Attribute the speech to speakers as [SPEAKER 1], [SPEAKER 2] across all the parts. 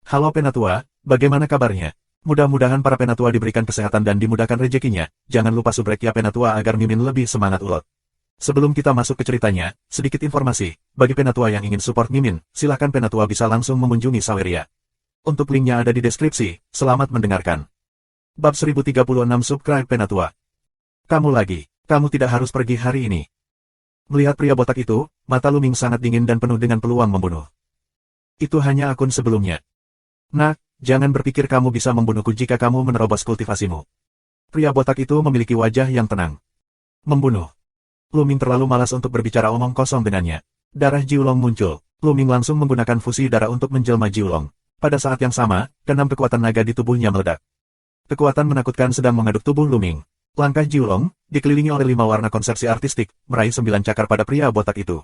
[SPEAKER 1] Halo Penatua, bagaimana kabarnya? Mudah-mudahan para Penatua diberikan kesehatan dan dimudahkan rezekinya. Jangan lupa subrek ya Penatua agar Mimin lebih semangat ulot. Sebelum kita masuk ke ceritanya, sedikit informasi. Bagi Penatua yang ingin support Mimin, silahkan Penatua bisa langsung mengunjungi Saweria. Untuk linknya ada di deskripsi. Selamat mendengarkan. Bab 1036 Subscribe Penatua. Kamu tidak harus pergi hari ini. Melihat pria botak itu, mata Luming sangat dingin dan penuh dengan peluang membunuh. Itu hanya akun sebelumnya. Nak, jangan berpikir kamu bisa membunuhku jika kamu menerobos kultivasimu. Pria botak itu memiliki wajah yang tenang. Membunuh. Luming terlalu malas untuk berbicara omong kosong dengannya. Darah Jiulong muncul. Luming langsung menggunakan fusi darah untuk menjelma Jiulong. Pada saat yang sama, keenam kekuatan naga di tubuhnya meledak. Kekuatan menakutkan sedang mengaduk tubuh Luming. Langkah Jiulong, dikelilingi oleh 5 warna konsepsi artistik, meraih 9 cakar pada pria botak itu.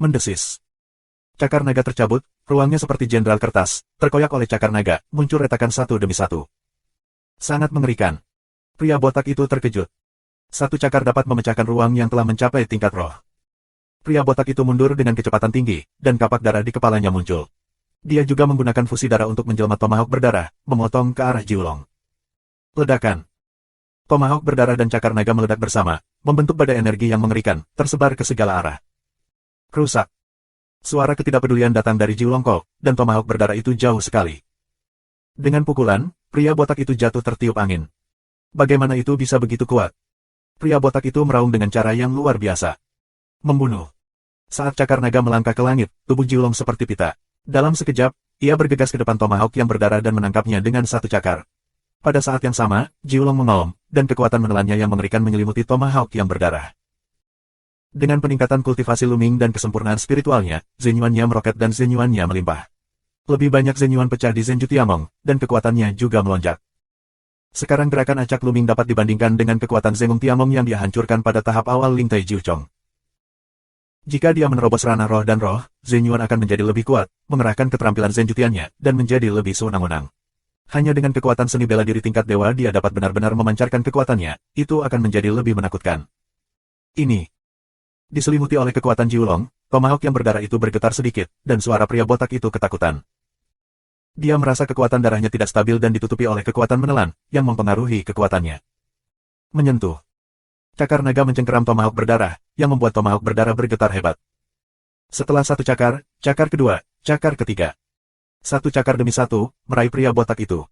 [SPEAKER 1] Mendesis. Cakar naga tercabut, ruangnya seperti jenderal kertas, terkoyak oleh cakar naga, muncul retakan satu demi satu. Sangat mengerikan. Pria botak itu terkejut. Satu cakar dapat memecahkan ruang yang telah mencapai tingkat roh. Pria botak itu mundur dengan kecepatan tinggi, dan kapak darah di kepalanya muncul. Dia juga menggunakan fusi darah untuk menjelma tomahawk berdarah, memotong ke arah Jiulong. Ledakan. Tomahawk berdarah dan cakar naga meledak bersama, membentuk badai energi yang mengerikan, tersebar ke segala arah. Rusak. Suara ketidakpedulian datang dari Jiulong Ko, dan tomahawk berdarah itu jauh sekali. Dengan pukulan, pria botak itu jatuh tertiup angin. Bagaimana itu bisa begitu kuat? Pria botak itu meraung dengan cara yang luar biasa. Membunuh. Saat cakar naga melangkah ke langit, tubuh Jiulong seperti pita. Dalam sekejap, ia bergegas ke depan tomahawk yang berdarah dan menangkapnya dengan satu cakar. Pada saat yang sama, Jiulong mengaum, dan kekuatan menelannya yang mengerikan menyelimuti tomahawk yang berdarah. Dengan peningkatan kultivasi Luming dan kesempurnaan spiritualnya, Zenyuannya meroket dan Zenyuannya melimpah. Lebih banyak Zenyuan pecah di Zenju Tiamong, dan kekuatannya juga melonjak. Sekarang gerakan acak Luming dapat dibandingkan dengan kekuatan Zengung Tiamong yang dia hancurkan pada tahap awal Lingtai Jiuchong. Jika dia menerobos ranah roh dan roh, Zenyuan akan menjadi lebih kuat, mengerahkan keterampilan Zenjutiannya, dan menjadi lebih sewenang-wenang. Hanya dengan kekuatan seni bela diri tingkat dewa dia dapat benar-benar memancarkan kekuatannya, itu akan menjadi lebih menakutkan. Ini. Diselimuti oleh kekuatan Jiulong, tomahawk yang berdarah itu bergetar sedikit, dan suara pria botak itu ketakutan. Dia merasa kekuatan darahnya tidak stabil dan ditutupi oleh kekuatan menelan, yang mempengaruhi kekuatannya. Menyentuh. Cakar naga mencengkeram tomahawk berdarah, yang membuat tomahawk berdarah bergetar hebat. Setelah satu cakar, cakar kedua, cakar ketiga. Satu cakar demi satu, meraih pria botak itu.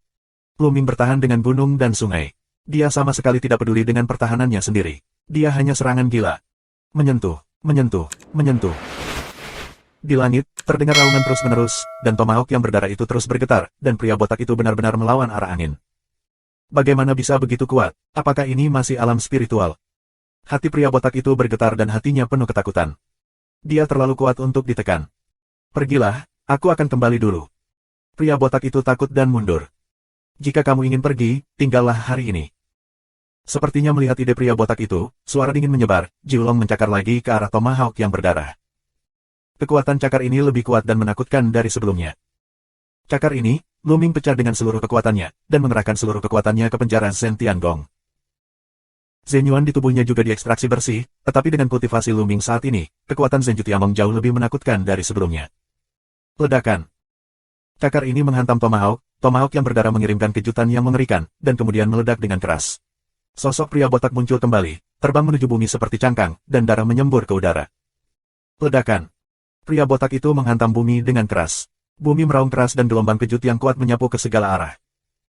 [SPEAKER 1] Luming bertahan dengan gunung dan sungai. Dia sama sekali tidak peduli dengan pertahanannya sendiri. Dia hanya serangan gila. Menyentuh. Di langit, terdengar raungan terus-menerus, dan tomahawk yang berdarah itu terus bergetar, dan pria botak itu benar-benar melawan arah angin. Bagaimana bisa begitu kuat? Apakah ini masih alam spiritual? Hati pria botak itu bergetar dan hatinya penuh ketakutan. Dia terlalu kuat untuk ditekan. Pergilah, aku akan kembali dulu. Pria botak itu takut dan mundur. Jika kamu ingin pergi, tinggallah hari ini. Sepertinya melihat ide pria botak itu, suara dingin menyebar, Jiulong mencakar lagi ke arah tomahawk yang berdarah. Kekuatan cakar ini lebih kuat dan menakutkan dari sebelumnya. Cakar ini, Luming pecah dengan seluruh kekuatannya, dan mengerahkan seluruh kekuatannya ke penjara Zhen Tiangong. Zenyuan di tubuhnya juga diekstraksi bersih, tetapi dengan kultivasi Luming saat ini, kekuatan Zenju Tiamong jauh lebih menakutkan dari sebelumnya. Ledakan. Cakar ini menghantam tomahawk yang berdarah mengirimkan kejutan yang mengerikan, dan kemudian meledak dengan keras. Sosok pria botak muncul kembali, terbang menuju bumi seperti cangkang, dan darah menyembur ke udara. Ledakan. Pria botak itu menghantam bumi dengan keras. Bumi meraung keras dan gelombang kejut yang kuat menyapu ke segala arah.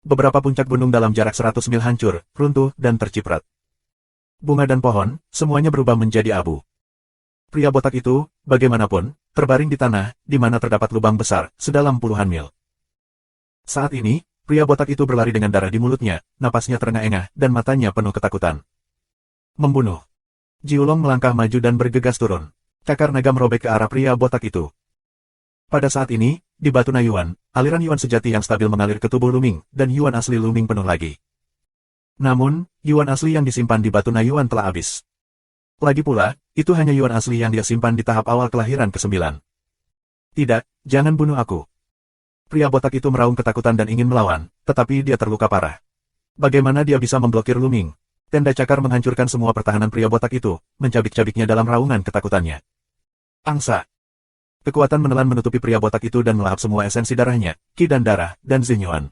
[SPEAKER 1] Beberapa puncak gunung dalam jarak 100 mil hancur, runtuh, dan terciprat. Bunga dan pohon, semuanya berubah menjadi abu. Pria botak itu, bagaimanapun, terbaring di tanah, di mana terdapat lubang besar, sedalam puluhan mil. Saat ini, pria botak itu berlari dengan darah di mulutnya, napasnya terengah-engah, dan matanya penuh ketakutan. Membunuh. Jiulong melangkah maju dan bergegas turun. Cakar naga merobek ke arah pria botak itu. Pada saat ini, di batu Nayuan, aliran Yuan sejati yang stabil mengalir ke tubuh Luming, dan Yuan asli Luming penuh lagi. Namun, Yuan asli yang disimpan di batu Nayuan telah habis. Lagi pula, itu hanya Yuan asli yang dia simpan di tahap awal kelahiran ke-9. Tidak, jangan bunuh aku. Pria botak itu meraung ketakutan dan ingin melawan, tetapi dia terluka parah. Bagaimana dia bisa memblokir Luming? Tenda cakar menghancurkan semua pertahanan pria botak itu, mencabik-cabiknya dalam raungan ketakutannya. Angsa. Kekuatan menelan menutupi pria botak itu dan melahap semua esensi darahnya, ki dan darah, dan Zenyuan.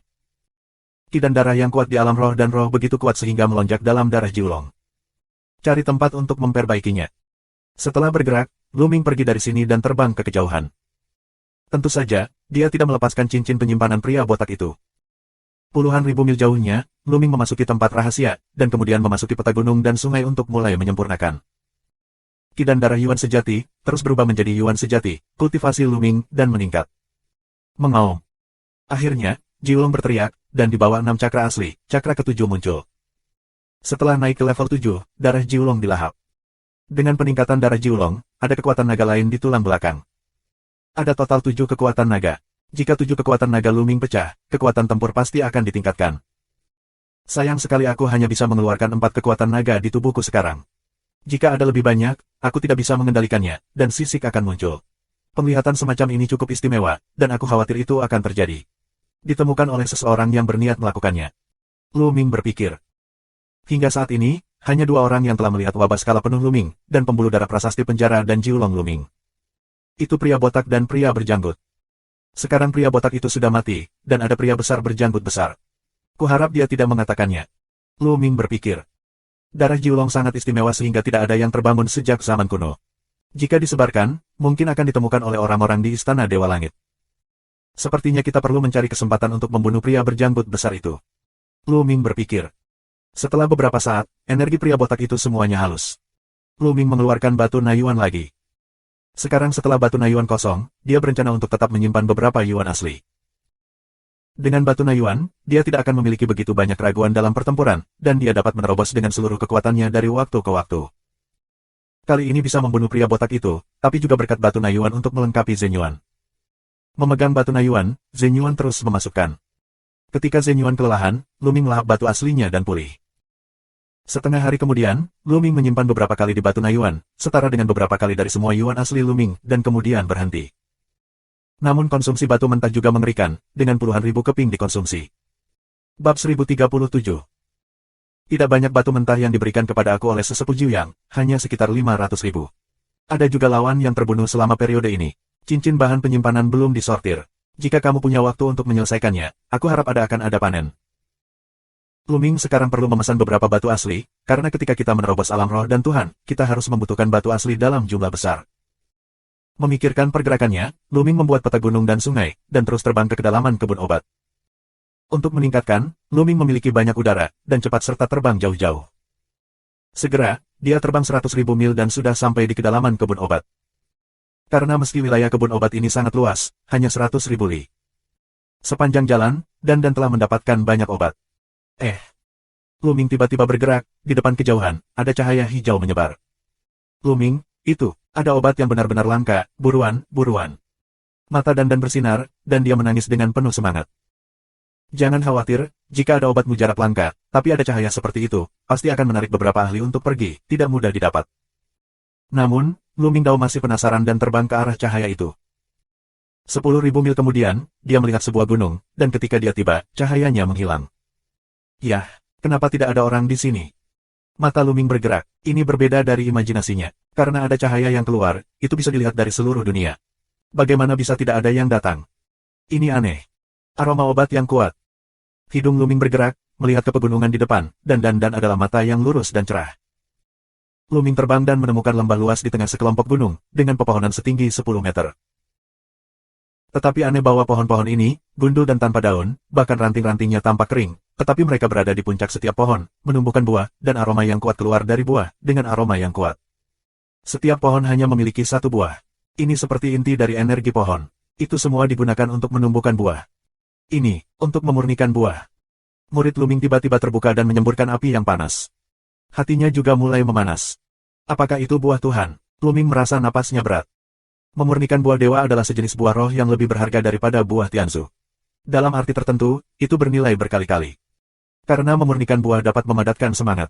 [SPEAKER 1] Ki dan darah yang kuat di alam roh dan roh begitu kuat sehingga melonjak dalam darah Jiulong. Cari tempat untuk memperbaikinya. Setelah bergerak, Luming pergi dari sini dan terbang ke kejauhan. Tentu saja, dia tidak melepaskan cincin penyimpanan pria botak itu. Puluhan ribu mil jauhnya, Luming memasuki tempat rahasia, dan kemudian memasuki peta gunung dan sungai untuk mulai menyempurnakan. Ki dan darah Yuan sejati, terus berubah menjadi Yuan sejati, kultivasi Luming, dan meningkat. Mengaum. Akhirnya, Jiulong berteriak, dan di bawah 6 cakra asli, cakra ke-7 muncul. Setelah naik ke level 7, darah Jiulong dilahap. Dengan peningkatan darah Jiulong, ada kekuatan naga lain di tulang belakang. Ada total 7 kekuatan naga. Jika 7 kekuatan naga Luming pecah, kekuatan tempur pasti akan ditingkatkan. Sayang sekali aku hanya bisa mengeluarkan 4 kekuatan naga di tubuhku sekarang. Jika ada lebih banyak, aku tidak bisa mengendalikannya, dan sisik akan muncul. Penglihatan semacam ini cukup istimewa, dan aku khawatir itu akan terjadi. Ditemukan oleh seseorang yang berniat melakukannya. Luming berpikir. Hingga saat ini, hanya 2 orang yang telah melihat wabah skala penuh Luming, dan pembuluh darah prasasti penjara dan Jiulong Luming. Itu pria botak dan pria berjanggut. Sekarang pria botak itu sudah mati, dan ada pria besar berjanggut besar. Kuharap dia tidak mengatakannya. Luming berpikir. Darah Jiulong sangat istimewa sehingga tidak ada yang terbangun sejak zaman kuno. Jika disebarkan, mungkin akan ditemukan oleh orang-orang di Istana Dewa Langit. Sepertinya kita perlu mencari kesempatan untuk membunuh pria berjanggut besar itu. Luming berpikir. Setelah beberapa saat, energi pria botak itu semuanya halus. Luming mengeluarkan batu Nayuan lagi. Sekarang setelah batu Nayuan kosong, dia berencana untuk tetap menyimpan beberapa Yuan asli. Dengan batu Nayuan, dia tidak akan memiliki begitu banyak keraguan dalam pertempuran, dan dia dapat menerobos dengan seluruh kekuatannya dari waktu ke waktu. Kali ini bisa membunuh pria botak itu, tapi juga berkat batu Nayuan untuk melengkapi Zenyuan. Memegang batu Nayuan, Zenyuan terus memasukkan. Ketika Zenyuan kelelahan, Luming melahap batu aslinya dan pulih. Setengah hari kemudian, Luming menyimpan beberapa kali di batu Nayuan, setara dengan beberapa kali dari semua Yuan asli Luming, dan kemudian berhenti. Namun konsumsi batu mentah juga mengerikan, dengan puluhan ribu keping dikonsumsi. Bab 1037. Tidak banyak batu mentah yang diberikan kepada aku oleh sesepuh Jiuyang, hanya sekitar 500 ribu. Ada juga lawan yang terbunuh selama periode ini. Cincin bahan penyimpanan belum disortir. Jika kamu punya waktu untuk menyelesaikannya, aku harap akan ada panen. Luming sekarang perlu memesan beberapa batu asli, karena ketika kita menerobos alam roh dan Tuhan, kita harus membutuhkan batu asli dalam jumlah besar. Memikirkan pergerakannya, Luming membuat peta gunung dan sungai, dan terus terbang ke kedalaman kebun obat. Untuk meningkatkan, Luming memiliki banyak udara, dan cepat serta terbang jauh-jauh. Segera, dia terbang 100.000 mil dan sudah sampai di kedalaman kebun obat. Karena meski wilayah kebun obat ini sangat luas, hanya 100.000 li. Sepanjang jalan, dan telah mendapatkan banyak obat. Luming tiba-tiba bergerak, di depan kejauhan, ada cahaya hijau menyebar. Luming, itu, ada obat yang benar-benar langka, buruan, buruan. Mata Dan bersinar, dan dia menangis dengan penuh semangat. Jangan khawatir, jika ada obat mujarab langka, tapi ada cahaya seperti itu, pasti akan menarik beberapa ahli untuk pergi, tidak mudah didapat. Namun, Luming Dao masih penasaran dan terbang ke arah cahaya itu. 10.000 mil kemudian, dia melihat sebuah gunung, dan ketika dia tiba, cahayanya menghilang. Yah, kenapa tidak ada orang di sini? Mata Luming bergerak, ini berbeda dari imajinasinya. Karena ada cahaya yang keluar, itu bisa dilihat dari seluruh dunia. Bagaimana bisa tidak ada yang datang? Ini aneh. Aroma obat yang kuat. Hidung Luming bergerak, melihat ke pegunungan di depan, dan adalah mata yang lurus dan cerah. Luming terbang dan menemukan lembah luas di tengah sekelompok gunung, dengan pepohonan setinggi 10 meter. Tetapi aneh bahwa pohon-pohon ini, gundul dan tanpa daun, bahkan ranting-rantingnya tampak kering, tetapi mereka berada di puncak setiap pohon, menumbuhkan buah, dan aroma yang kuat keluar dari buah, dengan aroma yang kuat. Setiap pohon hanya memiliki satu buah. Ini seperti inti dari energi pohon. Itu semua digunakan untuk menumbuhkan buah. Ini, untuk memurnikan buah. Murid Luming tiba-tiba terbuka dan menyemburkan api yang panas. Hatinya juga mulai memanas. Apakah itu buah Tuhan? Luming merasa napasnya berat. Memurnikan buah dewa adalah sejenis buah roh yang lebih berharga daripada buah Tianzu. Dalam arti tertentu, itu bernilai berkali-kali. Karena memurnikan buah dapat memadatkan semangat.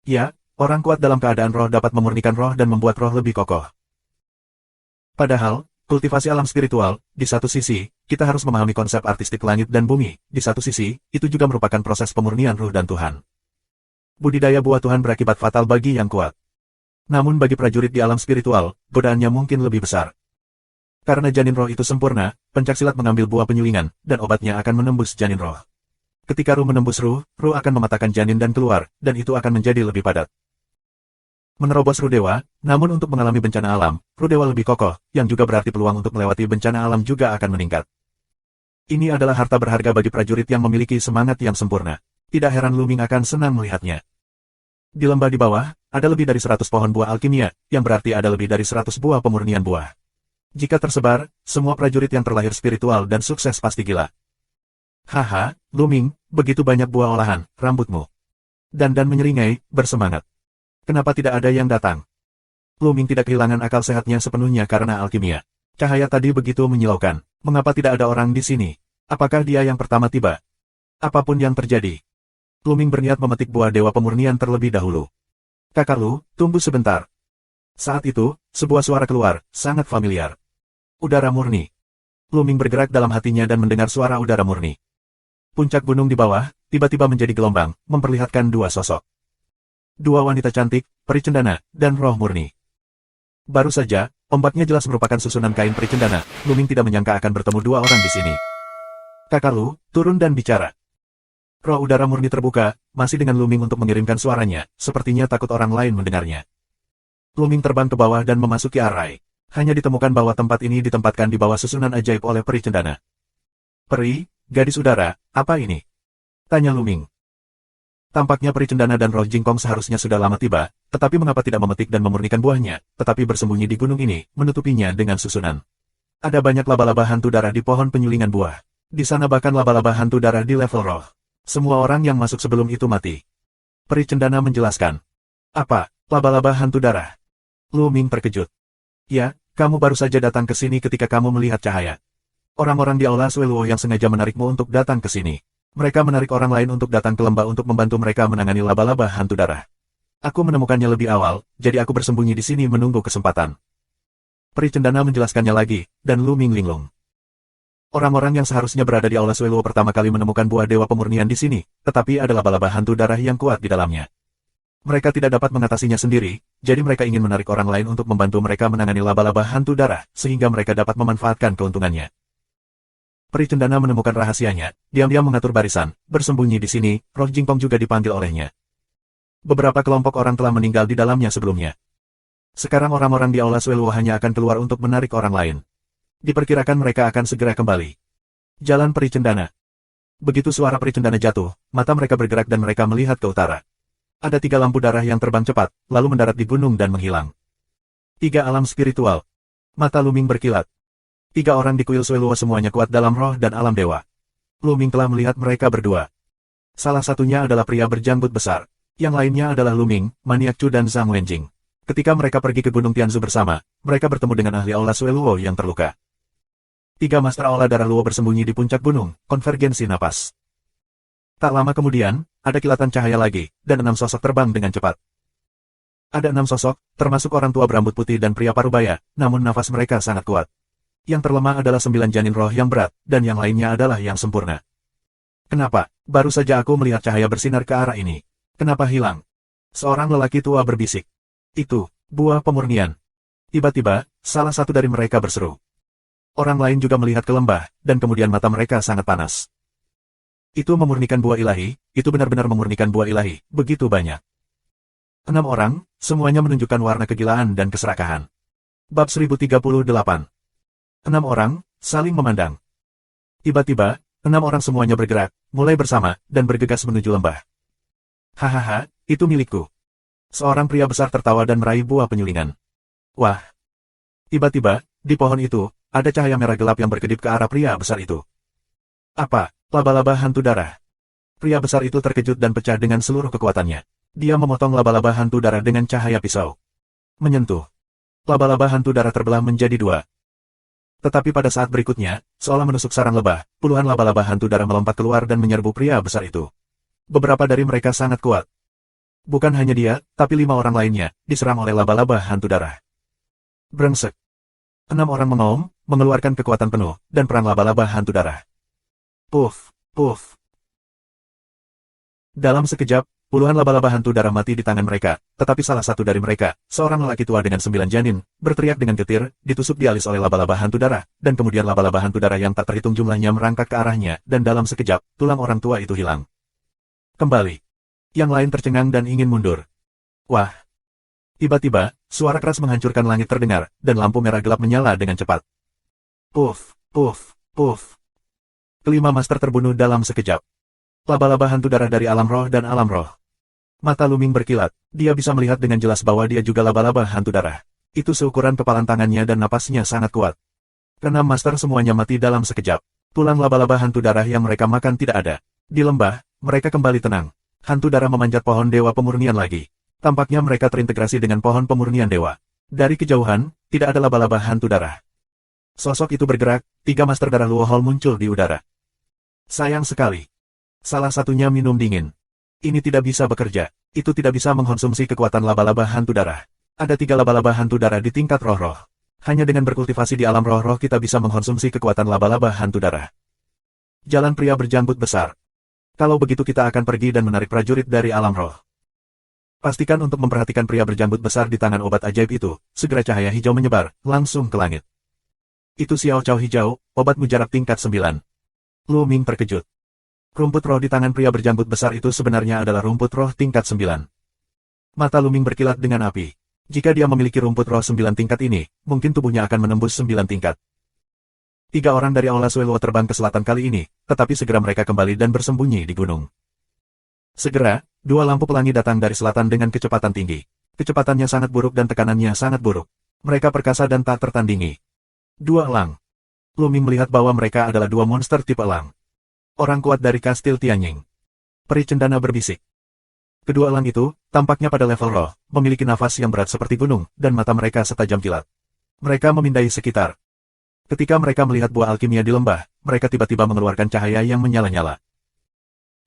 [SPEAKER 1] Ya, orang kuat dalam keadaan roh dapat memurnikan roh dan membuat roh lebih kokoh. Padahal, kultivasi alam spiritual, di satu sisi, kita harus memahami konsep artistik langit dan bumi, di satu sisi, itu juga merupakan proses pemurnian ruh dan Tuhan. Budidaya buah Tuhan berakibat fatal bagi yang kuat. Namun bagi prajurit di alam spiritual, godaannya mungkin lebih besar. Karena janin roh itu sempurna, pencaksilat mengambil buah penyulingan, dan obatnya akan menembus janin roh. Ketika Ru menembus Ru akan mematahkan janin dan keluar, dan itu akan menjadi lebih padat. Menerobos Ru Dewa, namun untuk mengalami bencana alam, Ru Dewa lebih kokoh, yang juga berarti peluang untuk melewati bencana alam juga akan meningkat. Ini adalah harta berharga bagi prajurit yang memiliki semangat yang sempurna. Tidak heran Lu Ming akan senang melihatnya. Di lembah di bawah, ada lebih dari 100 pohon buah alkimia, yang berarti ada lebih dari 100 buah pemurnian buah. Jika tersebar, semua prajurit yang terlahir spiritual dan sukses pasti gila. Haha, Lu Ming, begitu banyak buah olahan, rambutmu. Dan menyeringai, bersemangat. Kenapa tidak ada yang datang? Lu Ming tidak kehilangan akal sehatnya sepenuhnya karena alkimia. Cahaya tadi begitu menyilaukan. Mengapa tidak ada orang di sini? Apakah dia yang pertama tiba? Apapun yang terjadi. Lu Ming berniat memetik buah dewa pemurnian terlebih dahulu. Kakak Lu, tunggu sebentar. Saat itu, sebuah suara keluar, sangat familiar. Udara murni. Lu Ming bergerak dalam hatinya dan mendengar suara udara murni. Puncak gunung di bawah, tiba-tiba menjadi gelombang, memperlihatkan dua sosok. Dua wanita cantik, peri cendana, dan roh murni. Baru saja, ombaknya jelas merupakan susunan kain peri cendana, Lu Ming tidak menyangka akan bertemu dua orang di sini. Kakak Lu, turun dan bicara. Roh udara murni terbuka, masih dengan Lu Ming untuk mengirimkan suaranya, sepertinya takut orang lain mendengarnya. Lu Ming terbang ke bawah dan memasuki arai. Hanya ditemukan bahwa tempat ini ditempatkan di bawah susunan ajaib oleh peri cendana. Peri, gadis udara, apa ini? Tanya Lu Ming. Tampaknya peri cendana dan roh jingkong seharusnya sudah lama tiba, tetapi mengapa tidak memetik dan memurnikan buahnya, tetapi bersembunyi di gunung ini, menutupinya dengan susunan. Ada banyak laba-laba hantu darah di pohon penyulingan buah. Di sana bahkan laba-laba hantu darah di level roh. Semua orang yang masuk sebelum itu mati. Peri cendana menjelaskan. Apa, laba-laba hantu darah? Lu Ming terkejut. Ya, kamu baru saja datang ke sini ketika kamu melihat cahaya. Orang-orang di Aula Sueluo yang sengaja menarikmu untuk datang ke sini. Mereka menarik orang lain untuk datang ke lembah untuk membantu mereka menangani laba-laba hantu darah. Aku menemukannya lebih awal, jadi aku bersembunyi di sini menunggu kesempatan. Peri cendana menjelaskannya lagi, dan Lu Ming linglung. Orang-orang yang seharusnya berada di Aula Sueluo pertama kali menemukan buah dewa pemurnian di sini, tetapi ada laba-laba hantu darah yang kuat di dalamnya. Mereka tidak dapat mengatasinya sendiri, jadi mereka ingin menarik orang lain untuk membantu mereka menangani laba-laba hantu darah, sehingga mereka dapat memanfaatkan keuntungannya. Peri cendana menemukan rahasianya, diam-diam mengatur barisan, bersembunyi di sini, roh jingkong juga dipanggil olehnya. Beberapa kelompok orang telah meninggal di dalamnya sebelumnya. Sekarang orang-orang di Aula Sueluo hanya akan keluar untuk menarik orang lain. Diperkirakan mereka akan segera kembali. Jalan peri cendana. Begitu suara peri cendana jatuh, mata mereka bergerak dan mereka melihat ke utara. Ada 3 lampu darah yang terbang cepat, lalu mendarat di gunung dan menghilang. 3 alam spiritual. Mata Lu Ming berkilat. 3 orang di kuil Sueluo semuanya kuat dalam roh dan alam dewa. Lu Ming telah melihat mereka berdua. Salah satunya adalah pria berjanggut besar. Yang lainnya adalah Lu Ming, Maniak Chu dan Zhang Wenjing. Ketika mereka pergi ke Gunung Tianzu bersama, mereka bertemu dengan ahli Aula Sueluo yang terluka. 3 master Aula Darah Luo bersembunyi di puncak gunung, konvergensi napas. Tak lama kemudian, ada kilatan cahaya lagi, dan 6 sosok terbang dengan cepat. Ada 6 sosok, termasuk orang tua berambut putih dan pria parubaya, namun nafas mereka sangat kuat. Yang terlemah adalah 9 janin roh yang berat, dan yang lainnya adalah yang sempurna. Kenapa? Baru saja aku melihat cahaya bersinar ke arah ini. Kenapa hilang? Seorang lelaki tua berbisik. Itu, buah pemurnian. Tiba-tiba, salah satu dari mereka berseru. Orang lain juga melihat ke lembah, dan kemudian mata mereka sangat panas. Itu memurnikan buah ilahi, itu benar-benar memurnikan buah ilahi, begitu banyak. 6 orang, semuanya menunjukkan warna kegilaan dan keserakahan. Bab 1038. 6 orang, saling memandang. Tiba-tiba, 6 orang semuanya bergerak, mulai bersama, dan bergegas menuju lembah. Hahaha, itu milikku. Seorang pria besar tertawa dan meraih buah penyulingan. Wah. Tiba-tiba, di pohon itu, ada cahaya merah gelap yang berkedip ke arah pria besar itu. Apa? Laba-laba hantu darah. Pria besar itu terkejut dan pecah dengan seluruh kekuatannya. Dia memotong laba-laba hantu darah dengan cahaya pisau. Menyentuh. Laba-laba hantu darah terbelah menjadi 2. Tetapi pada saat berikutnya, seolah menusuk sarang lebah, puluhan laba-laba hantu darah melompat keluar dan menyerbu pria besar itu. Beberapa dari mereka sangat kuat. Bukan hanya dia, tapi 5 orang lainnya, diserang oleh laba-laba hantu darah. Brengsek. 6 orang mengaum, mengeluarkan kekuatan penuh, dan perang laba-laba hantu darah. Puff, puff. Dalam sekejap, Puluhan laba-laba hantu darah mati di tangan mereka, tetapi salah satu dari mereka, seorang lelaki tua dengan 9 janin, berteriak dengan getir, ditusuk di alis oleh laba-laba hantu darah, dan kemudian laba-laba hantu darah yang tak terhitung jumlahnya merangkak ke arahnya, dan dalam sekejap, tulang orang tua itu hilang. Kembali. Yang lain tercengang dan ingin mundur. Wah! Tiba-tiba, suara keras menghancurkan langit terdengar, dan lampu merah gelap menyala dengan cepat. Puff, puff, puff. Kelima master terbunuh dalam sekejap. Laba-laba hantu darah dari alam roh dan alam roh. Mata Luming berkilat, dia bisa melihat dengan jelas bahwa dia juga laba-laba hantu darah. Itu seukuran kepalan tangannya dan napasnya sangat kuat. Keenam master semuanya mati dalam sekejap. Tulang laba-laba hantu darah yang mereka makan tidak ada. Di lembah, mereka kembali tenang. Hantu darah memanjat pohon dewa pemurnian lagi. Tampaknya mereka terintegrasi dengan pohon pemurnian dewa. Dari kejauhan, tidak ada laba-laba hantu darah. Sosok itu bergerak, 3 master darah Luohol muncul di udara. Sayang sekali. Salah satunya minum dingin. Ini tidak bisa bekerja. Itu tidak bisa mengkonsumsi kekuatan laba-laba hantu darah. Ada 3 laba-laba hantu darah di tingkat roh-roh. Hanya dengan berkultivasi di alam roh-roh kita bisa mengkonsumsi kekuatan laba-laba hantu darah. Jalan pria berjanggut besar. Kalau begitu kita akan pergi dan menarik prajurit dari alam roh. Pastikan untuk memperhatikan pria berjanggut besar di tangan obat ajaib itu. Segera cahaya hijau menyebar, langsung ke langit. Itu Xiao Cao hijau, obat mujarab tingkat 9. Luming terkejut. Rumput roh di tangan pria berjanggut besar itu sebenarnya adalah rumput roh tingkat 9. Mata Luming berkilat dengan api. Jika dia memiliki rumput roh 9 tingkat ini, mungkin tubuhnya akan menembus 9 tingkat. 3 orang dari Aula Sueluo terbang ke selatan kali ini, tetapi segera mereka kembali dan bersembunyi di gunung. Segera, 2 lampu pelangi datang dari selatan dengan kecepatan tinggi. Kecepatannya sangat buruk dan tekanannya sangat buruk. Mereka perkasa dan tak tertandingi. 2 elang. Luming melihat bahwa mereka adalah 2 monster tipe elang. Orang kuat dari Kastil Tianying. Peri cendana berbisik. Kedua elang itu, tampaknya pada level roh, memiliki nafas yang berat seperti gunung, dan mata mereka setajam kilat. Mereka memindai sekitar. Ketika mereka melihat buah alkimia di lembah, mereka tiba-tiba mengeluarkan cahaya yang menyala-nyala.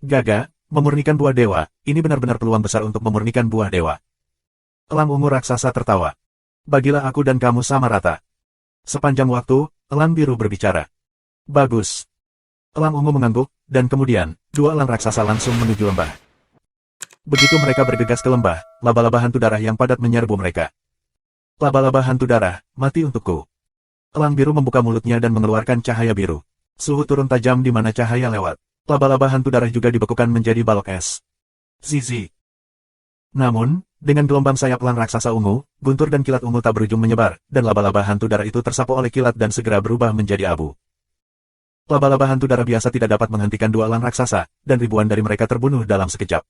[SPEAKER 1] Gaga, memurnikan buah dewa, ini benar-benar peluang besar untuk memurnikan buah dewa. Elang ungu raksasa tertawa. Bagilah aku dan kamu sama rata. Sepanjang waktu, elang biru berbicara. Bagus. Elang ungu mengangguk, dan kemudian, 2 elang raksasa langsung menuju lembah. Begitu mereka bergegas ke lembah, laba-laba hantu darah yang padat menyerbu mereka. Laba-laba hantu darah, mati untukku. Elang biru membuka mulutnya dan mengeluarkan cahaya biru. Suhu turun tajam di mana cahaya lewat. Laba-laba hantu darah juga dibekukan menjadi balok es. Zizi. Namun, dengan gelombang sayap elang raksasa ungu, guntur dan kilat ungu tak berujung menyebar, dan laba-laba hantu darah itu tersapu oleh kilat dan segera berubah menjadi abu. Laba-laba hantu darah biasa tidak dapat menghentikan 2 elang raksasa, dan ribuan dari mereka terbunuh dalam sekejap.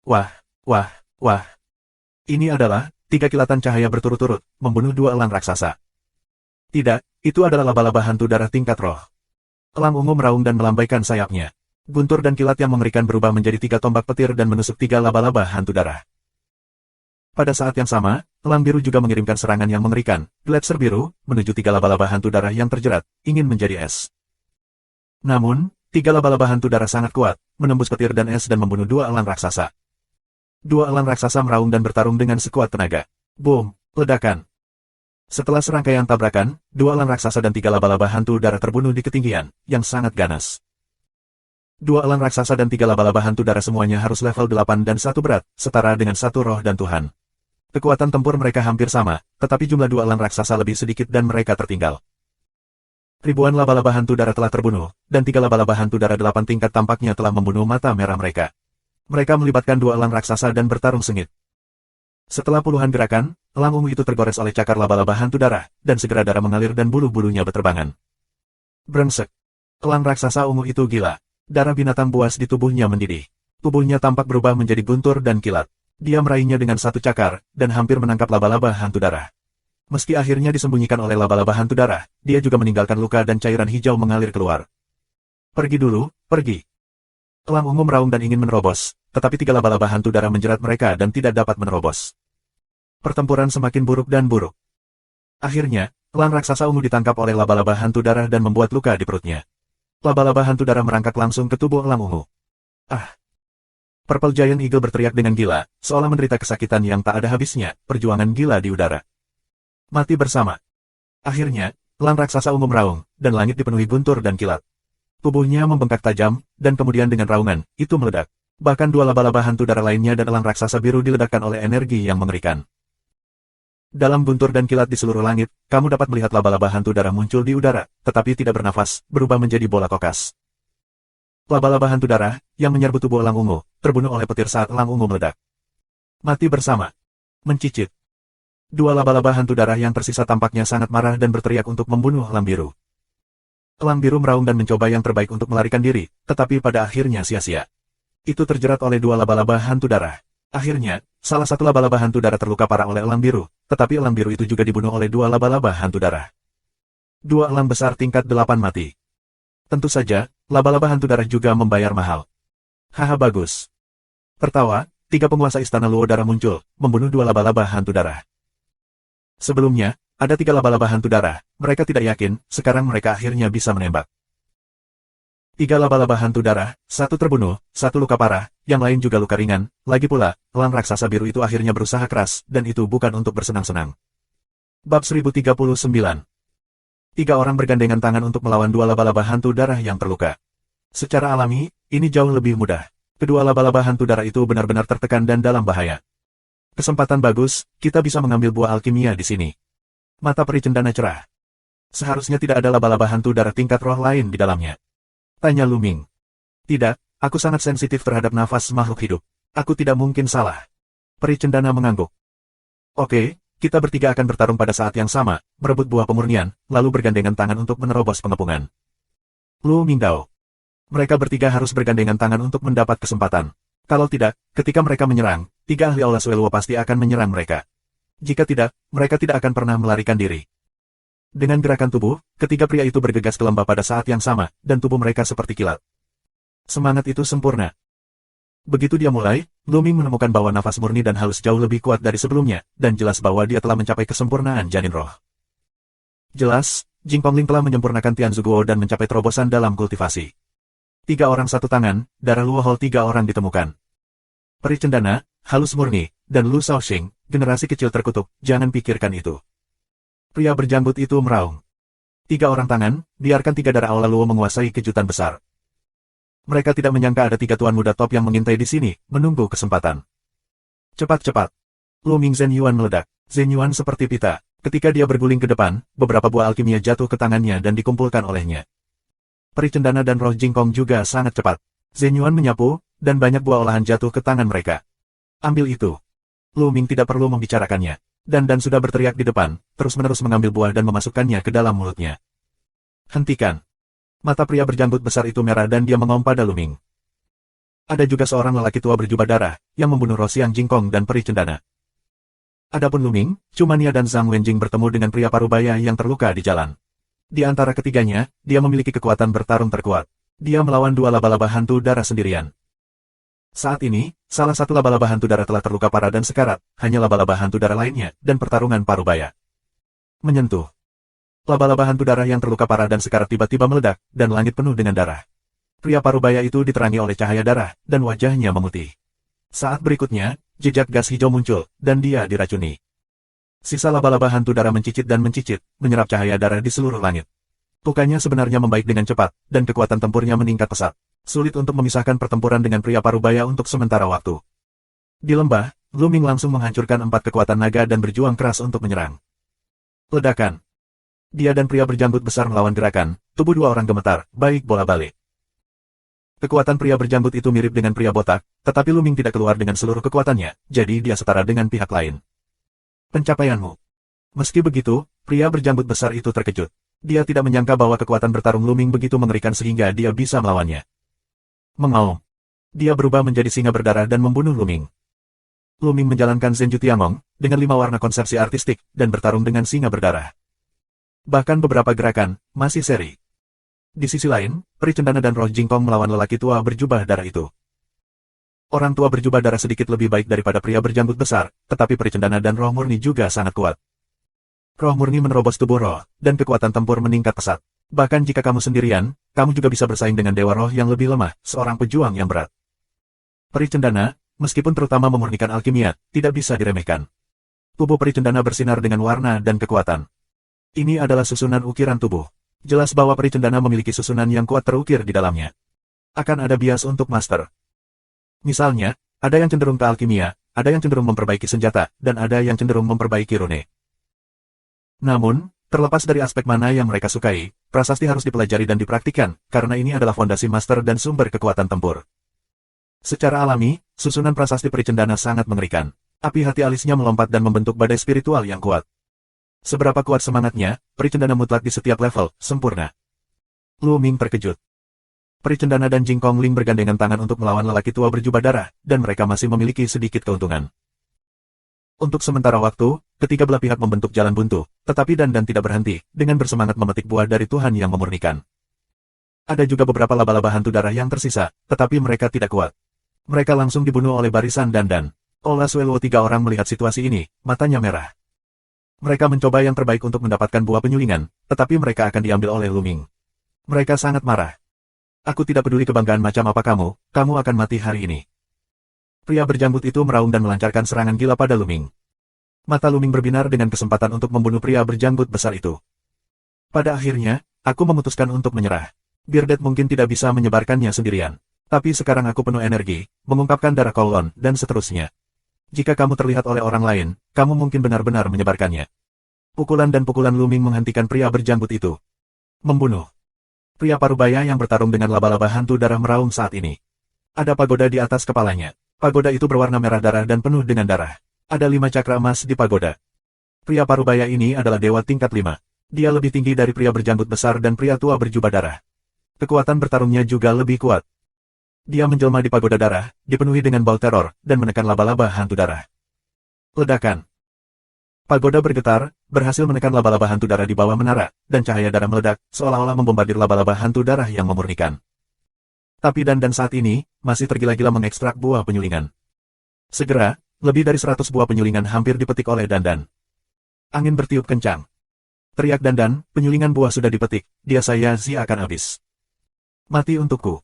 [SPEAKER 1] Wah, wah, wah. Ini adalah 3 kilatan cahaya berturut-turut, membunuh 2 elang raksasa. Tidak, itu adalah laba-laba hantu darah tingkat roh. Elang ungu meraung dan melambaikan sayapnya. Guntur dan kilat yang mengerikan berubah menjadi 3 tombak petir dan menusuk 3 laba-laba hantu darah. Pada saat yang sama, elang biru juga mengirimkan serangan yang mengerikan, gletser biru, menuju 3 laba-laba hantu darah yang terjerat, ingin menjadi es. Namun, 3 laba-laba hantu darah sangat kuat, menembus petir dan es dan membunuh 2 elang raksasa. 2 elang raksasa meraung dan bertarung dengan sekuat tenaga. Boom! Ledakan. Setelah serangkaian tabrakan, 2 elang raksasa dan 3 laba-laba hantu darah terbunuh di ketinggian, yang sangat ganas. 2 elang raksasa dan 3 laba-laba hantu darah semuanya harus level 8 dan 1 berat, setara dengan 1 roh dan Tuhan. Kekuatan tempur mereka hampir sama, tetapi jumlah 2 elang raksasa lebih sedikit dan mereka tertinggal. Ribuan laba-laba hantu darah telah terbunuh, dan 3 laba-laba hantu darah 8 tingkat tampaknya telah membunuh mata merah mereka. Mereka melibatkan 2 elang raksasa dan bertarung sengit. Setelah puluhan gerakan, elang ungu itu tergores oleh cakar laba-laba hantu darah, dan segera darah mengalir dan bulu-bulunya berterbangan. Brengsek. Elang raksasa ungu itu gila. Darah binatang buas di tubuhnya mendidih. Tubuhnya tampak berubah menjadi guntur dan kilat. Dia meraihnya dengan 1 cakar, dan hampir menangkap laba-laba hantu darah. Meski akhirnya disembunyikan oleh laba-laba hantu darah, dia juga meninggalkan luka dan cairan hijau mengalir keluar. Pergi dulu, pergi. Elang ungu meraung dan ingin menerobos, tetapi 3 laba-laba hantu darah menjerat mereka dan tidak dapat menerobos. Pertempuran semakin buruk dan buruk. Akhirnya, elang raksasa ungu ditangkap oleh laba-laba hantu darah dan membuat luka di perutnya. Laba-laba hantu darah merangkak langsung ke tubuh elang ungu. Ah! Purple Giant Eagle berteriak dengan gila, seolah menderita kesakitan yang tak ada habisnya, perjuangan gila di udara. Mati bersama. Akhirnya, elang raksasa ungu meraung, dan langit dipenuhi guntur dan kilat. Tubuhnya membengkak tajam, dan kemudian dengan raungan, itu meledak. Bahkan dua laba-laba hantu darah lainnya dan elang raksasa biru diledakkan oleh energi yang mengerikan. Dalam guntur dan kilat di seluruh langit, kamu dapat melihat laba-laba hantu darah muncul di udara, tetapi tidak bernafas, berubah menjadi bola kokas. Laba-laba hantu darah, yang menyerbu tubuh elang ungu, terbunuh oleh petir saat elang ungu meledak. Mati bersama. Mencicit. Dua laba-laba hantu darah yang tersisa tampaknya sangat marah dan berteriak untuk membunuh elang biru. Elang biru meraung dan mencoba yang terbaik untuk melarikan diri, tetapi pada akhirnya sia-sia. Itu terjerat oleh dua laba-laba hantu darah. Akhirnya, salah satu laba-laba hantu darah terluka parah oleh elang biru, tetapi elang biru itu juga dibunuh oleh dua laba-laba hantu darah. Dua elang besar tingkat 8 mati. Tentu saja, laba-laba hantu darah juga membayar mahal. Haha bagus. Tertawa, tiga penguasa istana Luo darah muncul, membunuh dua laba-laba hantu darah. Sebelumnya, ada tiga laba-laba hantu darah, mereka tidak yakin, sekarang mereka akhirnya bisa menembak. Tiga laba-laba hantu darah, satu terbunuh, satu luka parah, yang lain juga luka ringan, lagi pula, elang raksasa biru itu akhirnya berusaha keras, dan itu bukan untuk bersenang-senang. Bab 1039. Tiga orang bergandengan tangan untuk melawan dua laba-laba hantu darah yang terluka. Secara alami, ini jauh lebih mudah. Kedua laba-laba hantu darah itu benar-benar tertekan dan dalam bahaya. Kesempatan bagus, kita bisa mengambil buah alkimia di sini. Mata peri cendana cerah. Seharusnya tidak ada laba-laba hantu darah tingkat roh lain di dalamnya. Tanya Lu Ming. Tidak, aku sangat sensitif terhadap nafas makhluk hidup. Aku tidak mungkin salah. Peri cendana mengangguk. Oke, kita bertiga akan bertarung pada saat yang sama, merebut buah pemurnian, lalu bergandengan tangan untuk menerobos pengepungan. Lu Mingdao. Mereka bertiga harus bergandengan tangan untuk mendapat kesempatan. Kalau tidak, ketika mereka menyerang, tiga ahli Aula Sueluo pasti akan menyerang mereka. Jika tidak, mereka tidak akan pernah melarikan diri. Dengan gerakan tubuh, ketiga pria itu bergegas ke lembah pada saat yang sama, dan tubuh mereka seperti kilat. Semangat itu sempurna. Begitu dia mulai, Lu Ming menemukan bahwa nafas murni dan halus jauh lebih kuat dari sebelumnya, dan jelas bahwa dia telah mencapai kesempurnaan janin roh. Jelas, Jing Pongling telah menyempurnakan Tian Zuguo dan mencapai terobosan dalam kultivasi. Tiga orang satu tangan, darah Luo Hall tiga orang ditemukan. Peri cendana, halus murni, dan Lu Shaoxing, generasi kecil terkutuk, jangan pikirkan itu. Pria berjanggut itu meraung. Tiga orang tangan, biarkan tiga darah Aula Luo menguasai kejutan besar. Mereka tidak menyangka ada tiga tuan muda top yang mengintai di sini, menunggu kesempatan. Cepat-cepat. Lu Ming Zhen Yuan meledak. Zhen Yuan seperti pita. Ketika dia berguling ke depan, beberapa buah alkimia jatuh ke tangannya dan dikumpulkan olehnya. Peri cendana dan roh jingkong juga sangat cepat. Zhen Yuan menyapu, dan banyak buah olahan jatuh ke tangan mereka. Ambil itu. Lu Ming tidak perlu membicarakannya. Dan sudah berteriak di depan, terus-menerus mengambil buah dan memasukkannya ke dalam mulutnya. Hentikan. Mata pria berjanggut besar itu merah dan dia mengom pada Lu Ming. Ada juga seorang lelaki tua berjubah darah, yang membunuh Roh Siang Jingkong dan peri cendana. Adapun Lu Ming, Cumania dan Zhang Wenjing bertemu dengan pria parubaya yang terluka di jalan. Di antara ketiganya, dia memiliki kekuatan bertarung terkuat. Dia melawan dua laba-laba hantu darah sendirian. Saat ini, salah satu laba-laba hantu darah telah terluka parah dan sekarat, hanya laba-laba hantu darah lainnya, dan pertarungan parubaya. Menyentuh. Laba-laba hantu darah yang terluka parah dan sekarat tiba-tiba meledak, dan langit penuh dengan darah. Pria parubaya itu diterangi oleh cahaya darah, dan wajahnya memutih. Saat berikutnya, jejak gas hijau muncul, dan dia diracuni. Sisa laba-laba hantu darah mencicit, menyerap cahaya darah di seluruh langit. Lukanya sebenarnya membaik dengan cepat, dan kekuatan tempurnya meningkat pesat. Sulit untuk memisahkan pertempuran dengan pria parubaya untuk sementara waktu. Di lembah, Lu Ming langsung menghancurkan 4 kekuatan naga dan berjuang keras untuk menyerang. Ledakan. Dia dan pria berjanggut besar melawan gerakan, tubuh dua orang gemetar, baik bola balik. Kekuatan pria berjanggut itu mirip dengan pria botak, tetapi Lu Ming tidak keluar dengan seluruh kekuatannya, jadi dia setara dengan pihak lain. Pencapaianmu. Meski begitu, pria berjanggut besar itu terkejut. Dia tidak menyangka bahwa kekuatan bertarung Lu Ming begitu mengerikan sehingga dia bisa melawannya. Mengaum. Dia berubah menjadi singa berdarah dan membunuh Lu Ming. Lu Ming menjalankan Zenju Tiangong, dengan 5 warna konsepsi artistik, dan bertarung dengan singa berdarah. Bahkan beberapa gerakan, masih seri. Di sisi lain, peri cendana dan roh jingkong melawan lelaki tua berjubah darah itu. Orang tua berjubah darah sedikit lebih baik daripada pria berjanggut besar, tetapi peri cendana dan roh murni juga sangat kuat. Roh murni menerobos tubuh roh, dan kekuatan tempur meningkat pesat. Bahkan jika kamu sendirian, kamu juga bisa bersaing dengan dewa roh yang lebih lemah, seorang pejuang yang berat. Peri cendana, meskipun terutama memurnikan alkimia, tidak bisa diremehkan. Tubuh peri cendana bersinar dengan warna dan kekuatan. Ini adalah susunan ukiran tubuh. Jelas bahwa peri cendana memiliki susunan yang kuat terukir di dalamnya. Akan ada bias untuk master. Misalnya, ada yang cenderung ke alkimia, ada yang cenderung memperbaiki senjata, dan ada yang cenderung memperbaiki rune. Namun, terlepas dari aspek mana yang mereka sukai, prasasti harus dipelajari dan dipraktikkan, karena ini adalah fondasi master dan sumber kekuatan tempur. Secara alami, susunan prasasti Pericendana sangat mengerikan. Api hati alisnya melompat dan membentuk badai spiritual yang kuat. Seberapa kuat semangatnya, Pericendana mutlak di setiap level, sempurna. Lu Ming terkejut. Pericendana dan Jing Kongling bergandengan tangan untuk melawan lelaki tua berjubah darah, dan mereka masih memiliki sedikit keuntungan. Untuk sementara waktu, ketiga belah pihak membentuk jalan buntu, tetapi Dan tidak berhenti, dengan bersemangat memetik buah dari Tuhan yang memurnikan. Ada juga beberapa laba-laba hantu darah yang tersisa, tetapi mereka tidak kuat. Mereka langsung dibunuh oleh barisan Dan. Ola Sueluo tiga orang melihat situasi ini, matanya merah. Mereka mencoba yang terbaik untuk mendapatkan buah penyulingan, tetapi mereka akan diambil oleh Lu Ming. Mereka sangat marah. Aku tidak peduli kebanggaan macam apa kamu akan mati hari ini. Pria berjanggut itu meraung dan melancarkan serangan gila pada Lu Ming. Mata Lu Ming berbinar dengan kesempatan untuk membunuh pria berjanggut besar itu. Pada akhirnya, aku memutuskan untuk menyerah. Bearded mungkin tidak bisa menyebarkannya sendirian. Tapi sekarang aku penuh energi, mengungkapkan darah Kowloon, dan seterusnya. Jika kamu terlihat oleh orang lain, kamu mungkin benar-benar menyebarkannya. Pukulan dan pukulan Lu Ming menghentikan pria berjanggut itu. Membunuh. Pria parubaya yang bertarung dengan laba-laba hantu darah meraung saat ini. Ada pagoda di atas kepalanya. Pagoda itu berwarna merah darah dan penuh dengan darah. Ada 5 cakra emas di pagoda. Pria parubaya ini adalah dewa tingkat 5. Dia lebih tinggi dari pria berjanggut besar dan pria tua berjubah darah. Kekuatan bertarungnya juga lebih kuat. Dia menjelma di pagoda darah, dipenuhi dengan bau teror, dan menekan laba-laba hantu darah. Ledakan. Pagoda bergetar, berhasil menekan laba-laba hantu darah di bawah menara, dan cahaya darah meledak, seolah-olah membombardir laba-laba hantu darah yang memurnikan. Tapi Dan saat ini, masih tergila-gila mengekstrak buah penyulingan. Segera, lebih dari 100 buah penyulingan hampir dipetik oleh Dan. Angin bertiup kencang. Teriak Dan, penyulingan buah sudah dipetik, dia saya Zi akan habis. Mati untukku.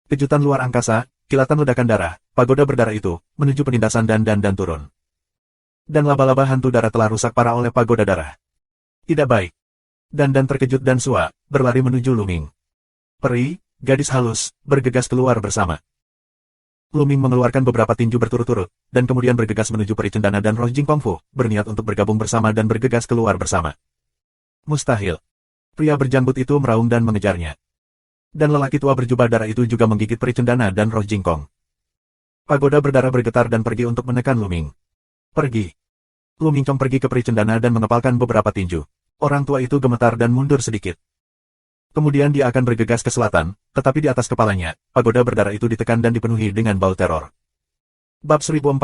[SPEAKER 1] Kejutan luar angkasa, kilatan ledakan darah, pagoda berdarah itu, menuju penindasan Dan turun. Dan laba-laba hantu darah telah rusak parah oleh pagoda darah. Tidak baik. Dan terkejut dan Sua, berlari menuju Lu Ming. Peri, gadis halus, bergegas keluar bersama. Lu Ming mengeluarkan beberapa tinju berturut-turut, dan kemudian bergegas menuju Pericendana dan Roh Jing Kongfu, berniat untuk bergabung bersama dan bergegas keluar bersama. Mustahil. Pria berjanggut itu meraung dan mengejarnya. Dan lelaki tua berjubah darah itu juga menggigit Pericendana dan Roh Jing Kong. Pagoda berdarah bergetar dan pergi untuk menekan Lu Ming. Pergi. Lu Ming Chong pergi ke Pericendana dan mengepalkan beberapa tinju. Orang tua itu gemetar dan mundur sedikit. Kemudian dia akan bergegas ke selatan, tetapi di atas kepalanya, pagoda berdarah itu ditekan dan dipenuhi dengan bau teror. Bab 1040.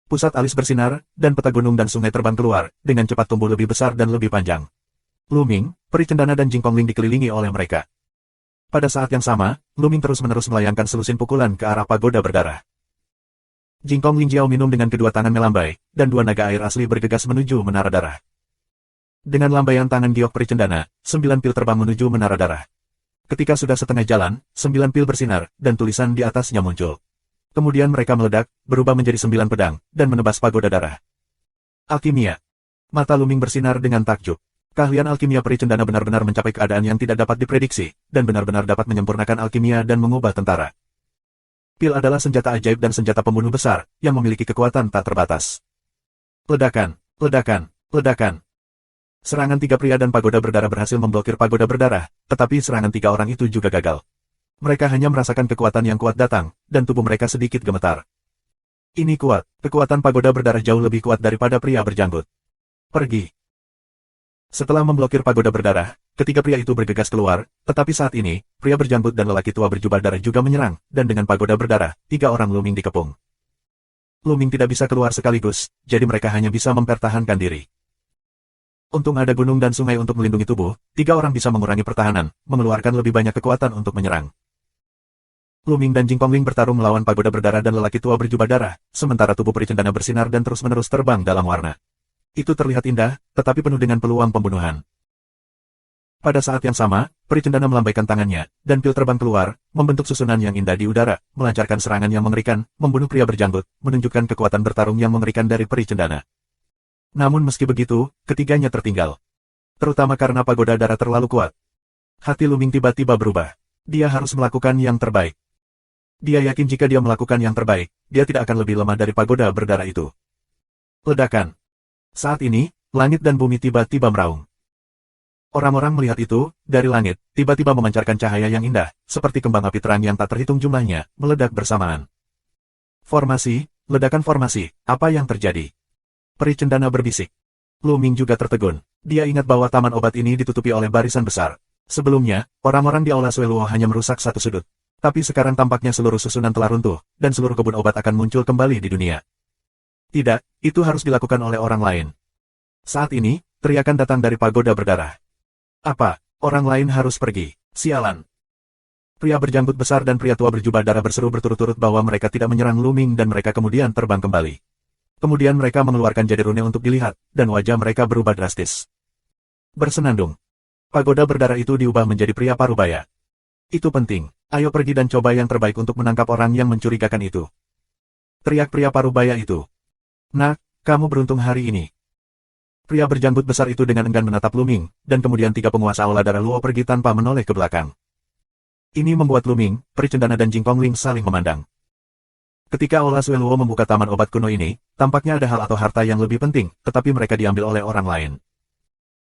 [SPEAKER 1] Pusat alis bersinar, dan peta gunung dan sungai terbang keluar, dengan cepat tumbuh lebih besar dan lebih panjang. Lu Ming, Pericendana dan Jing Kongling dikelilingi oleh mereka. Pada saat yang sama, Lu Ming terus-menerus melayangkan selusin pukulan ke arah pagoda berdarah. Jing Kongling Jiao minum dengan kedua tangan melambai, dan 2 naga air asli bergegas menuju menara darah. Dengan lambaian tangan giok Pericendana, 9 pil terbang menuju menara darah. Ketika sudah setengah jalan, 9 pil bersinar, dan tulisan di atasnya muncul. Kemudian mereka meledak, berubah menjadi 9 pedang, dan menebas pagoda darah. Alkimia. Mata Lu Ming bersinar dengan takjub. Keahlian alkimia Pericendana benar-benar mencapai keadaan yang tidak dapat diprediksi, dan benar-benar dapat menyempurnakan alkimia dan mengubah tentara. Pil adalah senjata ajaib dan senjata pembunuh besar, yang memiliki kekuatan tak terbatas. Ledakan, ledakan, ledakan. Serangan 3 pria dan pagoda berdarah berhasil memblokir pagoda berdarah, tetapi serangan 3 orang itu juga gagal. Mereka hanya merasakan kekuatan yang kuat datang, dan tubuh mereka sedikit gemetar. Ini kuat, kekuatan pagoda berdarah jauh lebih kuat daripada pria berjanggut. Pergi. Setelah memblokir pagoda berdarah, ketiga pria itu bergegas keluar, tetapi saat ini, pria berjanggut dan lelaki tua berjubah darah juga menyerang, dan dengan pagoda berdarah, 3 orang Lu Ming dikepung. Lu Ming tidak bisa keluar sekaligus, jadi mereka hanya bisa mempertahankan diri. Untung ada gunung dan sungai untuk melindungi tubuh, 3 orang bisa mengurangi pertahanan, mengeluarkan lebih banyak kekuatan untuk menyerang. Lu Ming dan Jing Kongling bertarung melawan pagoda berdarah dan lelaki tua berjubah darah, sementara tubuh Pericendana bersinar dan terus-menerus terbang dalam warna. Itu terlihat indah, tetapi penuh dengan peluang pembunuhan. Pada saat yang sama, Pericendana melambaikan tangannya, dan pil terbang keluar, membentuk susunan yang indah di udara, melancarkan serangan yang mengerikan, membunuh pria berjanggut, menunjukkan kekuatan bertarung yang mengerikan dari Pericendana. Namun meski begitu, ketiganya tertinggal. Terutama karena pagoda darah terlalu kuat. Hati Lu Ming tiba-tiba berubah. Dia harus melakukan yang terbaik. Dia yakin jika dia melakukan yang terbaik, dia tidak akan lebih lemah dari pagoda berdarah itu. Ledakan. Saat ini, langit dan bumi tiba-tiba meraung. Orang-orang melihat itu, dari langit, tiba-tiba memancarkan cahaya yang indah, seperti kembang api terang yang tak terhitung jumlahnya, meledak bersamaan. Formasi, ledakan formasi, apa yang terjadi? Peri cendana berbisik. Lu Ming juga tertegun. Dia ingat bahwa taman obat ini ditutupi oleh barisan besar. Sebelumnya, orang-orang di Aula Sueluo hanya merusak satu sudut. Tapi sekarang tampaknya seluruh susunan telah runtuh, dan seluruh kebun obat akan muncul kembali di dunia. Tidak, itu harus dilakukan oleh orang lain. Saat ini, teriakan datang dari pagoda berdarah. Apa? Orang lain harus pergi. Sialan. Pria berjanggut besar dan pria tua berjubah darah berseru berturut-turut bahwa mereka tidak menyerang Lu Ming dan mereka kemudian terbang kembali. Kemudian mereka mengeluarkan jari rune untuk dilihat, dan wajah mereka berubah drastis. Bersenandung. Pagoda berdarah itu diubah menjadi pria parubaya. Itu penting. Ayo pergi dan coba yang terbaik untuk menangkap orang yang mencurigakan itu. Teriak pria parubaya itu. Nak, kamu beruntung hari ini. Pria berjanggut besar itu dengan enggan menatap Lu Ming, dan kemudian tiga penguasa Aula Darah Luo pergi tanpa menoleh ke belakang. Ini membuat Lu Ming, Peri Cendana dan Jing Kongling saling memandang. Ketika Aula Sueluo membuka taman obat kuno ini, tampaknya ada hal atau harta yang lebih penting, tetapi mereka diambil oleh orang lain.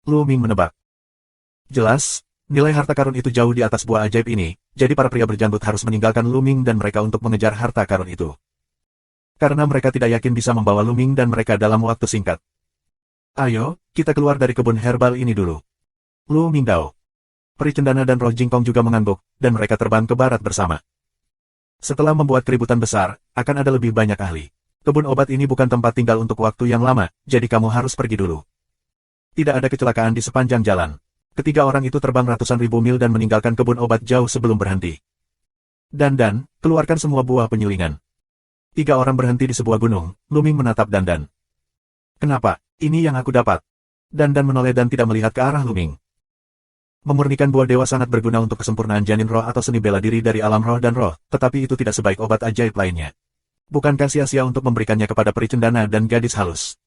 [SPEAKER 1] Lu Ming menebak. Jelas, nilai harta karun itu jauh di atas buah ajaib ini, jadi para pria berjanggut harus meninggalkan Lu Ming dan mereka untuk mengejar harta karun itu. Karena mereka tidak yakin bisa membawa Lu Ming dan mereka dalam waktu singkat. Ayo, kita keluar dari kebun herbal ini dulu. Lu Ming Dao. Peri Cendana dan Roh Jingkong juga mengangguk, dan mereka terbang ke barat bersama. Setelah membuat keributan besar, akan ada lebih banyak ahli. Kebun obat ini bukan tempat tinggal untuk waktu yang lama, jadi kamu harus pergi dulu. Tidak ada kecelakaan di sepanjang jalan. Ketiga orang itu terbang ratusan ribu mil dan meninggalkan kebun obat jauh sebelum berhenti. Dandan, keluarkan semua buah penyulingan. Tiga orang berhenti di sebuah gunung, Lu Ming menatap Dandan. Kenapa? Ini yang aku dapat. Dandan menoleh dan tidak melihat ke arah Lu Ming. Memurnikan buah dewa sangat berguna untuk kesempurnaan janin roh atau seni bela diri dari alam roh dan roh, tetapi itu tidak sebaik obat ajaib lainnya. Bukankah sia-sia untuk memberikannya kepada peri cendana dan gadis halus?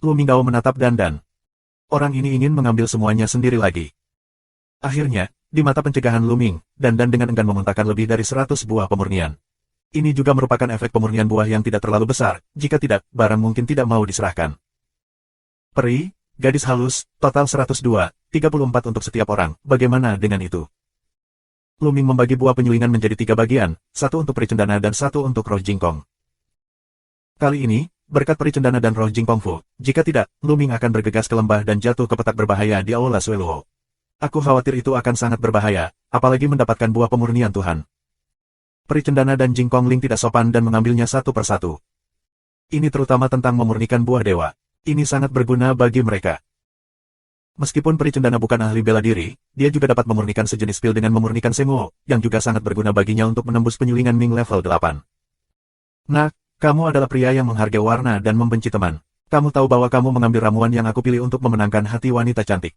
[SPEAKER 1] Lu Ming Dao menatap Dandan. Orang ini ingin mengambil semuanya sendiri lagi. Akhirnya, di mata pencegahan Lu Ming, Dandan dengan enggan memuntahkan lebih dari 100 buah pemurnian. Ini juga merupakan efek pemurnian buah yang tidak terlalu besar, jika tidak, barang mungkin tidak mau diserahkan. Peri, gadis halus, total 102, 34 untuk setiap orang, bagaimana dengan itu? Lu Ming membagi buah penyulingan menjadi 3 bagian, satu untuk peri cendana dan satu untuk roh jingkong. Kali ini, berkat peri cendana dan roh Jing Kongfu, jika tidak, Lu Ming akan bergegas ke lembah dan jatuh ke petak berbahaya di Aula Sueluo. Aku khawatir itu akan sangat berbahaya, apalagi mendapatkan buah pemurnian Tuhan. Peri cendana dan Jing Kongling tidak sopan dan mengambilnya satu persatu. Ini terutama tentang memurnikan buah dewa. Ini sangat berguna bagi mereka. Meskipun peri cendana bukan ahli bela diri, dia juga dapat memurnikan sejenis pil dengan memurnikan Semuo, yang juga sangat berguna baginya untuk menembus penyulingan Ming level 8. Nak, kamu adalah pria yang menghargai warna dan membenci teman. Kamu tahu bahwa kamu mengambil ramuan yang aku pilih untuk memenangkan hati wanita cantik.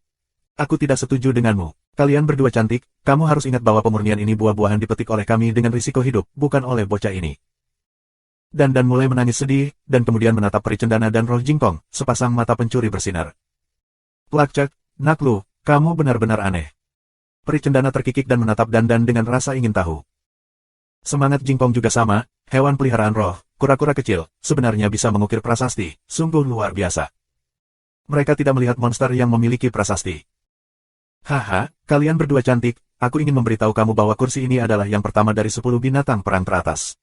[SPEAKER 1] Aku tidak setuju denganmu. Kalian berdua cantik, kamu harus ingat bahwa pemurnian ini buah-buahan dipetik oleh kami dengan risiko hidup, bukan oleh bocah ini. Dandan mulai menangis sedih, dan kemudian menatap peri cendana dan roh jingkong, sepasang mata pencuri bersinar. Plakcek, nak Lu, kamu benar-benar aneh. Peri cendana terkikik dan menatap Dandan dengan rasa ingin tahu. Semangat jingkong juga sama, hewan peliharaan roh, kura-kura kecil, sebenarnya bisa mengukir prasasti, sungguh luar biasa. Mereka tidak melihat monster yang memiliki prasasti. Haha, kalian berdua cantik, aku ingin memberitahu kamu bahwa kursi ini adalah yang pertama dari 10 binatang perang teratas.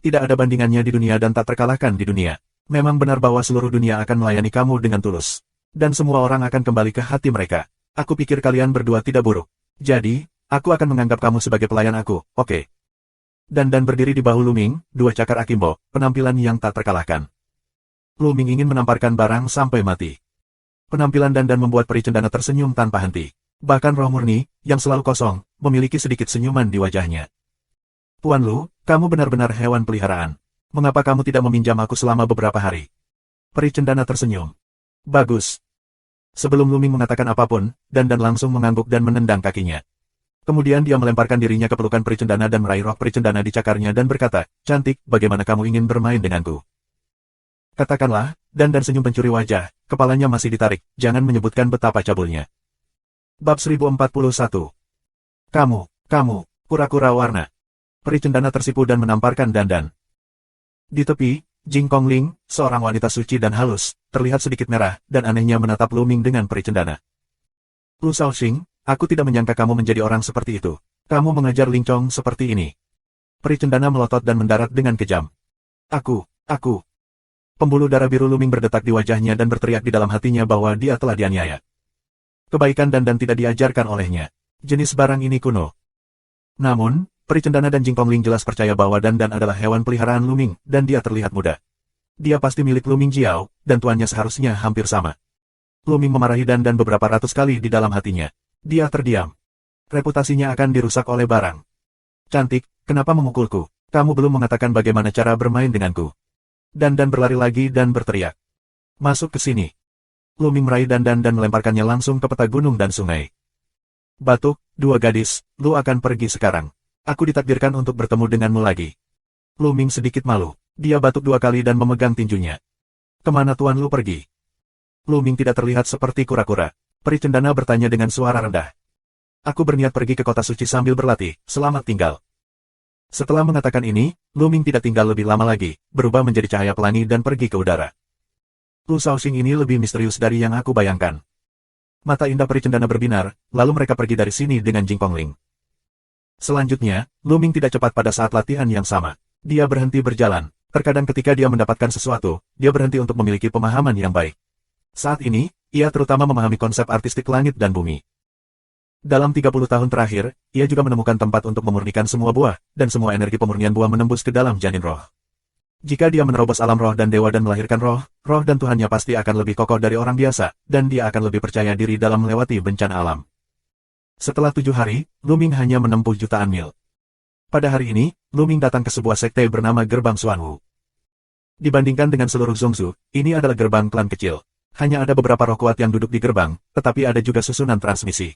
[SPEAKER 1] Tidak ada bandingannya di dunia dan tak terkalahkan di dunia. Memang benar bahwa seluruh dunia akan melayani kamu dengan tulus. Dan semua orang akan kembali ke hati mereka. Aku pikir kalian berdua tidak buruk. Jadi, aku akan menganggap kamu sebagai pelayan aku, oke? Dandan berdiri di bahu Lu Ming, dua cakar akimbo, penampilan yang tak terkalahkan. Lu Ming ingin menamparkan barang sampai mati. Penampilan Dandan membuat peri cendana tersenyum tanpa henti. Bahkan roh murni, yang selalu kosong, memiliki sedikit senyuman di wajahnya. Tuan Lu, kamu benar-benar hewan peliharaan. Mengapa kamu tidak meminjam aku selama beberapa hari? Peri cendana tersenyum. Bagus. Sebelum Lu Ming mengatakan apapun, Dandan langsung mengangguk dan menendang kakinya. Kemudian dia melemparkan dirinya ke pelukan peri cendana dan meraih roh peri cendana di cakarnya dan berkata, cantik, bagaimana kamu ingin bermain denganku? Katakanlah, Dandan senyum pencuri wajah, kepalanya masih ditarik, jangan menyebutkan betapa cabulnya. Bab 1041. Kamu, pura-pura warna. Peri cendana tersipu dan menamparkan dandan. Di tepi, Jing Kongling, seorang wanita suci dan halus, terlihat sedikit merah, dan anehnya menatap Lu Ming dengan peri cendana. Lu Shaoxing, aku tidak menyangka kamu menjadi orang seperti itu. Kamu mengajar Ling Chong seperti ini. Peri cendana melotot dan mendarat dengan kejam. Aku. Pembuluh darah biru Lu Ming berdetak di wajahnya dan berteriak di dalam hatinya bahwa dia telah dianiaya. Kebaikan dandan tidak diajarkan olehnya. Jenis barang ini kuno. Namun, peri cendana dan Jing Kongling jelas percaya bahwa dandan adalah hewan peliharaan Lu Ming, dan dia terlihat muda. Dia pasti milik Lu Ming Jiao, dan tuannya seharusnya hampir sama. Lu Ming memarahi dandan beberapa ratus kali di dalam hatinya. Dia terdiam. Reputasinya akan dirusak oleh barang. Cantik, kenapa memukulku? Kamu belum mengatakan bagaimana cara bermain denganku. Dandan berlari lagi dan berteriak. Masuk ke sini. Lu Ming meraih dandan dan melemparkannya langsung ke peta gunung dan sungai. Batuk, dua gadis, Lu akan pergi sekarang. Aku ditakdirkan untuk bertemu denganmu lagi. Lu Ming sedikit malu. Dia batuk dua kali dan memegang tinjunya. Kemana tuan Lu pergi? Lu Ming tidak terlihat seperti kura-kura. Peri cendana bertanya dengan suara rendah. Aku berniat pergi ke kota suci sambil berlatih, selamat tinggal. Setelah mengatakan ini, Lu Ming tidak tinggal lebih lama lagi, berubah menjadi cahaya pelangi dan pergi ke udara. Lu Shaoxing ini lebih misterius dari yang aku bayangkan. Mata indah peri cendana berbinar, lalu mereka pergi dari sini dengan Jing Kongling. Selanjutnya, Lu Ming tidak cepat pada saat latihan yang sama. Dia berhenti berjalan. Terkadang ketika dia mendapatkan sesuatu, dia berhenti untuk memiliki pemahaman yang baik. Saat ini, ia terutama memahami konsep artistik langit dan bumi. Dalam 30 tahun terakhir, ia juga menemukan tempat untuk memurnikan semua buah, dan semua energi pemurnian buah menembus ke dalam janin roh. Jika dia menerobos alam roh dan dewa dan melahirkan roh, roh dan Tuhannya pasti akan lebih kokoh dari orang biasa, dan dia akan lebih percaya diri dalam melewati bencana alam. Setelah 7 hari, Lu Ming hanya menempuh jutaan mil. Pada hari ini, Lu Ming datang ke sebuah sekte bernama Gerbang Xuanwu. Dibandingkan dengan seluruh Zongzu, ini adalah gerbang klan kecil. Hanya ada beberapa roh kuat yang duduk di gerbang, tetapi ada juga susunan transmisi.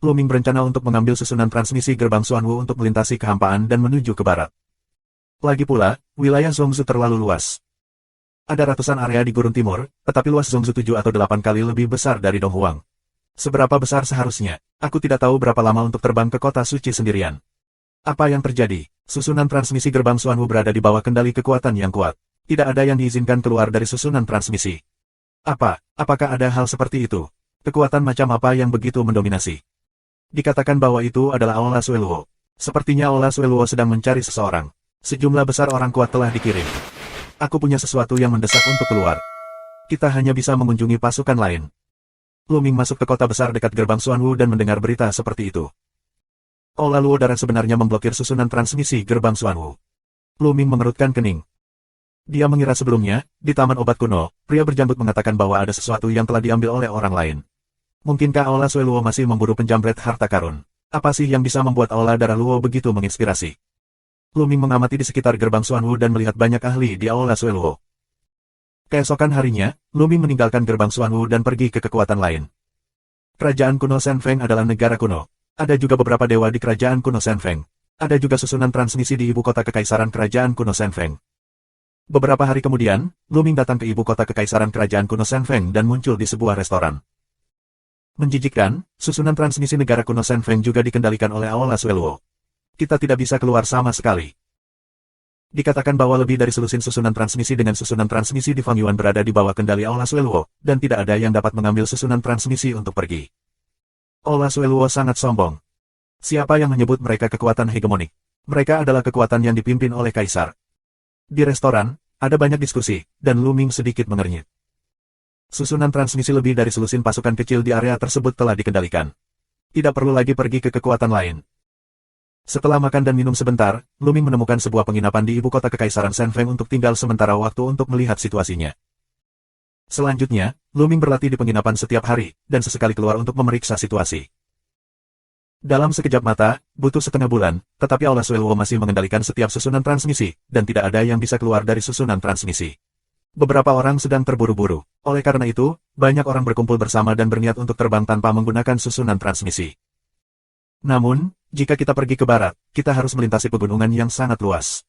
[SPEAKER 1] Lu Ming berencana untuk mengambil susunan transmisi Gerbang Xuanwu untuk melintasi kehampaan dan menuju ke barat. Lagi pula, wilayah Zongzu terlalu luas. Ada ratusan area di gurun timur, tetapi luas Zongzu 7 atau 8 kali lebih besar dari Donghuang. Seberapa besar seharusnya? Aku tidak tahu berapa lama untuk terbang ke kota suci sendirian. Apa yang terjadi? Susunan transmisi Gerbang Xuanwu berada di bawah kendali kekuatan yang kuat. Tidak ada yang diizinkan keluar dari susunan transmisi. Apakah ada hal seperti itu? Kekuatan macam apa yang begitu mendominasi? Dikatakan bahwa itu adalah Aula Sueluo. Sepertinya Aula Sueluo sedang mencari seseorang. Sejumlah besar orang kuat telah dikirim. Aku punya sesuatu yang mendesak untuk keluar. Kita hanya bisa mengunjungi pasukan lain. Lu Ming masuk ke kota besar dekat Gerbang Xuanwu dan mendengar berita seperti itu. Aula Luo Darat sebenarnya memblokir susunan transmisi Gerbang Xuanwu. Lu Ming mengerutkan kening. Dia mengira sebelumnya, di Taman Obat Kuno, pria berjanggut mengatakan bahwa ada sesuatu yang telah diambil oleh orang lain. Mungkinkah Aula Sueluo masih memburu penjamret harta karun? Apa sih yang bisa membuat Aula Darah Luo begitu menginspirasi? Lu Ming mengamati di sekitar Gerbang Xuanwu dan melihat banyak ahli di Aula Sueluo. Keesokan harinya, Lu Ming meninggalkan Gerbang Xuanwu dan pergi ke kekuatan lain. Kerajaan kuno Shenfeng adalah negara kuno. Ada juga beberapa dewa di kerajaan kuno Shenfeng. Ada juga susunan transmisi di ibu kota kekaisaran kerajaan kuno Shenfeng. Beberapa hari kemudian, Lu Ming datang ke ibu kota kekaisaran kerajaan kuno Shenfeng dan muncul di sebuah restoran. Menjijikkan, susunan transmisi negara kuno Shenfeng juga dikendalikan oleh Aula Sueluo. Kita tidak bisa keluar sama sekali. Dikatakan bahwa lebih dari selusin susunan transmisi dengan susunan transmisi di Fangyuan berada di bawah kendali Aula Sueluo, dan tidak ada yang dapat mengambil susunan transmisi untuk pergi. Aula Sueluo sangat sombong. Siapa yang menyebut mereka kekuatan hegemonik? Mereka adalah kekuatan yang dipimpin oleh kaisar. Di restoran, ada banyak diskusi, dan Lu Ming sedikit mengernyit. Susunan transmisi lebih dari selusin pasukan kecil di area tersebut telah dikendalikan. Tidak perlu lagi pergi ke kekuatan lain. Setelah makan dan minum sebentar, Lu Ming menemukan sebuah penginapan di ibu kota kekaisaran Shenfeng untuk tinggal sementara waktu untuk melihat situasinya. Selanjutnya, Lu Ming berlatih di penginapan setiap hari, dan sesekali keluar untuk memeriksa situasi. Dalam sekejap mata, butuh setengah bulan, tetapi Aula Sueluo masih mengendalikan setiap susunan transmisi, dan tidak ada yang bisa keluar dari susunan transmisi. Beberapa orang sedang terburu-buru. Oleh karena itu, banyak orang berkumpul bersama dan berniat untuk terbang tanpa menggunakan susunan transmisi. Namun, jika kita pergi ke barat, kita harus melintasi pegunungan yang sangat luas.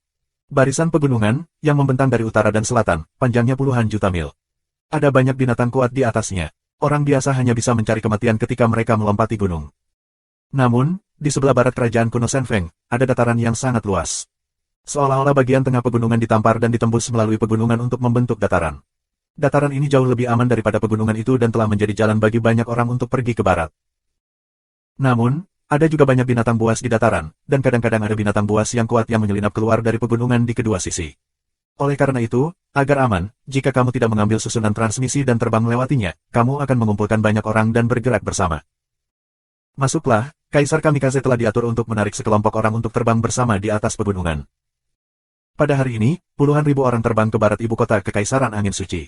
[SPEAKER 1] Barisan pegunungan, yang membentang dari utara dan selatan, panjangnya puluhan juta mil. Ada banyak binatang kuat di atasnya. Orang biasa hanya bisa mencari kematian ketika mereka melompati gunung. Namun, di sebelah barat kerajaan kuno Senfeng, ada dataran yang sangat luas. Seolah-olah bagian tengah pegunungan ditampar dan ditembus melalui pegunungan untuk membentuk dataran. Dataran ini jauh lebih aman daripada pegunungan itu dan telah menjadi jalan bagi banyak orang untuk pergi ke barat. Namun, ada juga banyak binatang buas di dataran, dan kadang-kadang ada binatang buas yang kuat yang menyelinap keluar dari pegunungan di kedua sisi. Oleh karena itu, agar aman, jika kamu tidak mengambil susunan transmisi dan terbang melewatinya, kamu akan mengumpulkan banyak orang dan bergerak bersama. Masuklah, Kaisar Kamikaze telah diatur untuk menarik sekelompok orang untuk terbang bersama di atas pegunungan. Pada hari ini, puluhan ribu orang terbang ke barat ibu kota Kekaisaran Angin Suci.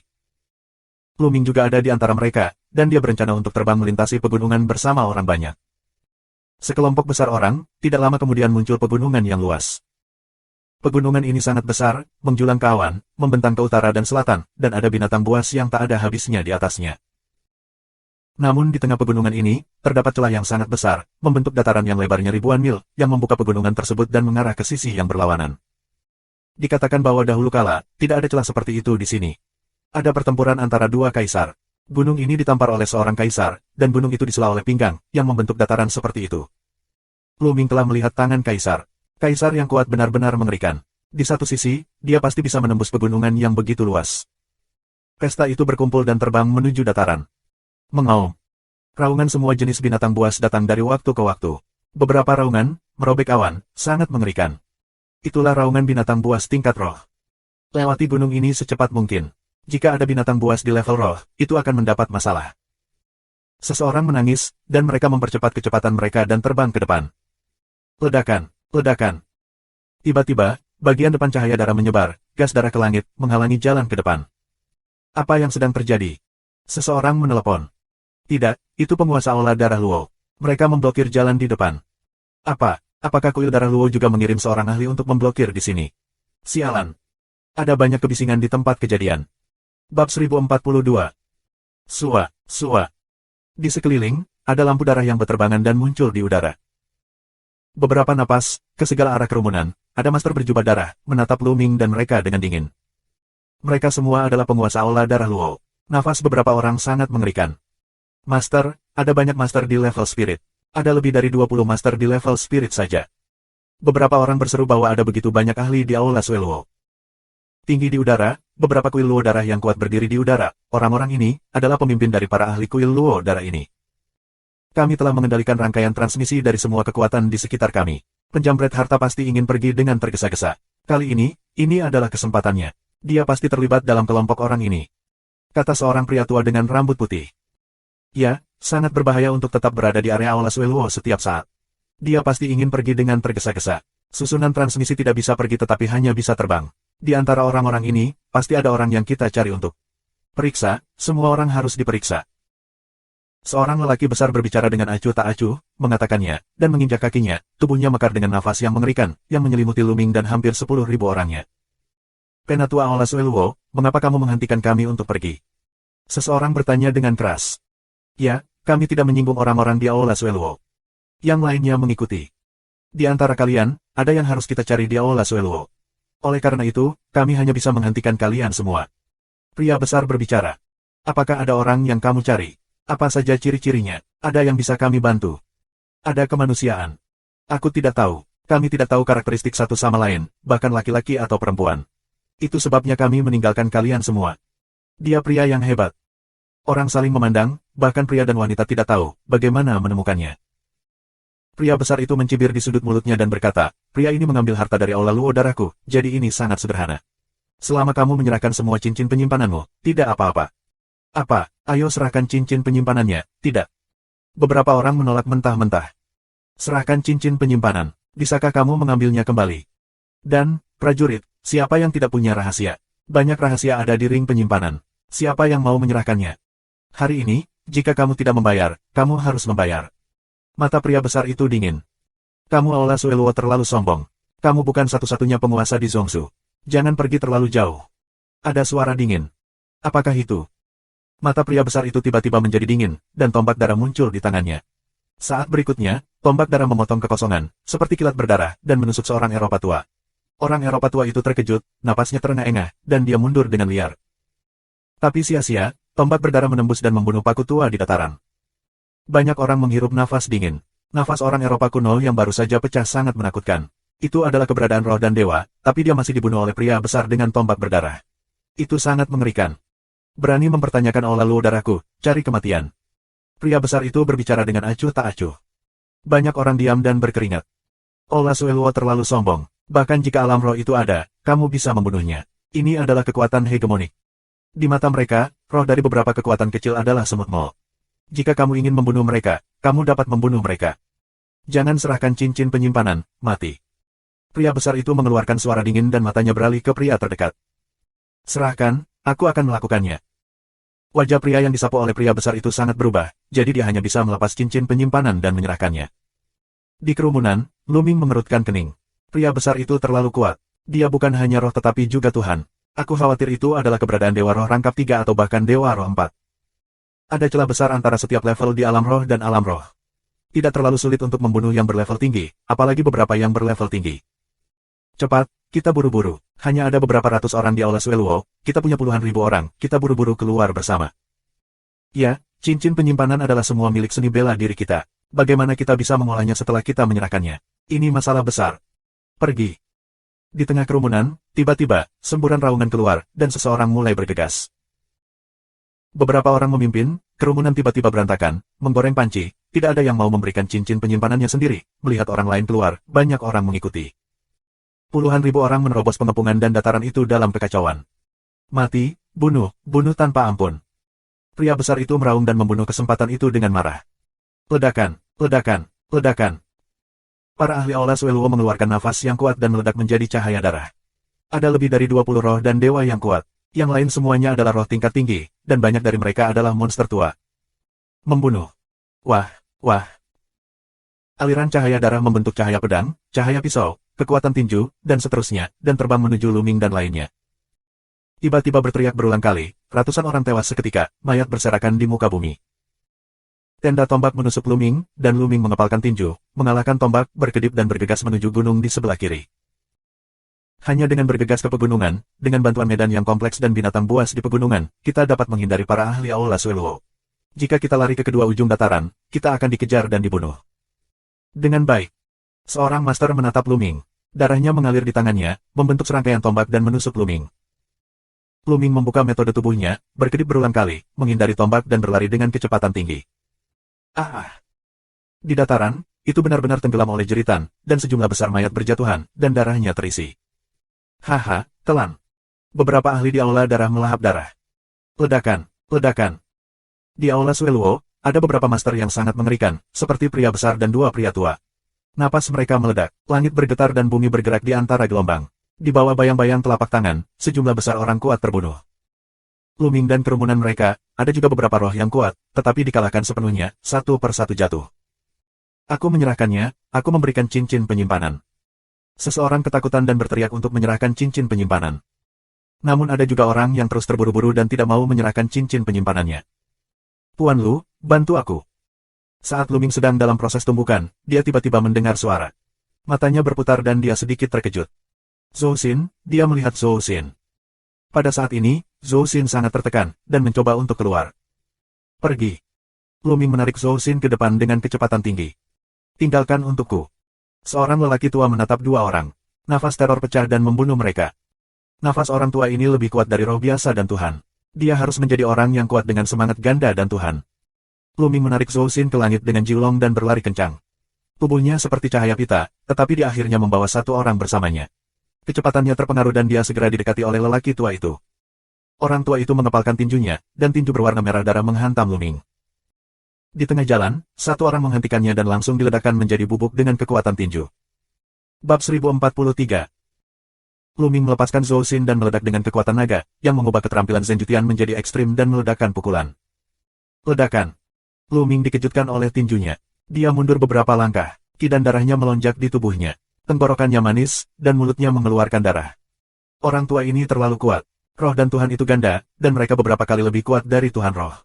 [SPEAKER 1] Lu Ming juga ada di antara mereka, dan dia berencana untuk terbang melintasi pegunungan bersama orang banyak. Sekelompok besar orang, tidak lama kemudian muncul pegunungan yang luas. Pegunungan ini sangat besar, menjulang ke awan, membentang ke utara dan selatan, dan ada binatang buas yang tak ada habisnya di atasnya. Namun di tengah pegunungan ini, terdapat celah yang sangat besar, membentuk dataran yang lebarnya ribuan mil, yang membuka pegunungan tersebut dan mengarah ke sisi yang berlawanan. Dikatakan bahwa dahulu kala, tidak ada celah seperti itu di sini. Ada pertempuran antara dua kaisar. Gunung ini ditampar oleh seorang kaisar, dan gunung itu disela oleh pinggang, yang membentuk dataran seperti itu. Lu Ming telah melihat tangan kaisar. Kaisar yang kuat benar-benar mengerikan. Di satu sisi, dia pasti bisa menembus pegunungan yang begitu luas. Pesta itu berkumpul dan terbang menuju dataran. Mengaum. Raungan semua jenis binatang buas datang dari waktu ke waktu. Beberapa raungan, merobek awan, sangat mengerikan. Itulah raungan binatang buas tingkat roh. Lewati gunung ini secepat mungkin. Jika ada binatang buas di level roh, itu akan mendapat masalah. Seseorang menangis, dan mereka mempercepat kecepatan mereka dan terbang ke depan. Ledakan, ledakan. Tiba-tiba, bagian depan cahaya darah menyebar, gas darah ke langit, menghalangi jalan ke depan. Apa yang sedang terjadi? Seseorang menelepon. Tidak, itu penguasa aula darah Luo. Mereka memblokir jalan di depan. Apakah kuil darah Luo juga mengirim seorang ahli untuk memblokir di sini? Sialan. Ada banyak kebisingan di tempat kejadian. Bab 1042. Sua. Di sekeliling, ada lampu darah yang berterbangan dan muncul di udara. Beberapa napas, ke segala arah kerumunan, ada master berjubah darah, menatap Lu Ming dan mereka dengan dingin. Mereka semua adalah penguasa aula darah Luo. Nafas beberapa orang sangat mengerikan. Master, ada banyak master di level spirit. Ada lebih dari 20 master di level spirit saja. Beberapa orang berseru bahwa ada begitu banyak ahli di aula Sueluo. Tinggi di udara, beberapa kuil Luo darah yang kuat berdiri di udara. Orang-orang ini adalah pemimpin dari para ahli kuil Luo darah ini. Kami telah mengendalikan rangkaian transmisi dari semua kekuatan di sekitar kami. Penjamret harta pasti ingin pergi dengan tergesa-gesa. Kali ini adalah kesempatannya. Dia pasti terlibat dalam kelompok orang ini. Kata seorang pria tua dengan rambut putih. Ya, sangat berbahaya untuk tetap berada di area aula Sueluo setiap saat. Dia pasti ingin pergi dengan tergesa-gesa. Susunan transmisi tidak bisa pergi tetapi hanya bisa terbang. Di antara orang-orang ini, pasti ada orang yang kita cari untuk periksa, semua orang harus diperiksa. Seorang lelaki besar berbicara dengan acuh tak acuh, mengatakannya, dan menginjak kakinya, tubuhnya mekar dengan nafas yang mengerikan, yang menyelimuti Lu Ming dan hampir 10.000 orangnya. Penatua aula Sueluo, mengapa kamu menghentikan kami untuk pergi? Seseorang bertanya dengan keras. Ya, kami tidak menyinggung orang-orang di aula Sueluo. Yang lainnya mengikuti. Di antara kalian, ada yang harus kita cari di aula Sueluo. Oleh karena itu, kami hanya bisa menghentikan kalian semua. Pria besar berbicara. Apakah ada orang yang kamu cari? Apa saja ciri-cirinya? Ada yang bisa kami bantu? Ada kemanusiaan? Aku tidak tahu. Kami tidak tahu karakteristik satu sama lain, bahkan laki-laki atau perempuan. Itu sebabnya kami meninggalkan kalian semua. Dia pria yang hebat. Orang saling memandang, bahkan pria dan wanita tidak tahu bagaimana menemukannya. Pria besar itu mencibir di sudut mulutnya dan berkata, pria ini mengambil harta dari aula Luo darahku, jadi ini sangat sederhana. Selama kamu menyerahkan semua cincin penyimpananmu, tidak apa-apa. Apa? Ayo serahkan cincin penyimpanannya, tidak. Beberapa orang menolak mentah-mentah. Serahkan cincin penyimpanan, bisakah kamu mengambilnya kembali? Dan, prajurit, siapa yang tidak punya rahasia? Banyak rahasia ada di ring penyimpanan. Siapa yang mau menyerahkannya? Hari ini, jika kamu tidak membayar, kamu harus membayar. Mata pria besar itu dingin. Kamu aula Sueluo terlalu sombong. Kamu bukan satu-satunya penguasa di Zhongsu. Jangan pergi terlalu jauh. Ada suara dingin. Apakah itu? Mata pria besar itu tiba-tiba menjadi dingin, dan tombak darah muncul di tangannya. Saat berikutnya, tombak darah memotong kekosongan, seperti kilat berdarah, dan menusuk seorang Eropa tua. Orang Eropa tua itu terkejut, napasnya terengah-engah, dan dia mundur dengan liar. Tapi sia-sia, tombak berdarah menembus dan membunuh paku tua di dataran. Banyak orang menghirup nafas dingin. Nafas orang Eropa kuno yang baru saja pecah sangat menakutkan. Itu adalah keberadaan roh dan dewa, tapi dia masih dibunuh oleh pria besar dengan tombak berdarah. Itu sangat mengerikan. Berani mempertanyakan aula luo darahku, cari kematian. Pria besar itu berbicara dengan acuh tak acuh. Banyak orang diam dan berkeringat. Aula Sueluo terlalu sombong. Bahkan jika alam roh itu ada, kamu bisa membunuhnya. Ini adalah kekuatan hegemonik. Di mata mereka, roh dari beberapa kekuatan kecil adalah semut mol. Jika kamu ingin membunuh mereka, kamu dapat membunuh mereka. Jangan serahkan cincin penyimpanan, mati. Pria besar itu mengeluarkan suara dingin dan matanya beralih ke pria terdekat. Serahkan, aku akan melakukannya. Wajah pria yang disapu oleh pria besar itu sangat berubah, jadi dia hanya bisa melepas cincin penyimpanan dan menyerahkannya. Di kerumunan, Luming mengerutkan kening. Pria besar itu terlalu kuat. Dia bukan hanya roh tetapi juga Tuhan. Aku khawatir itu adalah keberadaan Dewa Roh rangkap 3 atau bahkan Dewa Roh 4. Ada celah besar antara setiap level di alam roh dan alam roh. Tidak terlalu sulit untuk membunuh yang berlevel tinggi, apalagi beberapa yang berlevel tinggi. Cepat, kita buru-buru. Hanya ada beberapa ratus orang di Aula Sueluo, kita punya puluhan ribu orang, kita buru-buru keluar bersama. Ya, cincin penyimpanan adalah semua milik seni bela diri kita. Bagaimana kita bisa mengolahnya setelah kita menyerahkannya? Ini masalah besar. Pergi. Di tengah kerumunan, tiba-tiba, semburan raungan keluar, dan seseorang mulai bergegas. Beberapa orang memimpin, kerumunan tiba-tiba berantakan, menggoreng panci, tidak ada yang mau memberikan cincin penyimpanannya sendiri. Melihat orang lain keluar, banyak orang mengikuti. Puluhan ribu orang menerobos pengepungan dan dataran itu dalam kekacauan. Mati, bunuh tanpa ampun. Pria besar itu meraung dan membunuh kesempatan itu dengan marah. Ledakan, ledakan, ledakan. Para ahli Aula Sueluo mengeluarkan nafas yang kuat dan meledak menjadi cahaya darah. Ada lebih dari 20 roh dan dewa yang kuat. Yang lain semuanya adalah roh tingkat tinggi, dan banyak dari mereka adalah monster tua. Membunuh. Wah, wah. Aliran cahaya darah membentuk cahaya pedang, cahaya pisau, kekuatan tinju, dan seterusnya, dan terbang menuju Luming dan lainnya. Tiba-tiba berteriak berulang kali, ratusan orang tewas seketika, mayat berserakan di muka bumi. Tenda tombak menusuk Luming, dan Luming mengepalkan tinju, mengalahkan tombak, berkedip dan bergegas menuju gunung di sebelah kiri. Hanya dengan bergegas ke pegunungan, dengan bantuan medan yang kompleks dan binatang buas di pegunungan, kita dapat menghindari para ahli Aula Sueluo. Jika kita lari ke kedua ujung dataran, kita akan dikejar dan dibunuh. Dengan baik. Seorang master menatap Luming. Darahnya mengalir di tangannya, membentuk serangkaian tombak dan menusuk Luming. Luming membuka metode tubuhnya, berkedip berulang kali, menghindari tombak dan berlari dengan kecepatan tinggi. Di dataran, itu benar-benar tenggelam oleh jeritan, dan sejumlah besar mayat berjatuhan, dan darahnya terisi. Haha, telan. Beberapa ahli di aula darah melahap darah. Ledakan, ledakan. Di Aula Sueluo, ada beberapa master yang sangat mengerikan, seperti pria besar dan 2 pria tua. Napas mereka meledak, langit bergetar dan bumi bergerak di antara gelombang. Di bawah bayang-bayang telapak tangan, sejumlah besar orang kuat terbunuh. Luming dan kerumunan mereka, ada juga beberapa roh yang kuat, tetapi dikalahkan sepenuhnya, satu persatu jatuh. Aku menyerahkannya, aku memberikan cincin penyimpanan. Seseorang ketakutan dan berteriak untuk menyerahkan cincin penyimpanan. Namun ada juga orang yang terus terburu-buru dan tidak mau menyerahkan cincin penyimpanannya. Tuan Lu, bantu aku. Saat Luming sedang dalam proses tumbukan, dia tiba-tiba mendengar suara. Matanya berputar dan dia sedikit terkejut. Zhou Xin, dia melihat Zhou Xin. Pada saat ini, Zhou Xin sangat tertekan, dan mencoba untuk keluar. Pergi. Luming menarik Zhou Xin ke depan dengan kecepatan tinggi. Tinggalkan untukku. Seorang lelaki tua menatap 2 orang. Nafas teror pecah dan membunuh mereka. Nafas orang tua ini lebih kuat dari roh biasa dan Tuhan. Dia harus menjadi orang yang kuat dengan semangat ganda dan Tuhan. Luming menarik Zhou Xin ke langit dengan Jiulong dan berlari kencang. Tubuhnya seperti cahaya pita, tetapi dia akhirnya membawa 1 orang bersamanya. Kecepatannya terpengaruh dan dia segera didekati oleh lelaki tua itu. Orang tua itu mengepalkan tinjunya, dan tinju berwarna merah darah menghantam Luming. Di tengah jalan, 1 orang menghentikannya dan langsung diledakkan menjadi bubuk dengan kekuatan tinju. Bab 1043. Luming melepaskan Zhou Xin dan meledak dengan kekuatan naga, yang mengubah keterampilan Zenjutian menjadi ekstrim dan meledakkan pukulan. Ledakan. Luming dikejutkan oleh tinjunya. Dia mundur beberapa langkah, ki dan darahnya melonjak di tubuhnya. Tenggorokannya manis, dan mulutnya mengeluarkan darah. Orang tua ini terlalu kuat. Roh dan Tuhan itu ganda, dan mereka beberapa kali lebih kuat dari Tuhan Roh.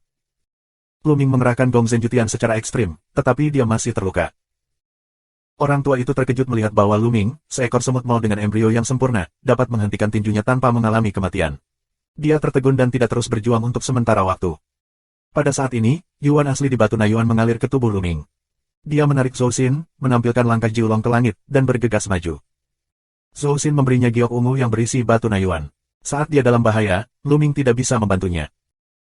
[SPEAKER 1] Luming mengerahkan gong Zenjutian secara ekstrim, tetapi dia masih terluka. Orang tua itu terkejut melihat bahwa Luming, seekor semut mol dengan embrio yang sempurna, dapat menghentikan tinjunya tanpa mengalami kematian. Dia tertegun dan tidak terus berjuang untuk sementara waktu. Pada saat ini, Yuan asli di batu Nayuan mengalir ke tubuh Luming. Dia menarik Zhou Xin, menampilkan langkah Jiulong ke langit, dan bergegas maju. Zhou Xin memberinya giok ungu yang berisi batu nayuan. Saat dia dalam bahaya, Lu Ming tidak bisa membantunya.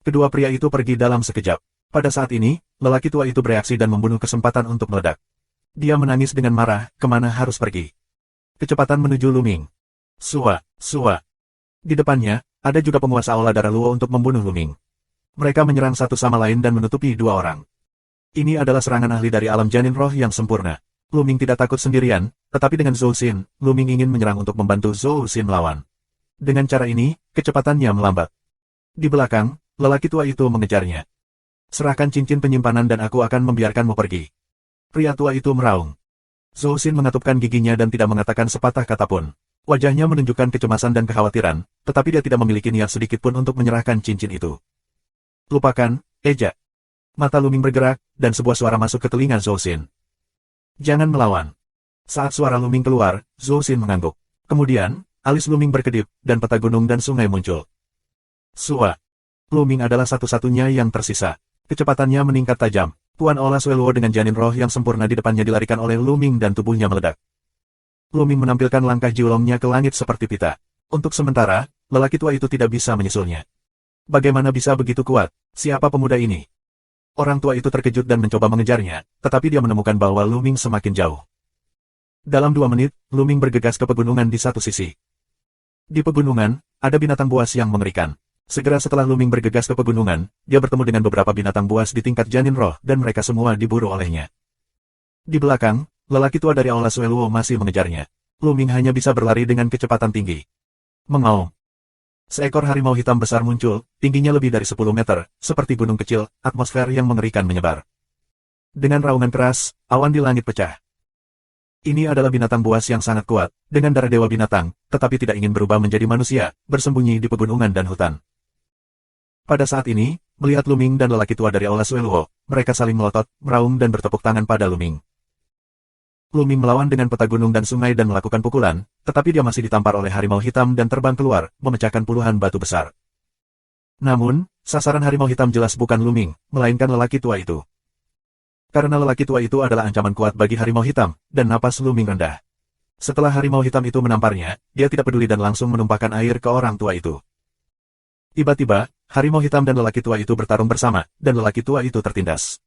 [SPEAKER 1] Kedua pria itu pergi dalam sekejap. Pada saat ini, lelaki tua itu bereaksi dan membunuh kesempatan untuk meledak. Dia menangis dengan marah, kemana harus pergi. Kecepatan menuju Lu Ming. Sua, Sua. Di depannya, ada juga penguasa Aula Darah Luo untuk membunuh Lu Ming. Mereka menyerang satu sama lain dan menutupi dua orang. Ini adalah serangan ahli dari alam janin roh yang sempurna. Lu Ming tidak takut sendirian, tetapi dengan Zhou Xin, Lu Ming ingin menyerang untuk membantu Zhou Xin melawan. Dengan cara ini, kecepatannya melambat. Di belakang, lelaki tua itu mengejarnya. Serahkan cincin penyimpanan dan aku akan membiarkanmu pergi. Pria tua itu meraung. Zhou Xin mengatupkan giginya dan tidak mengatakan sepatah kata pun. Wajahnya menunjukkan kecemasan dan kekhawatiran, tetapi dia tidak memiliki niat sedikit pun untuk menyerahkan cincin itu. Lupakan, Eja. Mata Lu Ming bergerak, dan sebuah suara masuk ke telinga Zhou Xin. Jangan melawan. Saat suara Lu Ming keluar, Zhou Xin mengangguk. Kemudian, alis Lu Ming berkedip, dan peta gunung dan sungai muncul. Sua. Lu Ming adalah satu-satunya yang tersisa. Kecepatannya meningkat tajam. Tuan Ola Sueluo dengan janin roh yang sempurna di depannya dilarikan oleh Lu Ming dan tubuhnya meledak. Lu Ming menampilkan langkah Jiulongnya ke langit seperti pita. Untuk sementara, lelaki tua itu tidak bisa menyusulnya. Bagaimana bisa begitu kuat? Siapa pemuda ini? Orang tua itu terkejut dan mencoba mengejarnya, tetapi dia menemukan bahwa Lu Ming semakin jauh. Dalam 2 menit, Lu Ming bergegas ke pegunungan di satu sisi. Di pegunungan, ada binatang buas yang mengerikan. Segera setelah Lu Ming bergegas ke pegunungan, dia bertemu dengan beberapa binatang buas di tingkat janin roh dan mereka semua diburu olehnya. Di belakang, lelaki tua dari Aula Sueluo masih mengejarnya. Lu Ming hanya bisa berlari dengan kecepatan tinggi. Mengaum. Seekor harimau hitam besar muncul, tingginya lebih dari 10 meter, seperti gunung kecil, atmosfer yang mengerikan menyebar. Dengan raungan keras, awan di langit pecah. Ini adalah binatang buas yang sangat kuat, dengan darah dewa binatang, tetapi tidak ingin berubah menjadi manusia, bersembunyi di pegunungan dan hutan. Pada saat ini, melihat Lu Ming dan lelaki tua dari Aula Sueluo, mereka saling melotot, meraung dan bertepuk tangan pada Lu Ming. Lu Ming melawan dengan peta gunung dan sungai dan melakukan pukulan, tetapi dia masih ditampar oleh harimau hitam dan terbang keluar, memecahkan puluhan batu besar. Namun, sasaran harimau hitam jelas bukan Lu Ming, melainkan lelaki tua itu. Karena lelaki tua itu adalah ancaman kuat bagi harimau hitam, dan napas Lu Ming rendah. Setelah harimau hitam itu menamparnya, dia tidak peduli dan langsung menumpahkan air ke orang tua itu. Tiba-tiba, harimau hitam dan lelaki tua itu bertarung bersama, dan lelaki tua itu tertindas.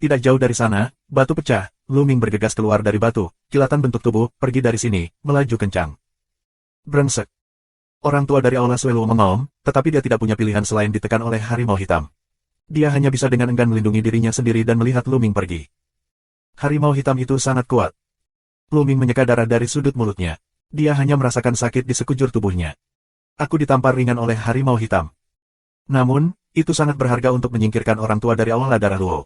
[SPEAKER 1] Tidak jauh dari sana, batu pecah, Lu Ming bergegas keluar dari batu, kilatan bentuk tubuh, pergi dari sini, melaju kencang. Brengsek. Orang tua dari Aula Sueluo mengaum, tetapi dia tidak punya pilihan selain ditekan oleh harimau hitam. Dia hanya bisa dengan enggan melindungi dirinya sendiri dan melihat Lu Ming pergi. Harimau hitam itu sangat kuat. Lu Ming menyeka darah dari sudut mulutnya. Dia hanya merasakan sakit di sekujur tubuhnya. Aku ditampar ringan oleh harimau hitam. Namun, itu sangat berharga untuk menyingkirkan orang tua dari Aula Darah Luo.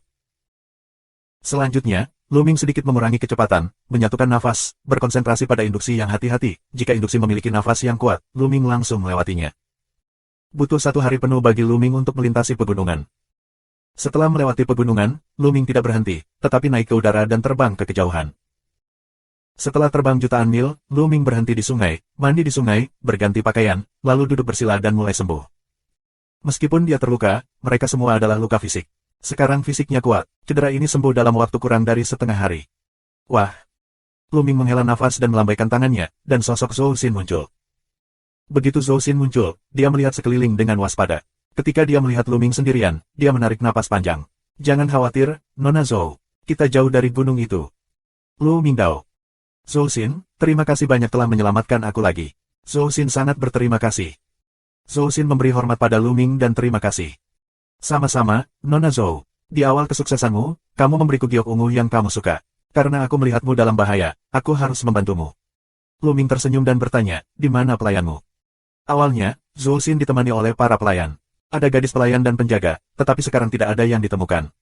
[SPEAKER 1] Selanjutnya, Lu Ming sedikit mengurangi kecepatan, menyatukan nafas, berkonsentrasi pada induksi yang hati-hati. Jika induksi memiliki nafas yang kuat, Lu Ming langsung melewatinya. Butuh 1 hari penuh bagi Lu Ming untuk melintasi pegunungan. Setelah melewati pegunungan, Lu Ming tidak berhenti, tetapi naik ke udara dan terbang ke kejauhan. Setelah terbang jutaan mil, Lu Ming berhenti di sungai, mandi di sungai, berganti pakaian, lalu duduk bersila dan mulai sembuh. Meskipun dia terluka, mereka semua adalah luka fisik. Sekarang fisiknya kuat, cedera ini sembuh dalam waktu kurang dari setengah hari. Wah! Lu Ming menghela nafas dan melambaikan tangannya, dan sosok Zhou Xin muncul. Begitu Zhou Xin muncul, dia melihat sekeliling dengan waspada. Ketika dia melihat Lu Ming sendirian, dia menarik napas panjang. Jangan khawatir, Nona Zhou. Kita jauh dari gunung itu. Lu Ming Dao. Zhou Xin, terima kasih banyak telah menyelamatkan aku lagi. Zhou Xin sangat berterima kasih. Zhou Xin memberi hormat pada Lu Ming dan terima kasih. Sama-sama, Nona Zhou. Di awal kesuksesanmu, kamu memberiku giok ungu yang kamu suka. Karena aku melihatmu dalam bahaya, aku harus membantumu. Lu Ming tersenyum dan bertanya, di mana pelayanmu? Awalnya, Zhou Xin ditemani oleh para pelayan. Ada gadis pelayan dan penjaga, tetapi sekarang tidak ada yang ditemukan.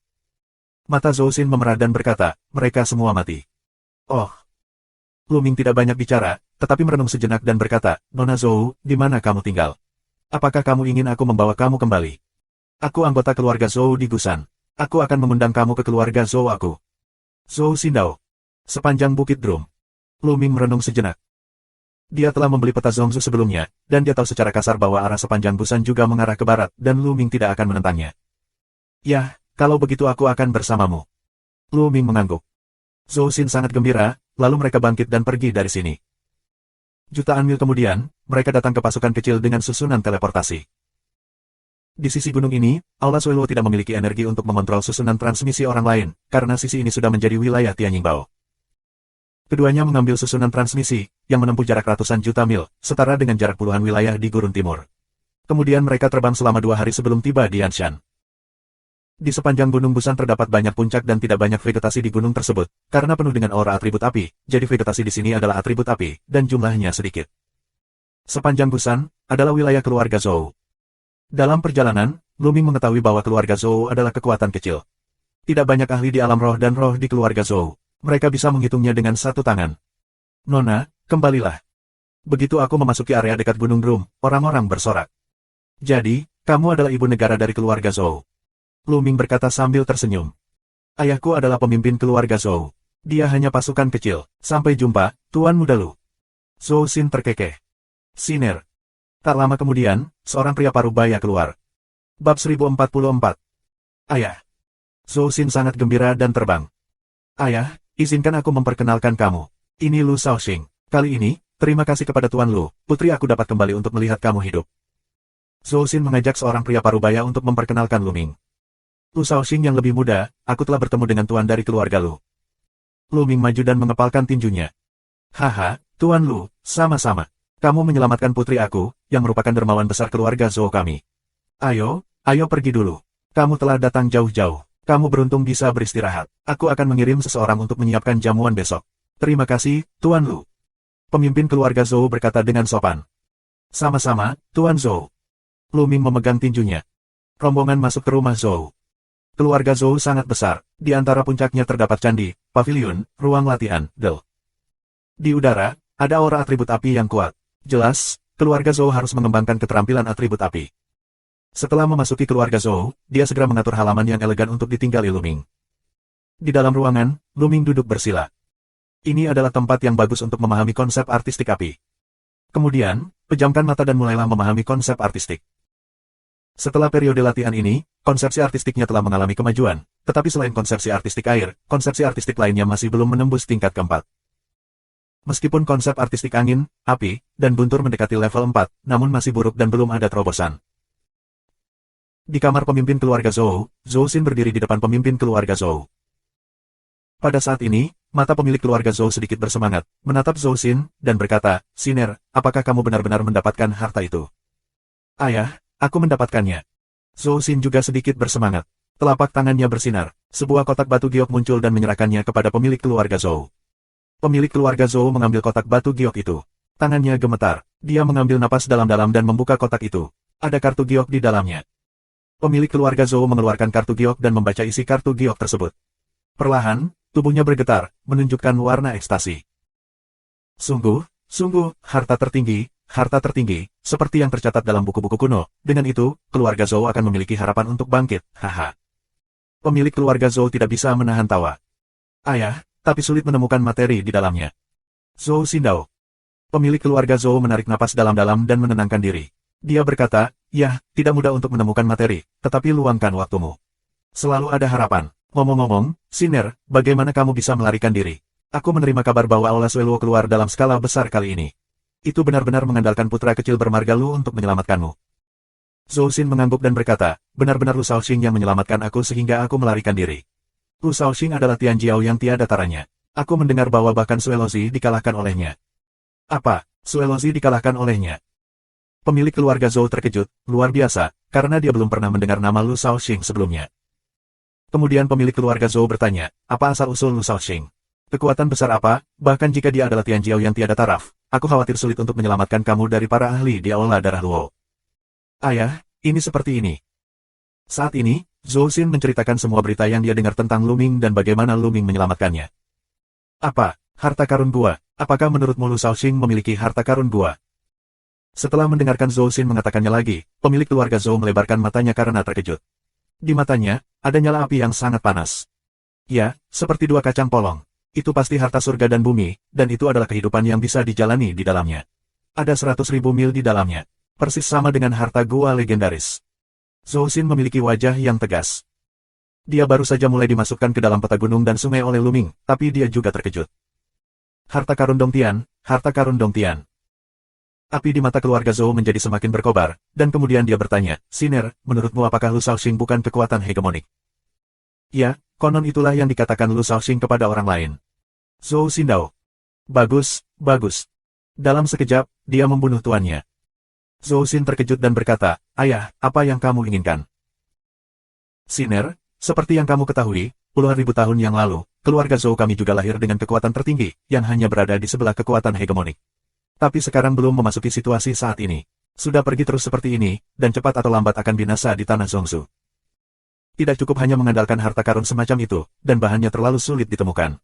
[SPEAKER 1] Mata Zhou Xin memerah dan berkata, mereka semua mati. Oh. Lu Ming tidak banyak bicara, tetapi merenung sejenak dan berkata, Nona Zhou, di mana kamu tinggal? Apakah kamu ingin aku membawa kamu kembali? Aku anggota keluarga Zhou di Gusan. Aku akan mengundang kamu ke keluarga Zhou aku. Zhou Xindao. Sepanjang Bukit Drum. Lu Ming merenung sejenak. Dia telah membeli peta Zhongzhou sebelumnya, dan dia tahu secara kasar bahwa arah sepanjang Busan juga mengarah ke barat, dan Lu Ming tidak akan menentangnya. Yah, kalau begitu aku akan bersamamu. Lu Ming mengangguk. Zhou Xin sangat gembira, lalu mereka bangkit dan pergi dari sini. Jutaan mil kemudian, mereka datang ke pasukan kecil dengan susunan teleportasi. Di sisi gunung ini, Aula Sueluo tidak memiliki energi untuk mengontrol susunan transmisi orang lain, karena sisi ini sudah menjadi wilayah Tianjingbao. Keduanya mengambil susunan transmisi, yang menempuh jarak ratusan juta mil, setara dengan jarak puluhan wilayah di Gurun Timur. Kemudian mereka terbang selama 2 hari sebelum tiba di Anshan. Di sepanjang Gunung Busan terdapat banyak puncak dan tidak banyak vegetasi di gunung tersebut, karena penuh dengan aura atribut api, jadi vegetasi di sini adalah atribut api, dan jumlahnya sedikit. Sepanjang Busan, adalah wilayah keluarga Zhou. Dalam perjalanan, Lu Ming mengetahui bahwa keluarga Zhou adalah kekuatan kecil. Tidak banyak ahli di alam roh dan roh di keluarga Zhou. Mereka bisa menghitungnya dengan satu tangan. Nona, kembalilah. Begitu aku memasuki area dekat Gunung Drum, orang-orang bersorak. Jadi, kamu adalah ibu negara dari keluarga Zhou. Lu Ming berkata sambil tersenyum. Ayahku adalah pemimpin keluarga Zhou. Dia hanya pasukan kecil. Sampai jumpa, Tuan Muda Lu. Zhou Xin terkekeh. Siner. Tak lama kemudian, seorang pria parubaya keluar. Bab 1044. Ayah. Zhou Xin sangat gembira dan terbang. Ayah, izinkan aku memperkenalkan kamu. Ini Lu Shaoxing. Kali ini, terima kasih kepada Tuan Lu, putri aku dapat kembali untuk melihat kamu hidup. Zhou Xin mengajak seorang pria parubaya untuk memperkenalkan Lu Ming. Lu Shaoxing yang lebih muda, aku telah bertemu dengan tuan dari keluarga Lu. Lu Ming maju dan mengepalkan tinjunya. Haha, Tuan Lu, sama-sama. Kamu menyelamatkan putri aku, yang merupakan dermawan besar keluarga Zhou kami. Ayo pergi dulu. Kamu telah datang jauh-jauh. Kamu beruntung bisa beristirahat. Aku akan mengirim seseorang untuk menyiapkan jamuan besok. Terima kasih, Tuan Lu. Pemimpin keluarga Zhou berkata dengan sopan. Sama-sama, Tuan Zhou. Lu Ming memegang tinjunya. Rombongan masuk ke rumah Zhou. Keluarga Zhou sangat besar. Di antara puncaknya terdapat candi, pavilion, ruang latihan, del. Di udara, ada aura atribut api yang kuat. Jelas, keluarga Zhou harus mengembangkan keterampilan atribut api. Setelah memasuki keluarga Zhou, dia segera mengatur halaman yang elegan untuk ditinggali Lu Ming. Di dalam ruangan, Lu Ming duduk bersila. Ini adalah tempat yang bagus untuk memahami konsep artistik api. Kemudian, pejamkan mata dan mulailah memahami konsep artistik. Setelah periode latihan ini, konsepsi artistiknya telah mengalami kemajuan, tetapi selain konsepsi artistik air, konsepsi artistik lainnya masih belum menembus tingkat keempat. Meskipun konsep artistik angin, api, dan guntur mendekati level 4, namun masih buruk dan belum ada terobosan. Di kamar pemimpin keluarga Zhou, Zhou Xin berdiri di depan pemimpin keluarga Zhou. Pada saat ini, mata pemilik keluarga Zhou sedikit bersemangat, menatap Zhou Xin, dan berkata, Siner, apakah kamu benar-benar mendapatkan harta itu? Ayah, aku mendapatkannya. Zhou Xin juga sedikit bersemangat. Telapak tangannya bersinar, sebuah kotak batu giok muncul dan menyerahkannya kepada pemilik keluarga Zhou. Pemilik keluarga Zhou mengambil kotak batu giok itu. Tangannya gemetar. Dia mengambil napas dalam-dalam dan membuka kotak itu. Ada kartu giok di dalamnya. Pemilik keluarga Zhou mengeluarkan kartu giok dan membaca isi kartu giok tersebut. Perlahan, tubuhnya bergetar, menunjukkan warna ekstasi. Sungguh, harta tertinggi, seperti yang tercatat dalam buku-buku kuno. Dengan itu, keluarga Zhou akan memiliki harapan untuk bangkit, haha. Pemilik keluarga Zhou tidak bisa menahan tawa. Ayah, tapi sulit menemukan materi di dalamnya. Zhou Xindao. Pemilik keluarga Zhou menarik napas dalam-dalam dan menenangkan diri. Dia berkata, ya, tidak mudah untuk menemukan materi, tetapi luangkan waktumu. Selalu ada harapan. Ngomong-ngomong, Siner, bagaimana kamu bisa melarikan diri? Aku menerima kabar bahwa Aula Sueluo keluar dalam skala besar kali ini. Itu benar-benar mengandalkan putra kecil bermarga Lu untuk menyelamatkanmu. Zhou Xin mengangguk dan berkata, benar-benar Lu Shaoxing yang menyelamatkan aku sehingga aku melarikan diri. Lu Shaoxing adalah Tian Jiao yang tiada taranya. Aku mendengar bahwa bahkan Suelozi dikalahkan olehnya. Apa? Suelozi dikalahkan olehnya? Pemilik keluarga Zhou terkejut, luar biasa, karena dia belum pernah mendengar nama Lu Shaoxing sebelumnya. Kemudian pemilik keluarga Zhou bertanya, apa asal-usul Lu Shaoxing? Kekuatan besar apa, bahkan jika dia adalah Tian Jiao yang tiada taraf, aku khawatir sulit untuk menyelamatkan kamu dari para ahli di Aula Darah Luo. Ayah, ini seperti ini. Saat ini, Zhou Xin menceritakan semua berita yang dia dengar tentang Lu Ming dan bagaimana Lu Ming menyelamatkannya. Apa? Harta karun gua? Apakah menurutmu Lu Shaoxing memiliki harta karun gua? Setelah mendengarkan Zhou Xin mengatakannya lagi, pemilik keluarga Zhou melebarkan matanya karena terkejut. Di matanya, ada nyala api yang sangat panas. Ya, seperti dua kacang polong. Itu pasti harta surga dan bumi, dan itu adalah kehidupan yang bisa dijalani di dalamnya. Ada 100.000 mil di dalamnya. Persis sama dengan harta gua legendaris. Zhou Xin memiliki wajah yang tegas. Dia baru saja mulai dimasukkan ke dalam peta gunung dan sungai oleh Luming, tapi dia juga terkejut. Harta karun Dongtian, harta karun Dongtian. Api di mata keluarga Zhou menjadi semakin berkobar, dan kemudian dia bertanya, Siner, menurutmu apakah Lu Shaoxing bukan kekuatan hegemonik? Ya, konon itulah yang dikatakan Lu Shaoxing kepada orang lain. Zhou Xindao. Bagus, bagus. Dalam sekejap, dia membunuh tuannya. Zhou Xin terkejut dan berkata, Ayah, apa yang kamu inginkan? Siner, seperti yang kamu ketahui, puluhan ribu tahun yang lalu, keluarga Zhou kami juga lahir dengan kekuatan tertinggi, yang hanya berada di sebelah kekuatan hegemonik. Tapi sekarang belum memasuki situasi saat ini. Sudah pergi terus seperti ini, dan cepat atau lambat akan binasa di tanah Zhongzhou. Tidak cukup hanya mengandalkan harta karun semacam itu, dan bahannya terlalu sulit ditemukan.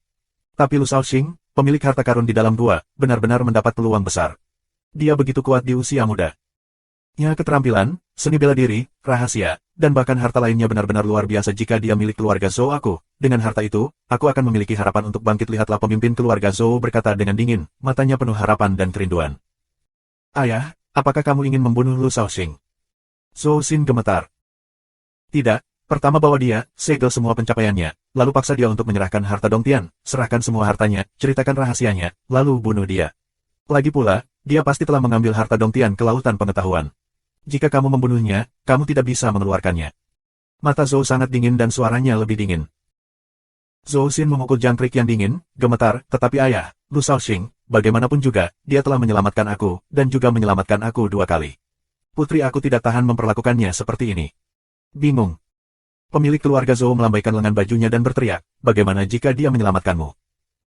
[SPEAKER 1] Tapi Lu Shaoxing, pemilik harta karun di dalam gua, benar-benar mendapat peluang besar. Dia begitu kuat di usia muda. Ya, keterampilan, seni bela diri, rahasia, dan bahkan harta lainnya benar-benar luar biasa jika dia milik keluarga Zhou aku. Dengan harta itu, aku akan memiliki harapan untuk bangkit. Lihatlah, pemimpin keluarga Zhou berkata dengan dingin, matanya penuh harapan dan kerinduan. Ayah, apakah kamu ingin membunuh Lu Shaoxing? Zhou Xin gemetar. Tidak, pertama bawa dia, segel semua pencapaiannya, lalu paksa dia untuk menyerahkan harta Dongtian, serahkan semua hartanya, ceritakan rahasianya, lalu bunuh dia. Lagi pula, dia pasti telah mengambil harta Dongtian ke lautan pengetahuan. Jika kamu membunuhnya, kamu tidak bisa mengeluarkannya. Mata Zhou sangat dingin dan suaranya lebih dingin. Zhou Xin memukul jangkrik yang dingin, gemetar, tetapi ayah, Lu Shaoxing, bagaimanapun juga, dia telah menyelamatkan aku, dan juga menyelamatkan aku 2 kali. Putri aku tidak tahan memperlakukannya seperti ini. Bingung. Pemilik keluarga Zhou melambaikan lengan bajunya dan berteriak, bagaimana jika dia menyelamatkanmu?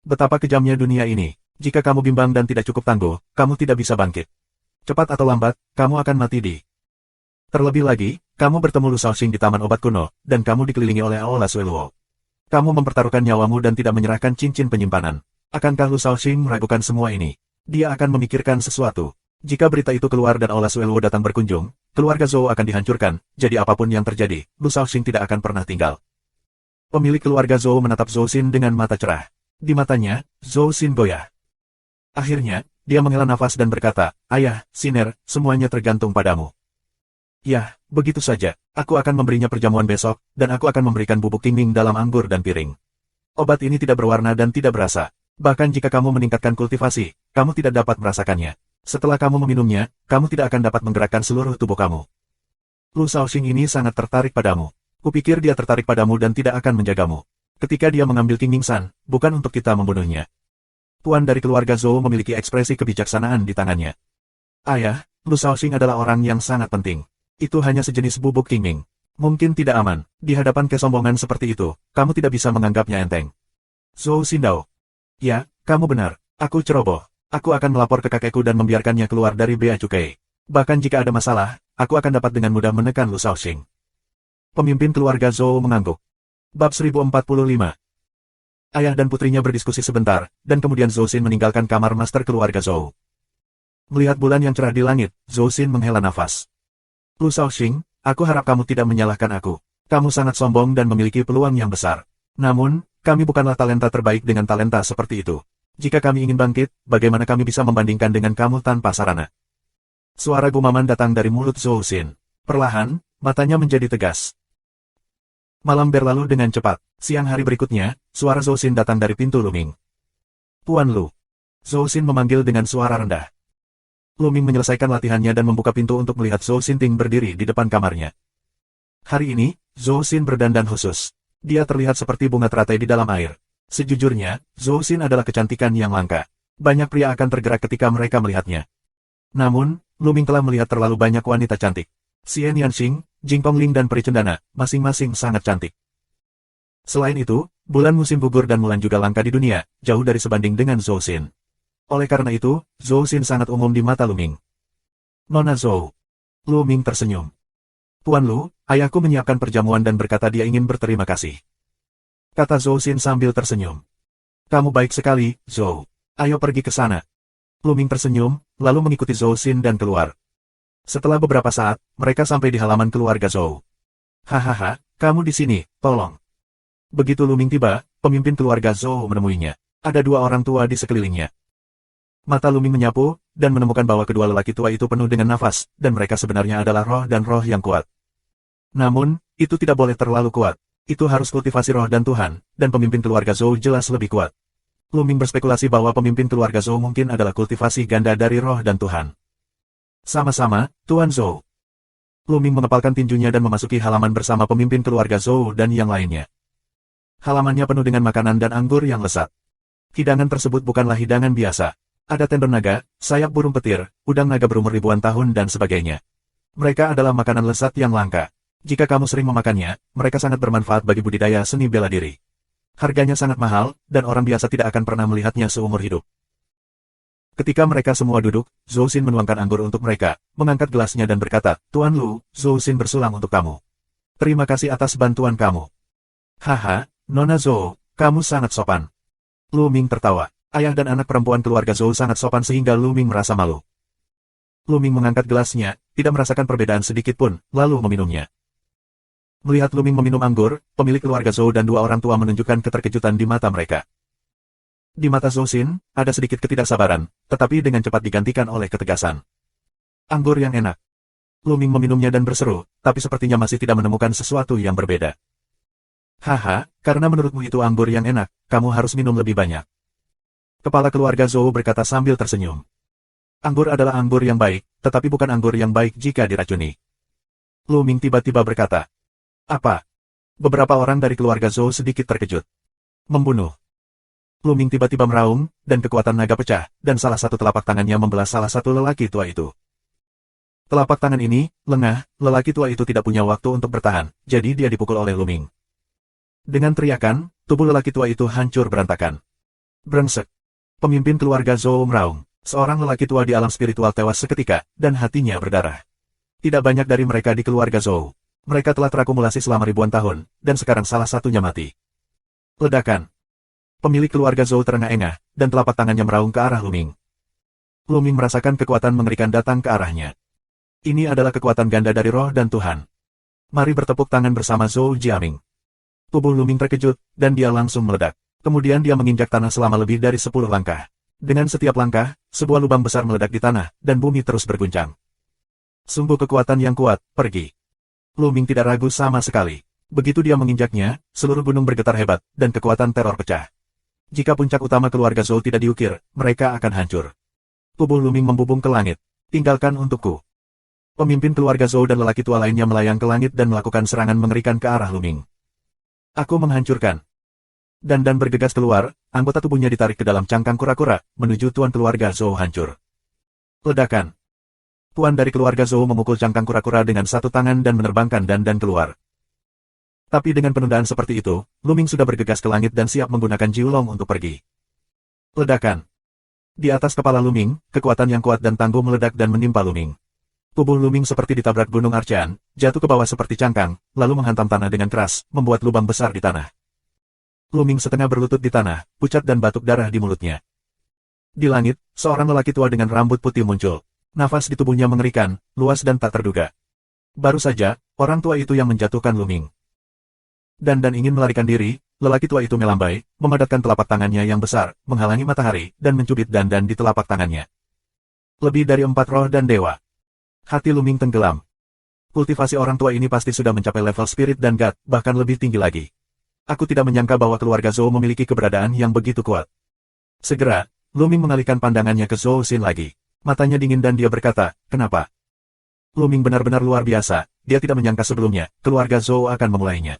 [SPEAKER 1] Betapa kejamnya dunia ini. Jika kamu bimbang dan tidak cukup tangguh, kamu tidak bisa bangkit. Cepat atau lambat, kamu akan mati di. Terlebih lagi, kamu bertemu Lu Shaoxing di Taman Obat Kuno, dan kamu dikelilingi oleh Aola Sueluo. Kamu mempertaruhkan nyawamu dan tidak menyerahkan cincin penyimpanan. Akankah Lu Shaoxing meragukan semua ini? Dia akan memikirkan sesuatu. Jika berita itu keluar dan Aola Sueluo datang berkunjung, keluarga Zhou akan dihancurkan, jadi apapun yang terjadi, Lu Shaoxing tidak akan pernah tinggal. Pemilik keluarga Zhou menatap Zhou Xin dengan mata cerah. Di matanya, Zhou Xin goyah. Akhirnya, dia menghela nafas dan berkata, Ayah, Siner, semuanya tergantung padamu. Ya, begitu saja, aku akan memberinya perjamuan besok, dan aku akan memberikan bubuk tingming dalam anggur dan piring. Obat ini tidak berwarna dan tidak berasa. Bahkan jika kamu meningkatkan kultivasi, kamu tidak dapat merasakannya. Setelah kamu meminumnya, kamu tidak akan dapat menggerakkan seluruh tubuh kamu. Lu Shaoxing ini sangat tertarik padamu. Kupikir dia tertarik padamu dan tidak akan menjagamu. Ketika dia mengambil Tingming San, bukan untuk kita membunuhnya. Tuan dari keluarga Zhou memiliki ekspresi kebijaksanaan di tangannya. Ayah, Lu Shaoxing adalah orang yang sangat penting. Itu hanya sejenis bubuk Tingming. Mungkin tidak aman. Di hadapan kesombongan seperti itu, kamu tidak bisa menganggapnya enteng. Zhou Xindao. Ya, kamu benar. Aku ceroboh. Aku akan melapor ke kakekku dan membiarkannya keluar dari bea cukai. Bahkan jika ada masalah, aku akan dapat dengan mudah menekan Lu Shaoxing. Pemimpin keluarga Zhou mengangguk. Bab 1045. Ayah dan putrinya berdiskusi sebentar, dan kemudian Zhou Xin meninggalkan kamar master keluarga Zhou. Melihat bulan yang cerah di langit, Zhou Xin menghela nafas. Lu Shaoxing, aku harap kamu tidak menyalahkan aku. Kamu sangat sombong dan memiliki peluang yang besar. Namun, kami bukanlah talenta terbaik dengan talenta seperti itu. Jika kami ingin bangkit, bagaimana kami bisa membandingkan dengan kamu tanpa sarana? Suara gumaman datang dari mulut Zhou Xin. Perlahan, matanya menjadi tegas. Malam berlalu dengan cepat. Siang hari berikutnya, suara Zhou Xin datang dari pintu Luming. Tuan Lu. Zhou Xin memanggil dengan suara rendah. Luming menyelesaikan latihannya dan membuka pintu untuk melihat Zhou Xinting berdiri di depan kamarnya. Hari ini, Zhou Xin berdandan khusus. Dia terlihat seperti bunga teratai di dalam air. Sejujurnya, Zhou Xin adalah kecantikan yang langka. Banyak pria akan tergerak ketika mereka melihatnya. Namun, Luming telah melihat terlalu banyak wanita cantik. Xian Yanxing, Jing Pongling dan Peri Cendana, masing-masing sangat cantik. Selain itu, bulan musim gugur dan Mulan juga langka di dunia, jauh dari sebanding dengan Zhou Xin. Oleh karena itu, Zhou Xin sangat umum di mata Luming. Nona Zhou. Luming tersenyum. Tuan Lu, ayahku menyiapkan perjamuan dan berkata dia ingin berterima kasih. Kata Zhou Xin sambil tersenyum. Kamu baik sekali, Zhou. Ayo pergi ke sana. Luming tersenyum, lalu mengikuti Zhou Xin dan keluar. Setelah beberapa saat, mereka sampai di halaman keluarga Zhou. Hahaha, kamu di sini, tolong. Begitu Luming tiba, pemimpin keluarga Zhou menemuinya. Ada 2 orang tua di sekelilingnya. Mata Luming menyapu, dan menemukan bahwa kedua lelaki tua itu penuh dengan nafas, dan mereka sebenarnya adalah roh dan roh yang kuat. Namun, itu tidak boleh terlalu kuat. Itu harus kultivasi roh dan Tuhan, dan pemimpin keluarga Zhou jelas lebih kuat. Luming berspekulasi bahwa pemimpin keluarga Zhou mungkin adalah kultivasi ganda dari roh dan Tuhan. Sama-sama, Tuan Zhou. Luming mengepalkan tinjunya dan memasuki halaman bersama pemimpin keluarga Zhou dan yang lainnya. Halamannya penuh dengan makanan dan anggur yang lezat. Hidangan tersebut bukanlah hidangan biasa. Ada tendon naga, sayap burung petir, udang naga berumur ribuan tahun dan sebagainya. Mereka adalah makanan lezat yang langka. Jika kamu sering memakannya, mereka sangat bermanfaat bagi budidaya seni bela diri. Harganya sangat mahal, dan orang biasa tidak akan pernah melihatnya seumur hidup. Ketika mereka semua duduk, Zhou Xin menuangkan anggur untuk mereka, mengangkat gelasnya dan berkata, Tuan Lu, Zhou Xin bersulang untuk kamu. Terima kasih atas bantuan kamu. Haha, Nona Zhou, kamu sangat sopan. Lu Ming tertawa. Ayah dan anak perempuan keluarga Zhou sangat sopan sehingga Lu Ming merasa malu. Lu Ming mengangkat gelasnya, tidak merasakan perbedaan sedikit pun, lalu meminumnya. Melihat Lu Ming meminum anggur, pemilik keluarga Zhou dan dua orang tua menunjukkan keterkejutan di mata mereka. Di mata Zhou Xin, ada sedikit ketidaksabaran, tetapi dengan cepat digantikan oleh ketegasan. Anggur yang enak. Lu Ming meminumnya dan berseru, tapi sepertinya masih tidak menemukan sesuatu yang berbeda. Haha, karena menurutmu itu anggur yang enak, kamu harus minum lebih banyak. Kepala keluarga Zhou berkata sambil tersenyum. Anggur adalah anggur yang baik, tetapi bukan anggur yang baik jika diracuni. Lu Ming tiba-tiba berkata, apa? Beberapa orang dari keluarga Zhou sedikit terkejut. Membunuh. Lu Ming tiba-tiba meraung, dan kekuatan naga pecah, dan salah satu telapak tangannya membelah salah satu lelaki tua itu. Telapak tangan ini, lengah, lelaki tua itu tidak punya waktu untuk bertahan, jadi dia dipukul oleh Lu Ming. Dengan teriakan, tubuh lelaki tua itu hancur berantakan. Brengsek. Pemimpin keluarga Zhou meraung. Seorang lelaki tua di alam spiritual tewas seketika, dan hatinya berdarah. Tidak banyak dari mereka di keluarga Zhou. Mereka telah terakumulasi selama ribuan tahun, dan sekarang salah satunya mati. Ledakan. Pemilik keluarga Zhou terengah-engah, dan telapak tangannya meraung ke arah Lu Ming. Lu Ming merasakan kekuatan mengerikan datang ke arahnya. Ini adalah kekuatan ganda dari roh dan Tuhan. Mari bertepuk tangan bersama Zhou Jiaming. Tubuh Lu Ming terkejut, dan dia langsung meledak. Kemudian dia menginjak tanah selama lebih dari 10 langkah. Dengan setiap langkah, sebuah lubang besar meledak di tanah, dan bumi terus berguncang. Sungguh kekuatan yang kuat, pergi. Lu Ming tidak ragu sama sekali. Begitu dia menginjaknya, seluruh gunung bergetar hebat, dan kekuatan teror pecah. Jika puncak utama keluarga Zhou tidak diukir, mereka akan hancur. Tubuh Lu Ming membubung ke langit. Tinggalkan untukku. Pemimpin keluarga Zhou dan lelaki tua lainnya melayang ke langit dan melakukan serangan mengerikan ke arah Lu Ming. Aku menghancurkan. Dan bergegas keluar, anggota tubuhnya ditarik ke dalam cangkang kura-kura, menuju tuan keluarga Zhou hancur. Ledakan. Tuan dari keluarga Zhou memukul cangkang kura-kura dengan satu tangan dan menerbangkan dan keluar. Tapi dengan penundaan seperti itu, Lu Ming sudah bergegas ke langit dan siap menggunakan Jiulong untuk pergi. Ledakan. Di atas kepala Lu Ming, kekuatan yang kuat dan tangguh meledak dan menimpa Lu Ming. Tubuh Lu Ming seperti ditabrak gunung Archan, jatuh ke bawah seperti cangkang, lalu menghantam tanah dengan keras, membuat lubang besar di tanah. Lu Ming setengah berlutut di tanah, pucat dan batuk darah di mulutnya. Di langit, seorang lelaki tua dengan rambut putih muncul. Nafas di tubuhnya mengerikan, luas dan tak terduga. Baru saja, orang tua itu yang menjatuhkan Lu Ming. Dan ingin melarikan diri, lelaki tua itu melambai, memadatkan telapak tangannya yang besar, menghalangi matahari, dan mencubit dan di telapak tangannya. Lebih dari 4 roh dan dewa. Hati Lu Ming tenggelam. Kultivasi orang tua ini pasti sudah mencapai level spirit dan god, bahkan lebih tinggi lagi. Aku tidak menyangka bahwa keluarga Zhou memiliki keberadaan yang begitu kuat. Segera, Lu Ming mengalihkan pandangannya ke Zhou Xin lagi. Matanya dingin dan dia berkata, kenapa? Lu Ming benar-benar luar biasa, dia tidak menyangka sebelumnya, keluarga Zhou akan memulainya.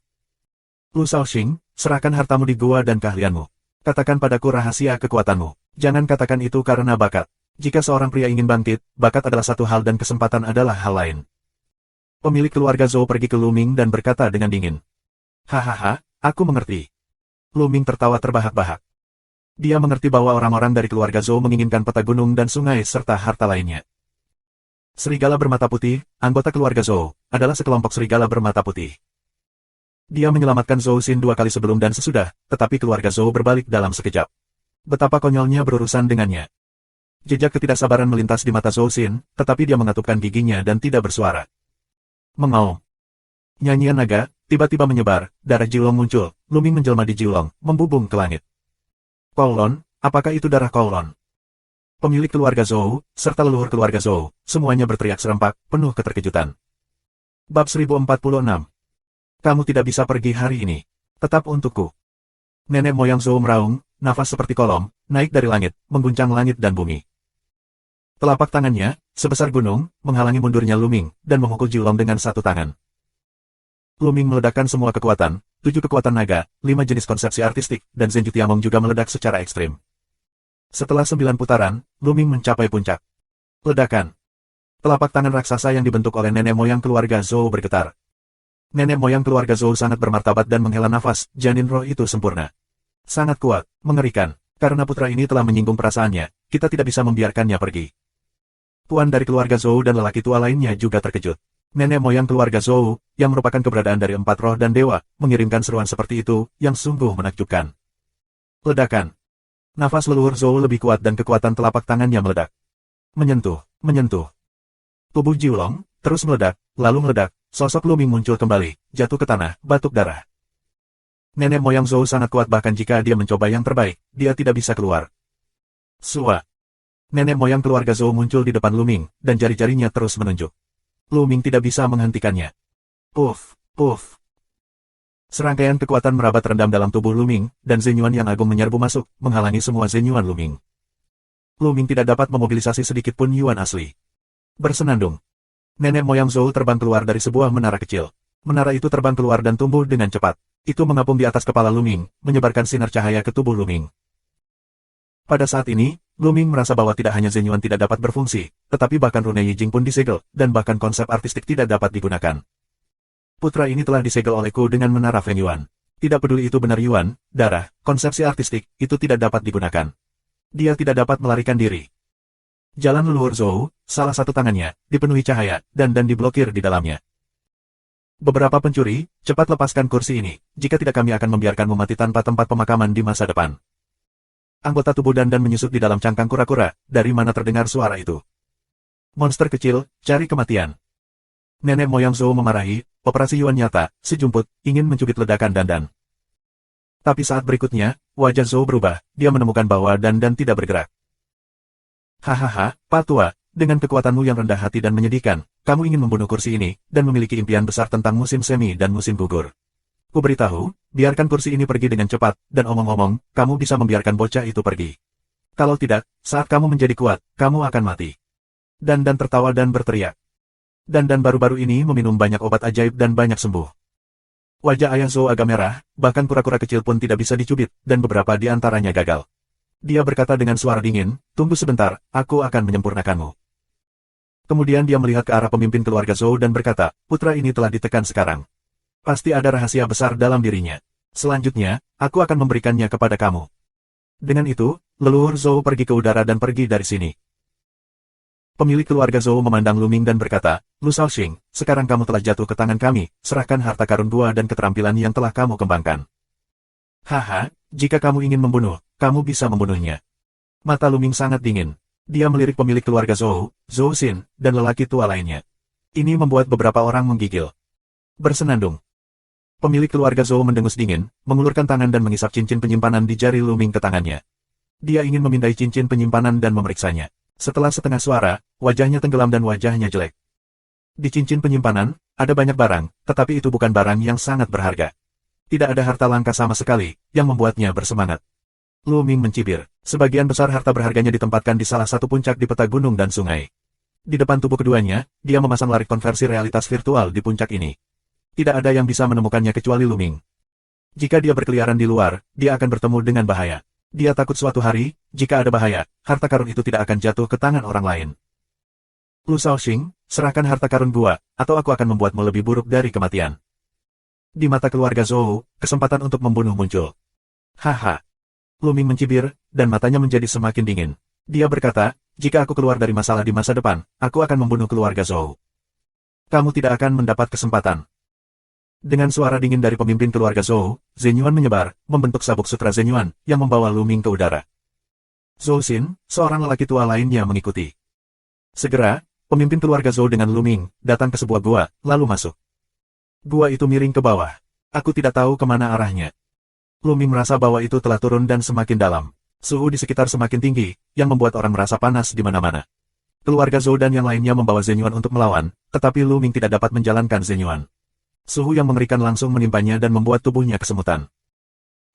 [SPEAKER 1] Lu Shaoxing, serahkan hartamu di gua dan keahlianmu. Katakan padaku rahasia kekuatanmu. Jangan katakan itu karena bakat. Jika seorang pria ingin bangkit, bakat adalah satu hal dan kesempatan adalah hal lain. Pemilik keluarga Zhou pergi ke Lu Ming dan berkata dengan dingin. Hahaha, aku mengerti. Lu Ming tertawa terbahak-bahak. Dia mengerti bahwa orang-orang dari keluarga Zhou menginginkan peta gunung dan sungai serta harta lainnya. Serigala bermata putih, anggota keluarga Zhou, adalah sekelompok serigala bermata putih. Dia menyelamatkan Zhou Xin 2 kali sebelum dan sesudah, tetapi keluarga Zhou berbalik dalam sekejap. Betapa konyolnya berurusan dengannya. Jejak ketidaksabaran melintas di mata Zhou Xin, tetapi dia mengatupkan giginya dan tidak bersuara. Mengaum. Nyanyian naga, tiba-tiba menyebar, darah Jiulong muncul, Lu Ming menjelma di Jiulong, membubung ke langit. Kowlon, apakah itu darah Kowlon? Pemilik keluarga Zhou, serta leluhur keluarga Zhou, semuanya berteriak serempak, penuh keterkejutan. Bab 1046. Kamu tidak bisa pergi hari ini. Tetap untukku. Nenek moyang Zhou meraung, nafas seperti kolom, naik dari langit, mengguncang langit dan bumi. Telapak tangannya, sebesar gunung, menghalangi mundurnya Luming, dan memukul Jiulong dengan satu tangan. Luming meledakkan semua kekuatan, 7 kekuatan naga, 5 jenis konsepsi artistik, dan Zenju Tiamong juga meledak secara ekstrim. Setelah 9 putaran, Luming mencapai puncak. Ledakan. Telapak tangan raksasa yang dibentuk oleh nenek moyang keluarga Zhou bergetar. Nenek moyang keluarga Zhou sangat bermartabat dan menghela nafas, janin roh itu sempurna. Sangat kuat, mengerikan. Karena putra ini telah menyinggung perasaannya, kita tidak bisa membiarkannya pergi. Tuan dari keluarga Zhou dan lelaki tua lainnya juga terkejut. Nenek moyang keluarga Zhou, yang merupakan keberadaan dari 4 roh dan dewa, mengirimkan seruan seperti itu, yang sungguh menakjubkan. Ledakan. Nafas leluhur Zhou lebih kuat dan kekuatan telapak tangannya meledak. Menyentuh, menyentuh. Tubuh Jiulong terus meledak, lalu meledak, sosok Luming muncul kembali, jatuh ke tanah, batuk darah. Nenek moyang Zhou sangat kuat bahkan jika dia mencoba yang terbaik, dia tidak bisa keluar. Sua. Nenek moyang keluarga Zhou muncul di depan Luming, dan jari-jarinya terus menunjuk. Luming tidak bisa menghentikannya. Puff, puff. Serangkaian kekuatan merabat rendam dalam tubuh Luming, dan Zenyuan yang agung menyerbu masuk, menghalangi semua Zenyuan Luming. Luming tidak dapat memobilisasi sedikit pun Yuan asli. Bersenandung. Nenek moyang Zhou terbang keluar dari sebuah menara kecil. Menara itu terbang keluar dan tumbuh dengan cepat. Itu mengapung di atas kepala Luming, menyebarkan sinar cahaya ke tubuh Luming. Pada saat ini, Luming merasa bahwa tidak hanya Zenyuan tidak dapat berfungsi, tetapi bahkan rune Yijing pun disegel, dan bahkan konsep artistik tidak dapat digunakan. Putra ini telah disegel olehku dengan menara Feng Yuan. Tidak peduli itu benar Yuan, darah, konsepsi artistik, itu tidak dapat digunakan. Dia tidak dapat melarikan diri. Jalan leluhur Zhou, salah satu tangannya, dipenuhi cahaya, dan diblokir di dalamnya. Beberapa pencuri, cepat lepaskan kursi ini, jika tidak kami akan membiarkanmu mati tanpa tempat pemakaman di masa depan. Anggota tubuh Dan menyusup di dalam cangkang kura-kura, dari mana terdengar suara itu. Monster kecil, cari kematian. Nenek moyang Zhou memarahi, operasi Yuan nyata, sejumput, ingin mencubit ledakan Dan. Tapi saat berikutnya, wajah Zhou berubah, dia menemukan bahwa Dan tidak bergerak. Hahaha, Pak Tua, dengan kekuatanmu yang rendah hati dan menyedihkan, kamu ingin membunuh kursi ini, dan memiliki impian besar tentang musim semi dan musim gugur. Kuberitahu, biarkan kursi ini pergi dengan cepat, dan omong-omong, kamu bisa membiarkan bocah itu pergi. Kalau tidak, saat kamu menjadi kuat, kamu akan mati. Dan tertawa dan berteriak. Dan baru-baru ini meminum banyak obat ajaib dan banyak sembuh. Wajah ayah Zhou agak merah, bahkan kura-kura kecil pun tidak bisa dicubit, dan beberapa di antaranya gagal. Dia berkata dengan suara dingin, tunggu sebentar, aku akan menyempurnakanmu. Kemudian dia melihat ke arah pemimpin keluarga Zhou dan berkata, putra ini telah ditekan sekarang. Pasti ada rahasia besar dalam dirinya. Selanjutnya, aku akan memberikannya kepada kamu. Dengan itu, leluhur Zhou pergi ke udara dan pergi dari sini. Pemilik keluarga Zhou memandang Luming dan berkata, Lu Shaoxing, sekarang kamu telah jatuh ke tangan kami, serahkan harta karun gua dan keterampilan yang telah kamu kembangkan. Haha, jika kamu ingin membunuh, kamu bisa membunuhnya. Mata Luming sangat dingin. Dia melirik pemilik keluarga Zhou, Zhou Xin, dan lelaki tua lainnya. Ini membuat beberapa orang menggigil. Bersenandung. Pemilik keluarga Zhou mendengus dingin, mengulurkan tangan dan mengisap cincin penyimpanan di jari Luming ke tangannya. Dia ingin memindai cincin penyimpanan dan memeriksanya. Setelah setengah suara, wajahnya tenggelam dan wajahnya jelek. Di cincin penyimpanan, ada banyak barang, tetapi itu bukan barang yang sangat berharga. Tidak ada harta langka sama sekali, yang membuatnya bersemangat. Luming mencibir. Sebagian besar harta berharganya ditempatkan di salah satu puncak di peta gunung dan sungai. Di depan tubuh keduanya, dia memasang larik konversi realitas virtual di puncak ini. Tidak ada yang bisa menemukannya kecuali Luming. Jika dia berkeliaran di luar, dia akan bertemu dengan bahaya. Dia takut suatu hari, jika ada bahaya, harta karun itu tidak akan jatuh ke tangan orang lain. Lu Shaoxing, serahkan harta karun gua, atau aku akan membuatmu lebih buruk dari kematian. Di mata keluarga Zhou, kesempatan untuk membunuh muncul. Haha. Luming mencibir, dan matanya menjadi semakin dingin. Dia berkata, jika aku keluar dari masalah di masa depan, aku akan membunuh keluarga Zhou. Kamu tidak akan mendapat kesempatan. Dengan suara dingin dari pemimpin keluarga Zhou, Zenyuan menyebar, membentuk sabuk sutra Zenyuan, yang membawa Luming ke udara. Zhou Xin, seorang lelaki tua lainnya mengikuti. Segera, pemimpin keluarga Zhou dengan Luming, datang ke sebuah gua, lalu masuk. Gua itu miring ke bawah. Aku tidak tahu kemana arahnya. Luming merasa bahwa itu telah turun dan semakin dalam. Suhu di sekitar semakin tinggi, yang membuat orang merasa panas di mana-mana. Keluarga Zhou dan yang lainnya membawa Zenyuan untuk melawan, tetapi Luming tidak dapat menjalankan Zenyuan. Suhu yang mengerikan langsung menimpanya dan membuat tubuhnya kesemutan.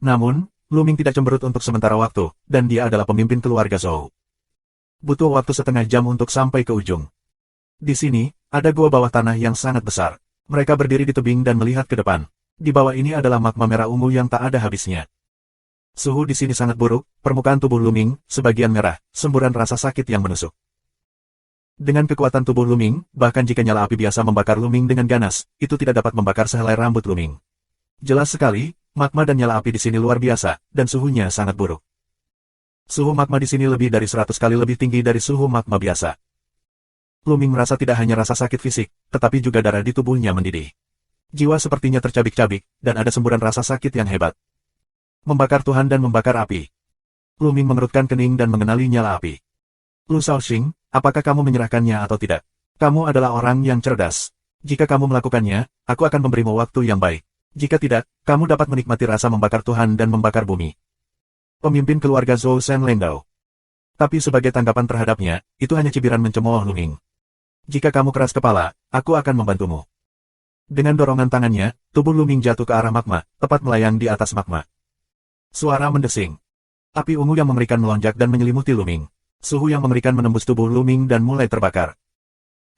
[SPEAKER 1] Namun, Luming tidak cemberut untuk sementara waktu, dan dia adalah pemimpin keluarga Zhou. Butuh waktu setengah jam untuk sampai ke ujung. Di sini, ada gua bawah tanah yang sangat besar. Mereka berdiri di tebing dan melihat ke depan. Di bawah ini adalah magma merah ungu yang tak ada habisnya. Suhu di sini sangat buruk, permukaan tubuh Luming, sebagian merah, semburan rasa sakit yang menusuk. Dengan kekuatan tubuh Luming, bahkan jika nyala api biasa membakar Luming dengan ganas, itu tidak dapat membakar sehelai rambut Luming. Jelas sekali, magma dan nyala api di sini luar biasa, dan suhunya sangat buruk. Suhu magma di sini lebih dari 100 kali lebih tinggi dari suhu magma biasa. Luming merasa tidak hanya rasa sakit fisik, tetapi juga darah di tubuhnya mendidih. Jiwa sepertinya tercabik-cabik, dan ada semburan rasa sakit yang hebat. Membakar Tuhan dan membakar api. Luming mengerutkan kening dan mengenali nyala api. Lu Shaoxing, apakah kamu menyerahkannya atau tidak? Kamu adalah orang yang cerdas. Jika kamu melakukannya, aku akan memberimu waktu yang baik. Jika tidak, kamu dapat menikmati rasa membakar Tuhan dan membakar bumi. Pemimpin keluarga Zhou Shen Lengdao. Tapi sebagai tanggapan terhadapnya, itu hanya cibiran mencemooh Luming. Jika kamu keras kepala, aku akan membantumu. Dengan dorongan tangannya, tubuh Luming jatuh ke arah magma, tepat melayang di atas magma. Suara mendesing. Api ungu yang mengerikan melonjak dan menyelimuti Luming. Suhu yang mengerikan menembus tubuh Luming dan mulai terbakar.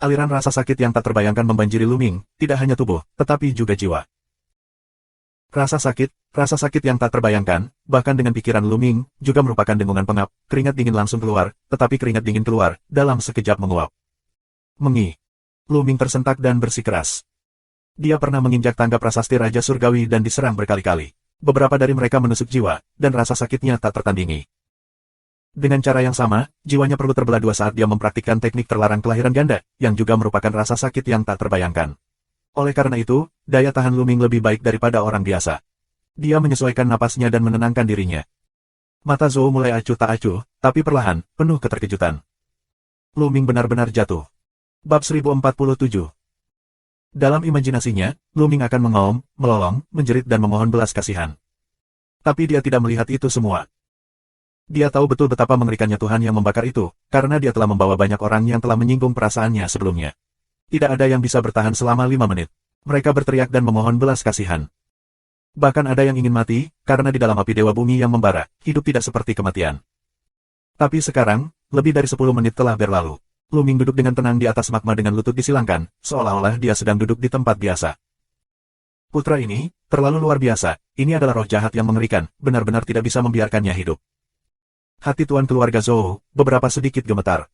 [SPEAKER 1] Aliran rasa sakit yang tak terbayangkan membanjiri Luming, tidak hanya tubuh, tetapi juga jiwa. Rasa sakit yang tak terbayangkan, bahkan dengan pikiran Luming, juga merupakan dengungan pengap, keringat dingin langsung keluar, tetapi keringat dingin keluar, dalam sekejap menguap. Mengi. Luming tersentak dan bersikeras. Dia pernah menginjak tangga prasasti Raja Surgawi dan diserang berkali-kali. Beberapa dari mereka menusuk jiwa, dan rasa sakitnya tak tertandingi. Dengan cara yang sama, jiwanya perlu terbelah dua saat dia mempraktikkan teknik terlarang kelahiran ganda, yang juga merupakan rasa sakit yang tak terbayangkan. Oleh karena itu, daya tahan Luming lebih baik daripada orang biasa. Dia menyesuaikan napasnya dan menenangkan dirinya. Mata Zhou mulai acuh tak acuh, tapi perlahan, penuh keterkejutan. Luming benar-benar jatuh. Bab 1047. Dalam imajinasinya, Luming akan mengaum, melolong, menjerit dan memohon belas kasihan. Tapi dia tidak melihat itu semua. Dia tahu betul betapa mengerikannya Tuhan yang membakar itu, karena dia telah membawa banyak orang yang telah menyinggung perasaannya sebelumnya. Tidak ada yang bisa bertahan selama 5 menit. Mereka berteriak dan memohon belas kasihan. Bahkan ada yang ingin mati, karena di dalam api Dewa Bumi yang membara, hidup tidak seperti kematian. Tapi sekarang, lebih dari 10 menit telah berlalu. Luming duduk dengan tenang di atas magma dengan lutut disilangkan, seolah-olah dia sedang duduk di tempat biasa. Putra ini, terlalu luar biasa, ini adalah roh jahat yang mengerikan, benar-benar tidak bisa membiarkannya hidup. Hati tuan keluarga Zhou, beberapa sedikit gemetar.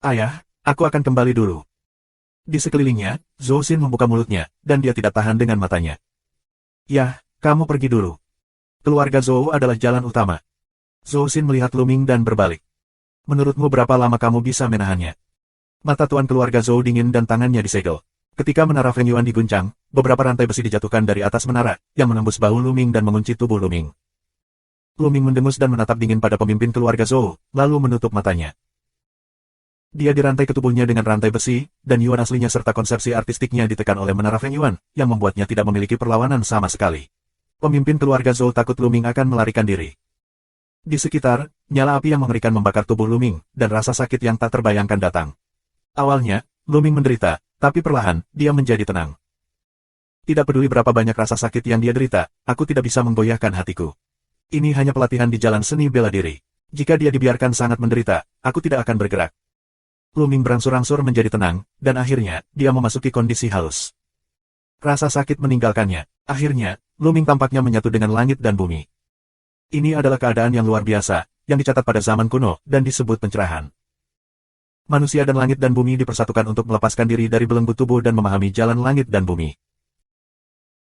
[SPEAKER 1] Ayah, aku akan kembali dulu. Di sekelilingnya, Zhou Xin membuka mulutnya, dan dia tidak tahan dengan matanya. Yah, kamu pergi dulu. Keluarga Zhou adalah jalan utama. Zhou Xin melihat Luming dan berbalik. Menurutmu berapa lama kamu bisa menahannya? Mata tuan keluarga Zhou dingin dan tangannya disegel. Ketika menara Feng Yuan diguncang, beberapa rantai besi dijatuhkan dari atas menara, yang menembus bahu Luming dan mengunci tubuh Luming. Luming mendengus dan menatap dingin pada pemimpin keluarga Zhou, lalu menutup matanya. Dia dirantai ke tubuhnya dengan rantai besi, dan Yuan aslinya serta konsepsi artistiknya ditekan oleh menara Feng Yuan, yang membuatnya tidak memiliki perlawanan sama sekali. Pemimpin keluarga Zhou takut Luming akan melarikan diri. Di sekitar, nyala api yang mengerikan membakar tubuh Luming, dan rasa sakit yang tak terbayangkan datang. Awalnya, Luming menderita, tapi perlahan, dia menjadi tenang. Tidak peduli berapa banyak rasa sakit yang dia derita, aku tidak bisa menggoyahkan hatiku. Ini hanya pelatihan di jalan seni bela diri. Jika dia dibiarkan sangat menderita, aku tidak akan bergerak. Luming berangsur-angsur menjadi tenang, dan akhirnya, dia memasuki kondisi halus. Rasa sakit meninggalkannya. Akhirnya, Luming tampaknya menyatu dengan langit dan bumi. Ini adalah keadaan yang luar biasa, yang dicatat pada zaman kuno, dan disebut pencerahan. Manusia dan langit dan bumi dipersatukan untuk melepaskan diri dari belenggu tubuh dan memahami jalan langit dan bumi.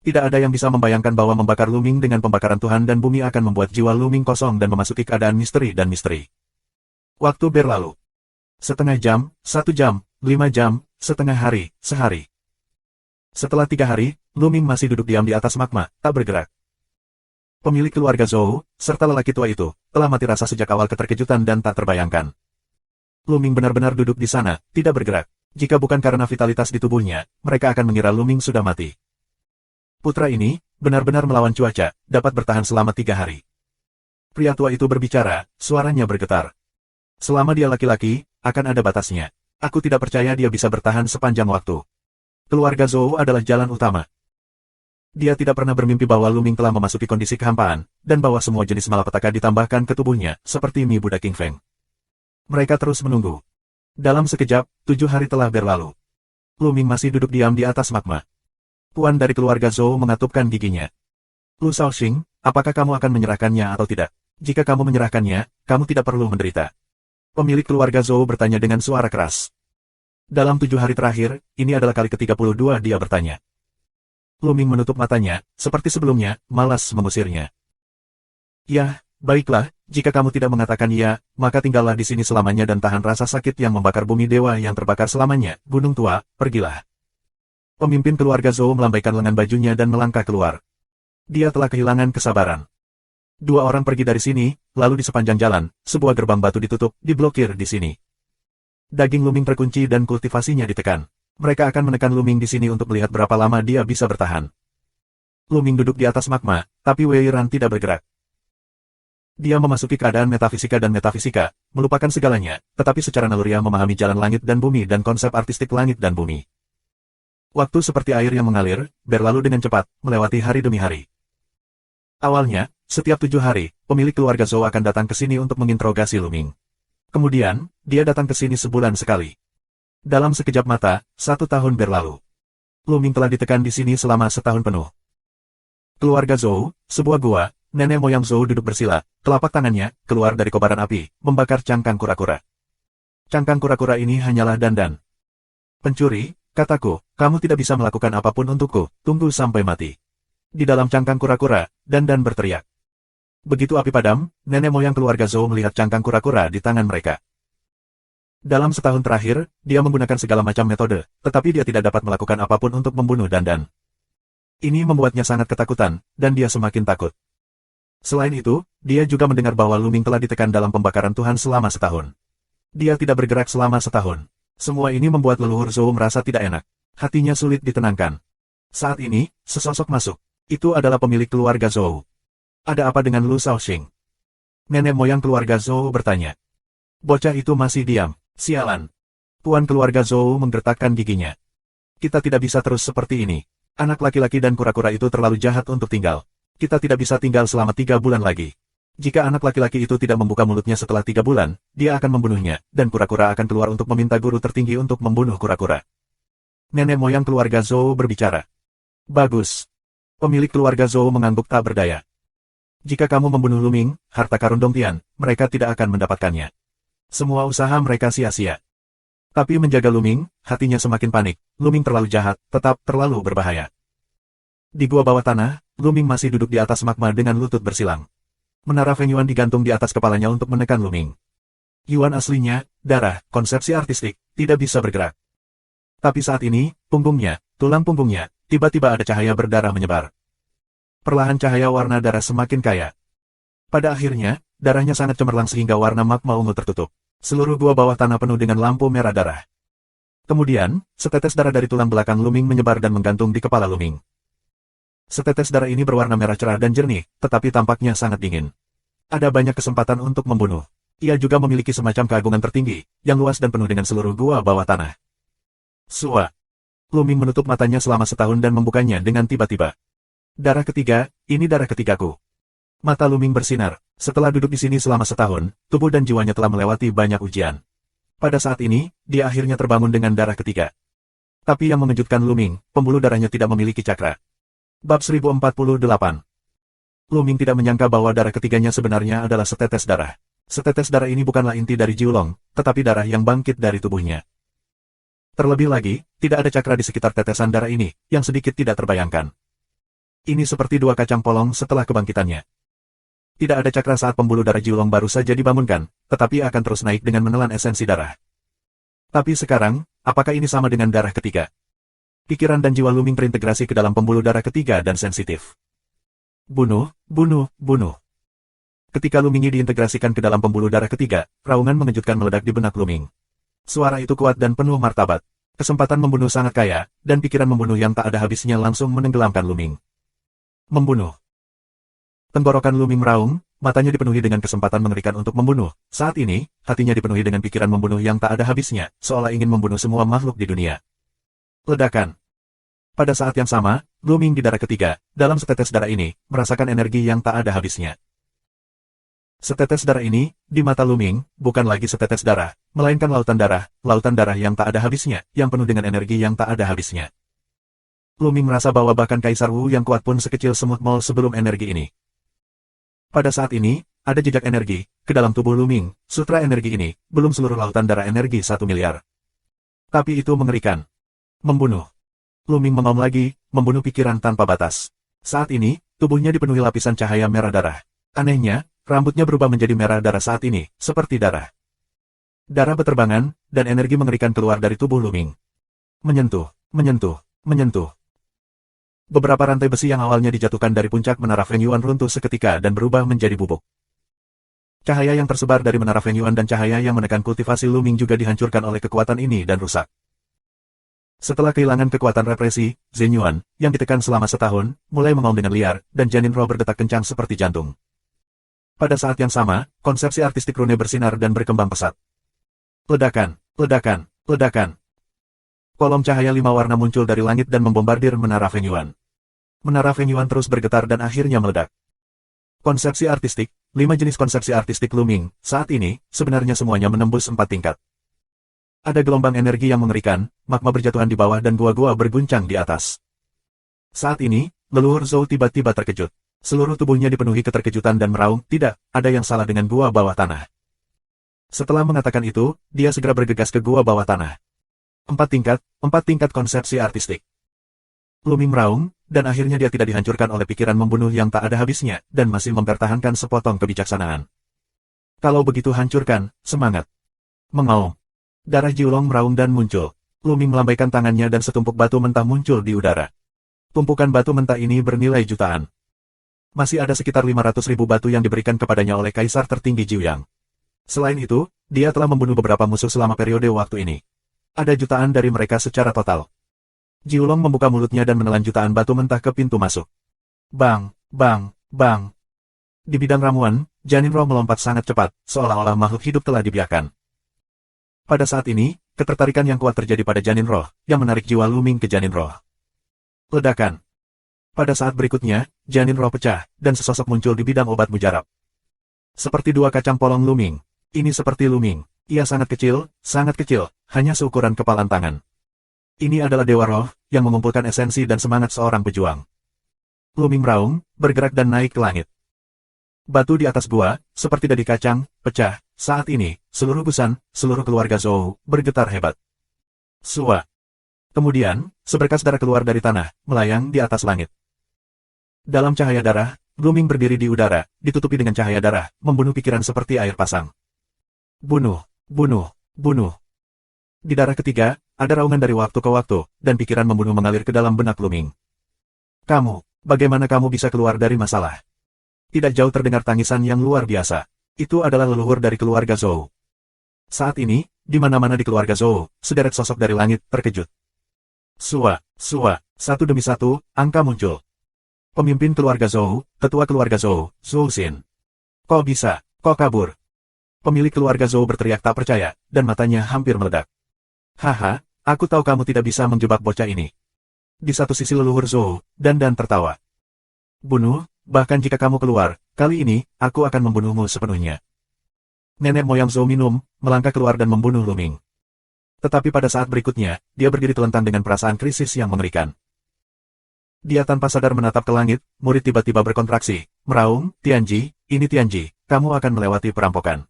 [SPEAKER 1] Tidak ada yang bisa membayangkan bahwa membakar Luming dengan pembakaran Tuhan dan bumi akan membuat jiwa Luming kosong dan memasuki keadaan misteri dan misteri. Waktu berlalu. Setengah jam, 1 jam, 5 jam, setengah hari, sehari. Setelah 3 hari, Luming masih duduk diam di atas magma, tak bergerak. Pemilik keluarga Zhou, serta lelaki tua itu, telah mati rasa sejak awal keterkejutan dan tak terbayangkan. Luming benar-benar duduk di sana, tidak bergerak. Jika bukan karena vitalitas di tubuhnya, mereka akan mengira Luming sudah mati. Putra ini, benar-benar melawan cuaca, dapat bertahan selama 3 hari. Pria tua itu berbicara, suaranya bergetar. Selama dia laki-laki, akan ada batasnya. Aku tidak percaya dia bisa bertahan sepanjang waktu. Keluarga Zhou adalah jalan utama. Dia tidak pernah bermimpi bahwa Luming telah memasuki kondisi kehampaan, dan bahwa semua jenis malapetaka ditambahkan ke tubuhnya, seperti Mi Buddha King Feng. Mereka terus menunggu. Dalam sekejap, 7 hari telah berlalu. Luming masih duduk diam di atas magma. Tuan dari keluarga Zhou mengatupkan giginya. Lu Shaoxing, apakah kamu akan menyerahkannya atau tidak? Jika kamu menyerahkannya, kamu tidak perlu menderita. Pemilik keluarga Zhou bertanya dengan suara keras. Dalam 7 hari terakhir, ini adalah kali ke-32 dia bertanya. Luming menutup matanya, seperti sebelumnya, malas mengusirnya. Ya, baiklah, jika kamu tidak mengatakan ya, maka tinggallah di sini selamanya dan tahan rasa sakit yang membakar bumi dewa yang terbakar selamanya. Gunung tua, pergilah. Pemimpin keluarga Zhou melambaikan lengan bajunya dan melangkah keluar. Dia telah kehilangan kesabaran. 2 orang pergi dari sini, lalu di sepanjang jalan, sebuah gerbang batu ditutup, diblokir di sini. Daging Luming terkunci dan kultivasinya ditekan. Mereka akan menekan Luming di sini untuk melihat berapa lama dia bisa bertahan. Luming duduk di atas magma, tapi Wei Ran tidak bergerak. Dia memasuki keadaan metafisika, melupakan segalanya, tetapi secara naluriah memahami jalan langit dan bumi dan konsep artistik langit dan bumi. Waktu seperti air yang mengalir, berlalu dengan cepat, melewati hari demi hari. Awalnya, setiap 7 hari, pemilik keluarga Zhou akan datang ke sini untuk menginterogasi Luming. Kemudian, dia datang ke sini sebulan sekali. Dalam sekejap mata, 1 tahun berlalu. Luming telah ditekan di sini selama setahun penuh. Keluarga Zhou, sebuah gua, nenek moyang Zhou duduk bersila, telapak tangannya keluar dari kobaran api, membakar cangkang kura-kura. Cangkang kura-kura ini hanyalah dandan. Pencuri, kataku, kamu tidak bisa melakukan apapun untukku, tunggu sampai mati. Di dalam cangkang kura-kura, dandan berteriak. Begitu api padam, nenek moyang keluarga Zhou melihat cangkang kura-kura di tangan mereka. Dalam setahun terakhir, dia menggunakan segala macam metode, tetapi dia tidak dapat melakukan apapun untuk membunuh dandan. Ini membuatnya sangat ketakutan, dan dia semakin takut. Selain itu, dia juga mendengar bahwa Luming telah ditekan dalam pembakaran Tuhan selama setahun. Dia tidak bergerak selama setahun. Semua ini membuat leluhur Zhou merasa tidak enak. Hatinya sulit ditenangkan. Saat ini, sesosok masuk. Itu adalah pemilik keluarga Zhou. Ada apa dengan Lu Shaoxing? Nenek moyang keluarga Zhou bertanya. Bocah itu masih diam. Sialan. Tuan keluarga Zhou menggertakkan giginya. Kita tidak bisa terus seperti ini. Anak laki-laki dan kura-kura itu terlalu jahat untuk tinggal. Kita tidak bisa tinggal selama 3 bulan lagi. Jika anak laki-laki itu tidak membuka mulutnya setelah 3 bulan, dia akan membunuhnya, dan kura-kura akan keluar untuk meminta guru tertinggi untuk membunuh kura-kura. Nenek moyang keluarga Zhou berbicara. Bagus. Pemilik keluarga Zhou mengangguk tak berdaya. Jika kamu membunuh Luming, harta karun Dongtian, mereka tidak akan mendapatkannya. Semua usaha mereka sia-sia. Tapi menjaga Luming, hatinya semakin panik. Luming terlalu jahat, tetap terlalu berbahaya. Di gua bawah tanah, Luming masih duduk di atas magma dengan lutut bersilang. Menara Feng Yuan digantung di atas kepalanya untuk menekan Luming. Yuan aslinya, darah, konsepsi artistik, tidak bisa bergerak. Tapi saat ini, punggungnya, tulang punggungnya, tiba-tiba ada cahaya berdarah menyebar. Perlahan cahaya warna darah semakin kaya. Pada akhirnya, darahnya sangat cemerlang sehingga warna magma ungu tertutup. Seluruh gua bawah tanah penuh dengan lampu merah darah. Kemudian, setetes darah dari tulang belakang Luming menyebar dan menggantung di kepala Luming. Setetes darah ini berwarna merah cerah dan jernih, tetapi tampaknya sangat dingin. Ada banyak kesempatan untuk membunuh. Ia juga memiliki semacam keagungan tertinggi, yang luas dan penuh dengan seluruh gua bawah tanah. Sua. Luming menutup matanya selama setahun dan membukanya dengan tiba-tiba. Darah ketiga, ini darah ketigaku. Mata Luming bersinar. Setelah duduk di sini selama setahun, tubuh dan jiwanya telah melewati banyak ujian. Pada saat ini, dia akhirnya terbangun dengan darah ketiga. Tapi yang mengejutkan Luming, pembuluh darahnya tidak memiliki cakra. Bab 1048. Luming tidak menyangka bahwa darah ketiganya sebenarnya adalah setetes darah. Setetes darah ini bukanlah inti dari Jiulong, tetapi darah yang bangkit dari tubuhnya. Terlebih lagi, tidak ada cakra di sekitar tetesan darah ini, yang sedikit tidak terbayangkan. Ini seperti 2 kacang polong setelah kebangkitannya. Tidak ada cakra saat pembuluh darah Jiulong baru saja dibangunkan, tetapi akan terus naik dengan menelan esensi darah. Tapi sekarang, apakah ini sama dengan darah ketiga? Pikiran dan jiwa Luming terintegrasi ke dalam pembuluh darah ketiga dan sensitif. Bunuh, bunuh, bunuh. Ketika Luming diintegrasikan ke dalam pembuluh darah ketiga, raungan mengejutkan meledak di benak Luming. Suara itu kuat dan penuh martabat. Kesempatan membunuh sangat kaya, dan pikiran membunuh yang tak ada habisnya langsung menenggelamkan Luming. Membunuh. Tenggorokan Luming meraung, matanya dipenuhi dengan kesempatan mengerikan untuk membunuh. Saat ini, hatinya dipenuhi dengan pikiran membunuh yang tak ada habisnya, seolah ingin membunuh semua makhluk di dunia. Ledakan. Pada saat yang sama, Luming di darah ketiga, dalam setetes darah ini, merasakan energi yang tak ada habisnya. Setetes darah ini, di mata Luming, bukan lagi setetes darah, melainkan lautan darah yang tak ada habisnya, yang penuh dengan energi yang tak ada habisnya. Luming merasa bahwa bahkan Kaisar Wu yang kuat pun sekecil semut mol sebelum energi ini. Pada saat ini, ada jejak energi, ke dalam tubuh Luming, sutra energi ini, belum seluruh lautan darah energi 1 miliar. Tapi itu mengerikan. Membunuh. Luming mengaum lagi, membunuh pikiran tanpa batas. Saat ini, tubuhnya dipenuhi lapisan cahaya merah darah. Anehnya, rambutnya berubah menjadi merah darah saat ini, seperti darah. Darah beterbangan, dan energi mengerikan keluar dari tubuh Luming. Menyentuh, menyentuh, menyentuh. Beberapa rantai besi yang awalnya dijatuhkan dari puncak menara Feng Yuan runtuh seketika dan berubah menjadi bubuk. Cahaya yang tersebar dari menara Feng Yuan dan cahaya yang menekan kultivasi Luming juga dihancurkan oleh kekuatan ini dan rusak. Setelah kehilangan kekuatan represi, Zhen Yuan, yang ditekan selama setahun, mulai mengaum dengan liar, dan janin roh berdetak kencang seperti jantung. Pada saat yang sama, konsepsi artistik rune bersinar dan berkembang pesat. Ledakan, ledakan, ledakan. Kolom cahaya 5 warna muncul dari langit dan membombardir menara Feng Yuan. Menara Feng Yuan terus bergetar dan akhirnya meledak. Konsepsi artistik, 5 jenis konsepsi artistik Luming, saat ini, sebenarnya semuanya menembus 4 tingkat. Ada gelombang energi yang mengerikan, magma berjatuhan di bawah dan gua-gua berguncang di atas. Saat ini, leluhur Zhou tiba-tiba terkejut. Seluruh tubuhnya dipenuhi keterkejutan dan meraung, tidak, ada yang salah dengan gua bawah tanah. Setelah mengatakan itu, dia segera bergegas ke gua bawah tanah. 4 tingkat konsepsi artistik. Luming meraung, dan akhirnya dia tidak dihancurkan oleh pikiran membunuh yang tak ada habisnya, dan masih mempertahankan sepotong kebijaksanaan. Kalau begitu hancurkan, semangat. Mengaum. Darah Jiulong meraung dan muncul. Luming melambaikan tangannya dan setumpuk batu mentah muncul di udara. Tumpukan batu mentah ini bernilai jutaan. Masih ada sekitar 500.000 batu yang diberikan kepadanya oleh Kaisar tertinggi Jiuyang. Selain itu, dia telah membunuh beberapa musuh selama periode waktu ini. Ada jutaan dari mereka secara total. Jiulong membuka mulutnya dan menelan jutaan batu mentah ke pintu masuk. Bang, bang, bang. Di bidang ramuan, janin roh melompat sangat cepat, seolah-olah makhluk hidup telah dibiarkan. Pada saat ini, ketertarikan yang kuat terjadi pada janin roh, yang menarik jiwa Luming ke janin roh. Ledakan. Pada saat berikutnya, janin roh pecah, dan sesosok muncul di bidang obat mujarab. Seperti 2 kacang polong Luming. Ini seperti Luming. Ia sangat kecil, hanya seukuran kepalan tangan. Ini adalah Dewa Roh, yang mengumpulkan esensi dan semangat seorang pejuang. Luming meraung, bergerak dan naik ke langit. Batu di atas gua, seperti dadi kacang, pecah. Saat ini, seluruh Busan, seluruh keluarga Zhou, bergetar hebat. Sua. Kemudian, seberkas darah keluar dari tanah, melayang di atas langit. Dalam cahaya darah, Luming berdiri di udara, ditutupi dengan cahaya darah, membunuh pikiran seperti air pasang. Bunuh, bunuh, bunuh. Di darah ketiga, ada raungan dari waktu ke waktu, dan pikiran membunuh mengalir ke dalam benak Luming. Kamu, bagaimana kamu bisa keluar dari masalah? Tidak jauh terdengar tangisan yang luar biasa. Itu adalah leluhur dari keluarga Zhou. Saat ini, di mana-mana di keluarga Zhou, sederet sosok dari langit terkejut. Sua, satu demi satu, angka muncul. Pemimpin keluarga Zhou, tetua keluarga Zhou, Zhou Xin. Kok bisa, kok kabur? Pemilik keluarga Zhou berteriak tak percaya, dan matanya hampir meledak. Haha, aku tahu kamu tidak bisa menjebak bocah ini. Di satu sisi leluhur Zhou, dan tertawa. Bunuh, bahkan jika kamu keluar, kali ini, aku akan membunuhmu sepenuhnya. Nenek moyang Zhou minum, melangkah keluar dan membunuh Luming. Tetapi pada saat berikutnya, dia berdiri telentang dengan perasaan krisis yang mengerikan. Dia tanpa sadar menatap ke langit, murid tiba-tiba berkontraksi, meraung, Tianji, ini Tianji, kamu akan melewati perampokan.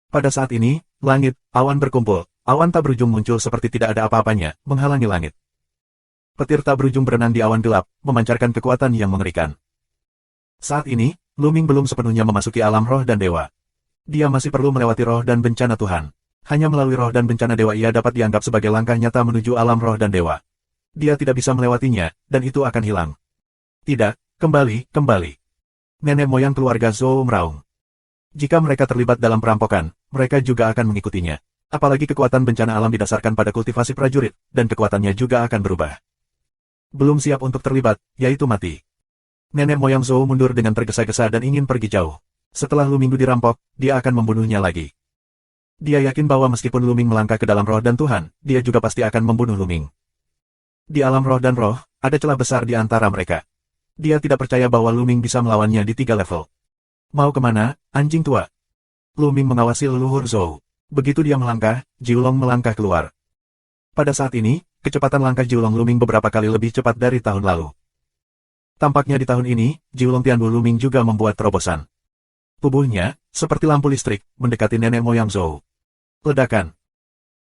[SPEAKER 1] Pada saat ini, langit, awan berkumpul, awan tak berujung muncul seperti tidak ada apa-apanya, menghalangi langit. Petir tak berujung berenang di awan gelap, memancarkan kekuatan yang mengerikan. Saat ini, Luming belum sepenuhnya memasuki alam roh dan dewa. Dia masih perlu melewati roh dan bencana Tuhan. Hanya melalui roh dan bencana dewa ia dapat dianggap sebagai langkah nyata menuju alam roh dan dewa. Dia tidak bisa melewatinya, dan itu akan hilang. Tidak, kembali. Nenek moyang keluarga Zhou meraung. Jika mereka terlibat dalam perampokan, mereka juga akan mengikutinya. Apalagi kekuatan bencana alam didasarkan pada kultivasi prajurit, dan kekuatannya juga akan berubah. Belum siap untuk terlibat, yaitu mati. Nenek moyang Zhou mundur dengan tergesa-gesa dan ingin pergi jauh. Setelah Luming dirampok, dia akan membunuhnya lagi. Dia yakin bahwa meskipun Luming melangkah ke dalam roh dan Tuhan, dia juga pasti akan membunuh Luming. Di alam roh dan roh, ada celah besar di antara mereka. Dia tidak percaya bahwa Luming bisa melawannya di 3 level. Mau kemana, anjing tua? Luming mengawasi leluhur Zhou. Begitu dia melangkah, Jiulong melangkah keluar. Pada saat ini, kecepatan langkah Jiulong Luming beberapa kali lebih cepat dari tahun lalu. Tampaknya di tahun ini, Jiulong Tianbu Luming juga membuat terobosan. Tubuhnya, seperti lampu listrik, mendekati nenek moyang Zhou. Ledakan.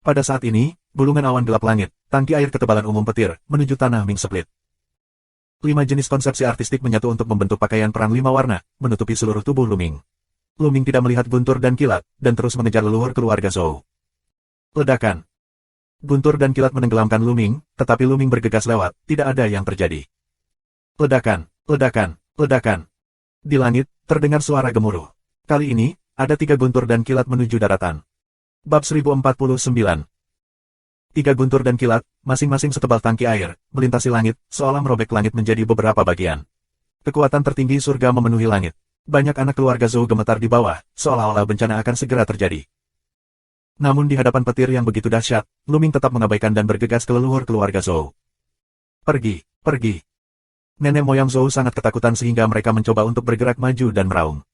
[SPEAKER 1] Pada saat ini, gulungan awan gelap langit, tangki air ketebalan umum petir, menuju tanah Ming Split. 5 jenis konsepsi artistik menyatu untuk membentuk pakaian perang 5 warna, menutupi seluruh tubuh Luming. Luming tidak melihat guntur dan kilat, dan terus mengejar leluhur keluarga Zhou. Ledakan. Guntur dan kilat menenggelamkan Luming, tetapi Luming bergegas lewat, tidak ada yang terjadi. Ledakan, ledakan, ledakan. Di langit, terdengar suara gemuruh. Kali ini, ada 3 guntur dan kilat menuju daratan. Bab 1049. 3 guntur dan kilat, masing-masing setebal tangki air, melintasi langit, seolah merobek langit menjadi beberapa bagian. Kekuatan tertinggi surga memenuhi langit. Banyak anak keluarga Zhou gemetar di bawah, seolah-olah bencana akan segera terjadi. Namun di hadapan petir yang begitu dahsyat, Luming tetap mengabaikan dan bergegas ke leluhur keluarga Zhou. Pergi, pergi. Nenek moyang Zhou sangat ketakutan sehingga mereka mencoba untuk bergerak maju dan meraung.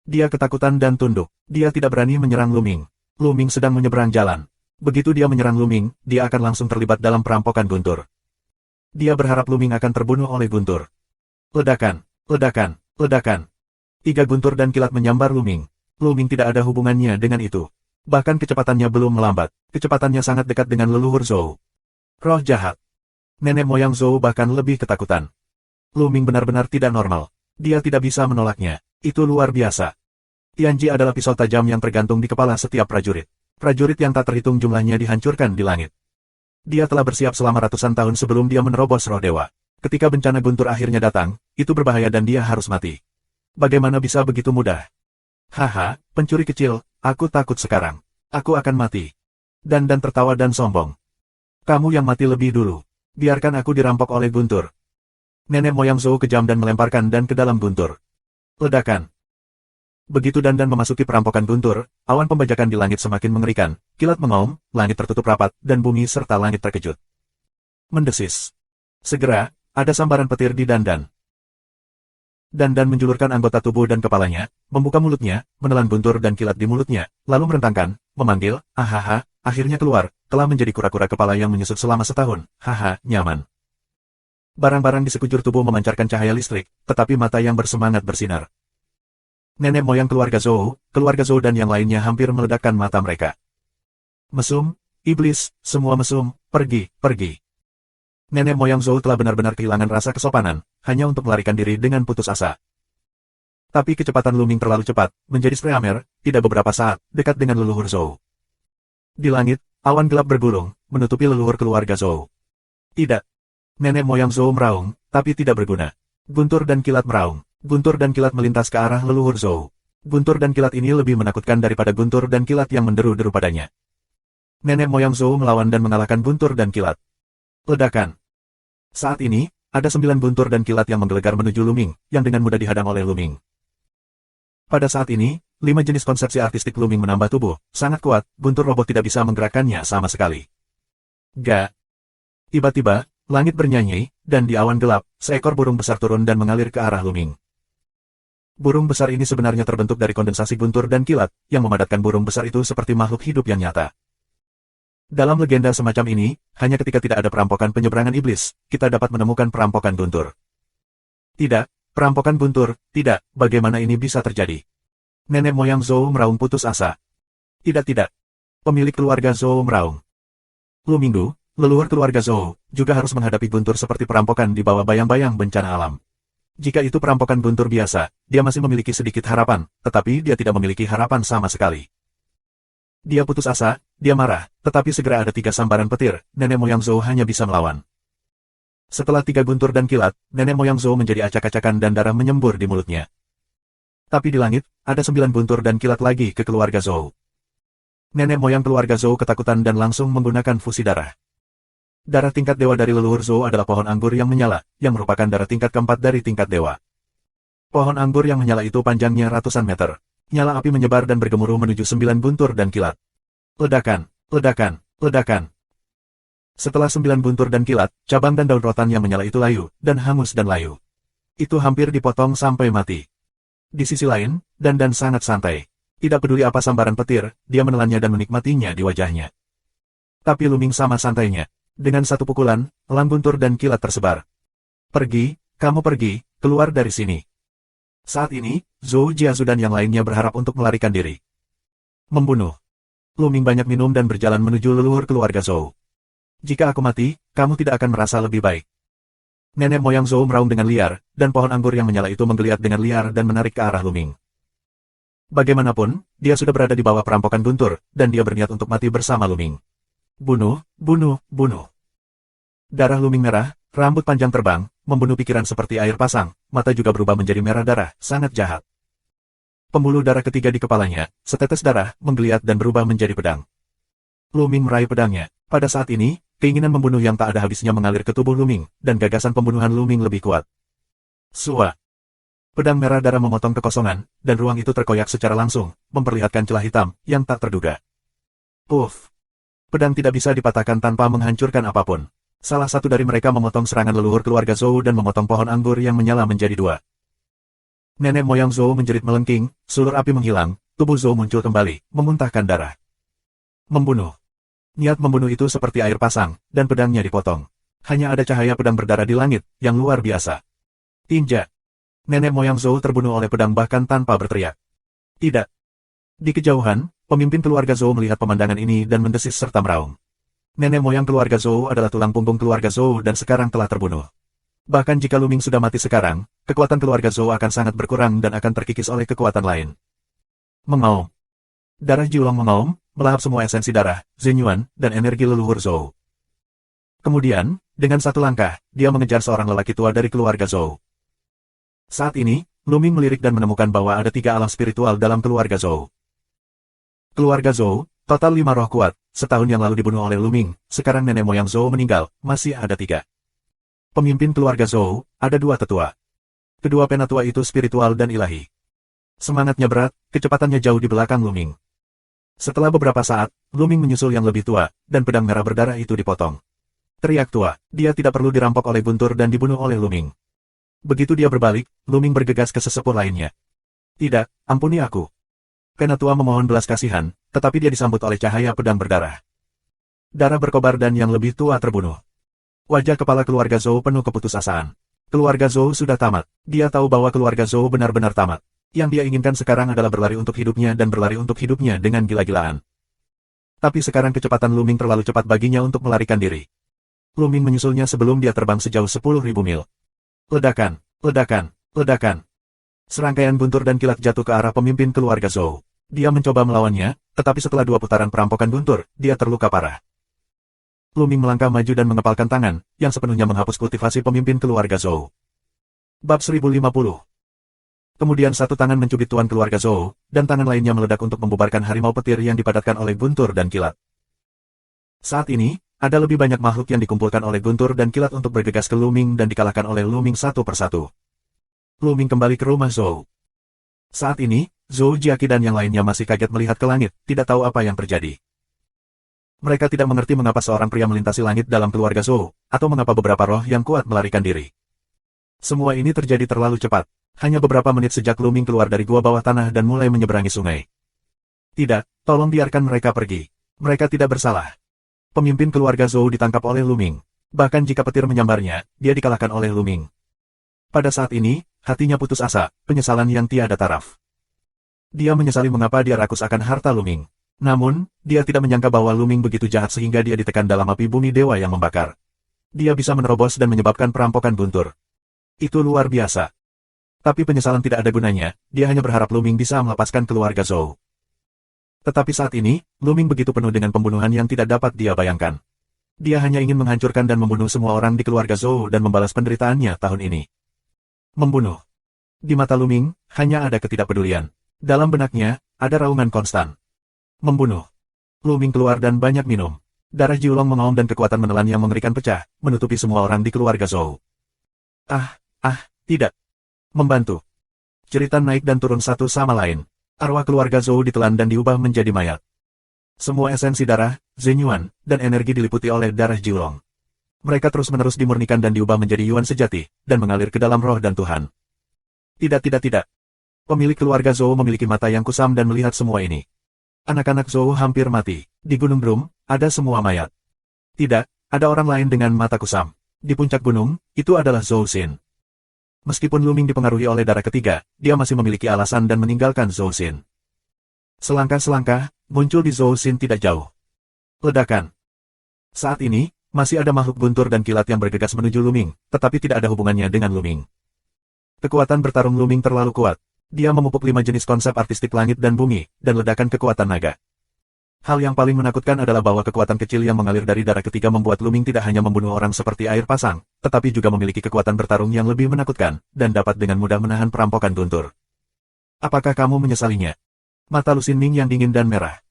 [SPEAKER 1] Dia ketakutan dan tunduk, dia tidak berani menyerang Luming. Luming sedang menyeberang jalan. Begitu dia menyerang Luming, dia akan langsung terlibat dalam perampokan guntur. Dia berharap Luming akan terbunuh oleh guntur. Ledakan, ledakan, ledakan. 3 guntur dan kilat menyambar Luming. Luming tidak ada hubungannya dengan itu. Bahkan kecepatannya belum melambat, kecepatannya sangat dekat dengan leluhur Zhou. Roh jahat. Nenek moyang Zhou bahkan lebih ketakutan. Luming benar-benar tidak normal. Dia tidak bisa menolaknya. Itu luar biasa. Tianji adalah pisau tajam yang tergantung di kepala setiap prajurit. Prajurit yang tak terhitung jumlahnya dihancurkan di langit. Dia telah bersiap selama ratusan tahun sebelum dia menerobos roh dewa. Ketika bencana guntur akhirnya datang, itu berbahaya dan dia harus mati. Bagaimana bisa begitu mudah? Haha, pencuri kecil, aku takut sekarang. Aku akan mati. Dan tertawa dan sombong. Kamu yang mati lebih dulu. Biarkan aku dirampok oleh guntur. Nenek moyang Zhou kejam dan melemparkan Dan ke dalam guntur. Ledakan. Begitu Dan memasuki perampokan guntur, awan pembajakan di langit semakin mengerikan, kilat mengaum, langit tertutup rapat, dan bumi serta langit terkejut. Mendesis. Segera, ada sambaran petir di Dan. Dan menjulurkan anggota tubuh dan kepalanya, membuka mulutnya, menelan guntur dan kilat di mulutnya, lalu merentangkan, memanggil, ahaha, akhirnya keluar, telah menjadi kura-kura kepala yang menyusut selama setahun, haha, nyaman. Barang-barang di sekujur tubuh memancarkan cahaya listrik, tetapi mata yang bersemangat bersinar. Nenek moyang keluarga Zhou dan yang lainnya hampir meledakkan mata mereka. Mesum, iblis, semua mesum, pergi, pergi. Nenek moyang Zhou telah benar-benar kehilangan rasa kesopanan, hanya untuk melarikan diri dengan putus asa. Tapi kecepatan Luming terlalu cepat, menjadi Spreamer, tidak beberapa saat, dekat dengan leluhur Zhou. Di langit, awan gelap bergulung, menutupi leluhur keluarga Zhou. Tidak. Nenek moyang Zhou meraung, tapi tidak berguna. Guntur dan kilat meraung. Guntur dan kilat melintas ke arah leluhur Zhou. Guntur dan kilat ini lebih menakutkan daripada guntur dan kilat yang menderu-deru padanya. Nenek moyang Zhou melawan dan mengalahkan guntur dan kilat. Ledakan. Saat ini, ada 9 guntur dan kilat yang menggelegar menuju Luming, yang dengan mudah dihadang oleh Luming. Pada saat ini, 5 jenis konsepsi artistik Luming menambah tubuh, sangat kuat, guntur robot tidak bisa menggerakkannya sama sekali. Ga. Tiba-tiba, langit bernyanyi, dan di awan gelap, seekor burung besar turun dan mengalir ke arah Luming. Burung besar ini sebenarnya terbentuk dari kondensasi guntur dan kilat, yang memadatkan burung besar itu seperti makhluk hidup yang nyata. Dalam legenda semacam ini, hanya ketika tidak ada perampokan penyeberangan iblis, kita dapat menemukan perampokan guntur. Tidak, perampokan guntur, tidak, bagaimana ini bisa terjadi? Nenek moyang Zhou meraung putus asa. Tidak. Pemilik keluarga Zhou meraung. Luminggu, leluhur keluarga Zhou, juga harus menghadapi guntur seperti perampokan di bawah bayang-bayang bencana alam. Jika itu perampokan guntur biasa, dia masih memiliki sedikit harapan, tetapi dia tidak memiliki harapan sama sekali. Dia putus asa, dia marah, tetapi segera ada 3 sambaran petir, nenek moyang Zhou hanya bisa melawan. Setelah 3 guntur dan kilat, nenek moyang Zhou menjadi acak-acakan dan darah menyembur di mulutnya. Tapi di langit, ada 9 guntur dan kilat lagi ke keluarga Zhou. Nenek moyang keluarga Zhou ketakutan dan langsung menggunakan fusi darah. Darah tingkat dewa dari leluhur Zhou adalah pohon anggur yang menyala, yang merupakan darah tingkat keempat dari tingkat dewa. Pohon anggur yang menyala itu panjangnya ratusan meter. Nyala api menyebar dan bergemuruh menuju 9 guntur dan kilat. Ledakan, ledakan, ledakan. Setelah 9 buntur dan kilat, cabang dan daun rotan yang menyala itu layu, dan hangus dan layu. Itu hampir dipotong sampai mati. Di sisi lain, Dan sangat santai. Tidak peduli apa sambaran petir, dia menelannya dan menikmatinya di wajahnya. Tapi Luming sama santainya. Dengan satu pukulan, elang buntur dan kilat tersebar. Pergi, kamu pergi, keluar dari sini. Saat ini, Zhou Jiazu dan yang lainnya berharap untuk melarikan diri. Membunuh. Luming banyak minum dan berjalan menuju leluhur keluarga Zhou. Jika aku mati, kamu tidak akan merasa lebih baik. Nenek moyang Zhou meraung dengan liar, dan pohon anggur yang menyala itu menggeliat dengan liar dan menarik ke arah Luming. Bagaimanapun, dia sudah berada di bawah perampokan guntur, dan dia berniat untuk mati bersama Luming. Bunuh, bunuh, bunuh. Darah Luming merah, rambut panjang terbang, membunuh pikiran seperti air pasang, mata juga berubah menjadi merah darah, sangat jahat. Pembuluh darah ketiga di kepalanya, setetes darah, menggeliat dan berubah menjadi pedang. Luming meraih pedangnya. Pada saat ini, keinginan membunuh yang tak ada habisnya mengalir ke tubuh Luming, dan gagasan pembunuhan Luming lebih kuat. Sua. Pedang merah darah memotong kekosongan, dan ruang itu terkoyak secara langsung, memperlihatkan celah hitam, yang tak terduga. Puff. Pedang tidak bisa dipatahkan tanpa menghancurkan apapun. Salah satu dari mereka memotong serangan leluhur keluarga Zhou dan memotong pohon anggur yang menyala menjadi dua. Nenek moyang Zhou menjerit melengking, sulur api menghilang, tubuh Zhou muncul kembali, memuntahkan darah. Membunuh. Niat membunuh itu seperti air pasang, dan pedangnya dipotong. Hanya ada cahaya pedang berdarah di langit, yang luar biasa. Tinja. Nenek moyang Zhou terbunuh oleh pedang bahkan tanpa berteriak. Tidak. Di kejauhan, pemimpin keluarga Zhou melihat pemandangan ini dan mendesis serta meraung. Nenek moyang keluarga Zhou adalah tulang punggung keluarga Zhou dan sekarang telah terbunuh. Bahkan jika Luming sudah mati sekarang, kekuatan keluarga Zhou akan sangat berkurang dan akan terkikis oleh kekuatan lain. Mengaum. Darah Jiulong mengaum, melahap semua esensi darah, Zenyuan, dan energi leluhur Zhou. Kemudian, dengan satu langkah, dia mengejar seorang lelaki tua dari keluarga Zhou. Saat ini, Luming melirik dan menemukan bahwa ada 3 alam spiritual dalam keluarga Zhou. Keluarga Zhou, total 5 roh kuat, setahun yang lalu dibunuh oleh Luming, sekarang nenek moyang Zhou meninggal, masih ada 3. Pemimpin keluarga Zhou, ada 2 tetua. Kedua penatua itu spiritual dan ilahi. Semangatnya berat, kecepatannya jauh di belakang Luming. Setelah beberapa saat, Luming menyusul yang lebih tua, dan pedang merah berdarah itu dipotong. Teriak tua, dia tidak perlu dirampok oleh guntur dan dibunuh oleh Luming. Begitu dia berbalik, Luming bergegas ke sesepuh lainnya. Tidak, ampuni aku. Penatua memohon belas kasihan, tetapi dia disambut oleh cahaya pedang berdarah. Darah berkobar dan yang lebih tua terbunuh. Wajah kepala keluarga Zhou penuh keputusasaan. Keluarga Zhou sudah tamat. Dia tahu bahwa keluarga Zhou benar-benar tamat. Yang dia inginkan sekarang adalah berlari untuk hidupnya dan berlari untuk hidupnya dengan gila-gilaan. Tapi sekarang kecepatan Luming terlalu cepat baginya untuk melarikan diri. Luming menyusulnya sebelum dia terbang sejauh 10.000 mil. Ledakan, ledakan, ledakan. Serangkaian guntur dan kilat jatuh ke arah pemimpin keluarga Zhou. Dia mencoba melawannya, tetapi setelah 2 putaran perampokan guntur, dia terluka parah. Luming melangkah maju dan mengepalkan tangan, yang sepenuhnya menghapus kultivasi pemimpin keluarga Zhou. Bab 1050. Kemudian satu tangan mencubit tuan keluarga Zhou, dan tangan lainnya meledak untuk membubarkan harimau petir yang dipadatkan oleh guntur dan kilat. Saat ini, ada lebih banyak makhluk yang dikumpulkan oleh guntur dan kilat untuk bergegas ke Luming dan dikalahkan oleh Luming satu persatu. Luming kembali ke rumah Zhou. Saat ini, Zhou Jiaqi dan yang lainnya masih kaget melihat ke langit, tidak tahu apa yang terjadi. Mereka tidak mengerti mengapa seorang pria melintasi langit dalam keluarga Zhou, atau mengapa beberapa roh yang kuat melarikan diri. Semua ini terjadi terlalu cepat. Hanya beberapa menit sejak Luming keluar dari gua bawah tanah dan mulai menyeberangi sungai. Tidak, tolong biarkan mereka pergi. Mereka tidak bersalah. Pemimpin keluarga Zhou ditangkap oleh Luming. Bahkan jika petir menyambarnya, dia dikalahkan oleh Luming. Pada saat ini, hatinya putus asa, penyesalan yang tiada taraf. Dia menyesali mengapa dia rakus akan harta Luming. Namun, dia tidak menyangka bahwa Luming begitu jahat sehingga dia ditekan dalam api bumi dewa yang membakar. Dia bisa menerobos dan menyebabkan perampokan guntur. Itu luar biasa. Tapi penyesalan tidak ada gunanya, dia hanya berharap Luming bisa melepaskan keluarga Zhou. Tetapi saat ini, Luming begitu penuh dengan pembunuhan yang tidak dapat dia bayangkan. Dia hanya ingin menghancurkan dan membunuh semua orang di keluarga Zhou dan membalas penderitaannya tahun ini. Membunuh. Di mata Luming, hanya ada ketidakpedulian. Dalam benaknya, ada raungan konstan. Membunuh. Luming keluar dan banyak minum. Darah Jiulong mengaum dan kekuatan menelan yang mengerikan pecah, menutupi semua orang di keluarga Zhou. Tidak. Membantu. Cerita naik dan turun satu sama lain. Arwah keluarga Zhou ditelan dan diubah menjadi mayat. Semua esensi darah, Zenyuan, dan energi diliputi oleh darah Jiulong. Mereka terus-menerus dimurnikan dan diubah menjadi Yuan sejati, dan mengalir ke dalam roh dan Tuhan. Tidak. Pemilik keluarga Zhou memiliki mata yang kusam dan melihat semua ini. Anak-anak Zhou hampir mati. Di Gunung Drum, ada semua mayat. Tidak, ada orang lain dengan mata kusam. Di puncak gunung, itu adalah Zhou Xin. Meskipun Luming dipengaruhi oleh darah ketiga, dia masih memiliki alasan dan meninggalkan Zhou Xin. Selangkah-selangkah, muncul di Zhou Xin tidak jauh. Ledakan. Saat ini, masih ada makhluk guntur dan kilat yang bergegas menuju Luming, tetapi tidak ada hubungannya dengan Luming. Kekuatan bertarung Luming terlalu kuat. Dia memupuk 5 jenis konsep artistik langit dan bumi, dan ledakan kekuatan naga. Hal yang paling menakutkan adalah bahwa kekuatan kecil yang mengalir dari darah ketiga membuat Luming tidak hanya membunuh orang seperti air pasang, tetapi juga memiliki kekuatan bertarung yang lebih menakutkan, dan dapat dengan mudah menahan perampokan guntur. Apakah kamu menyesalinya? Mata Lu Xinming yang dingin dan merah.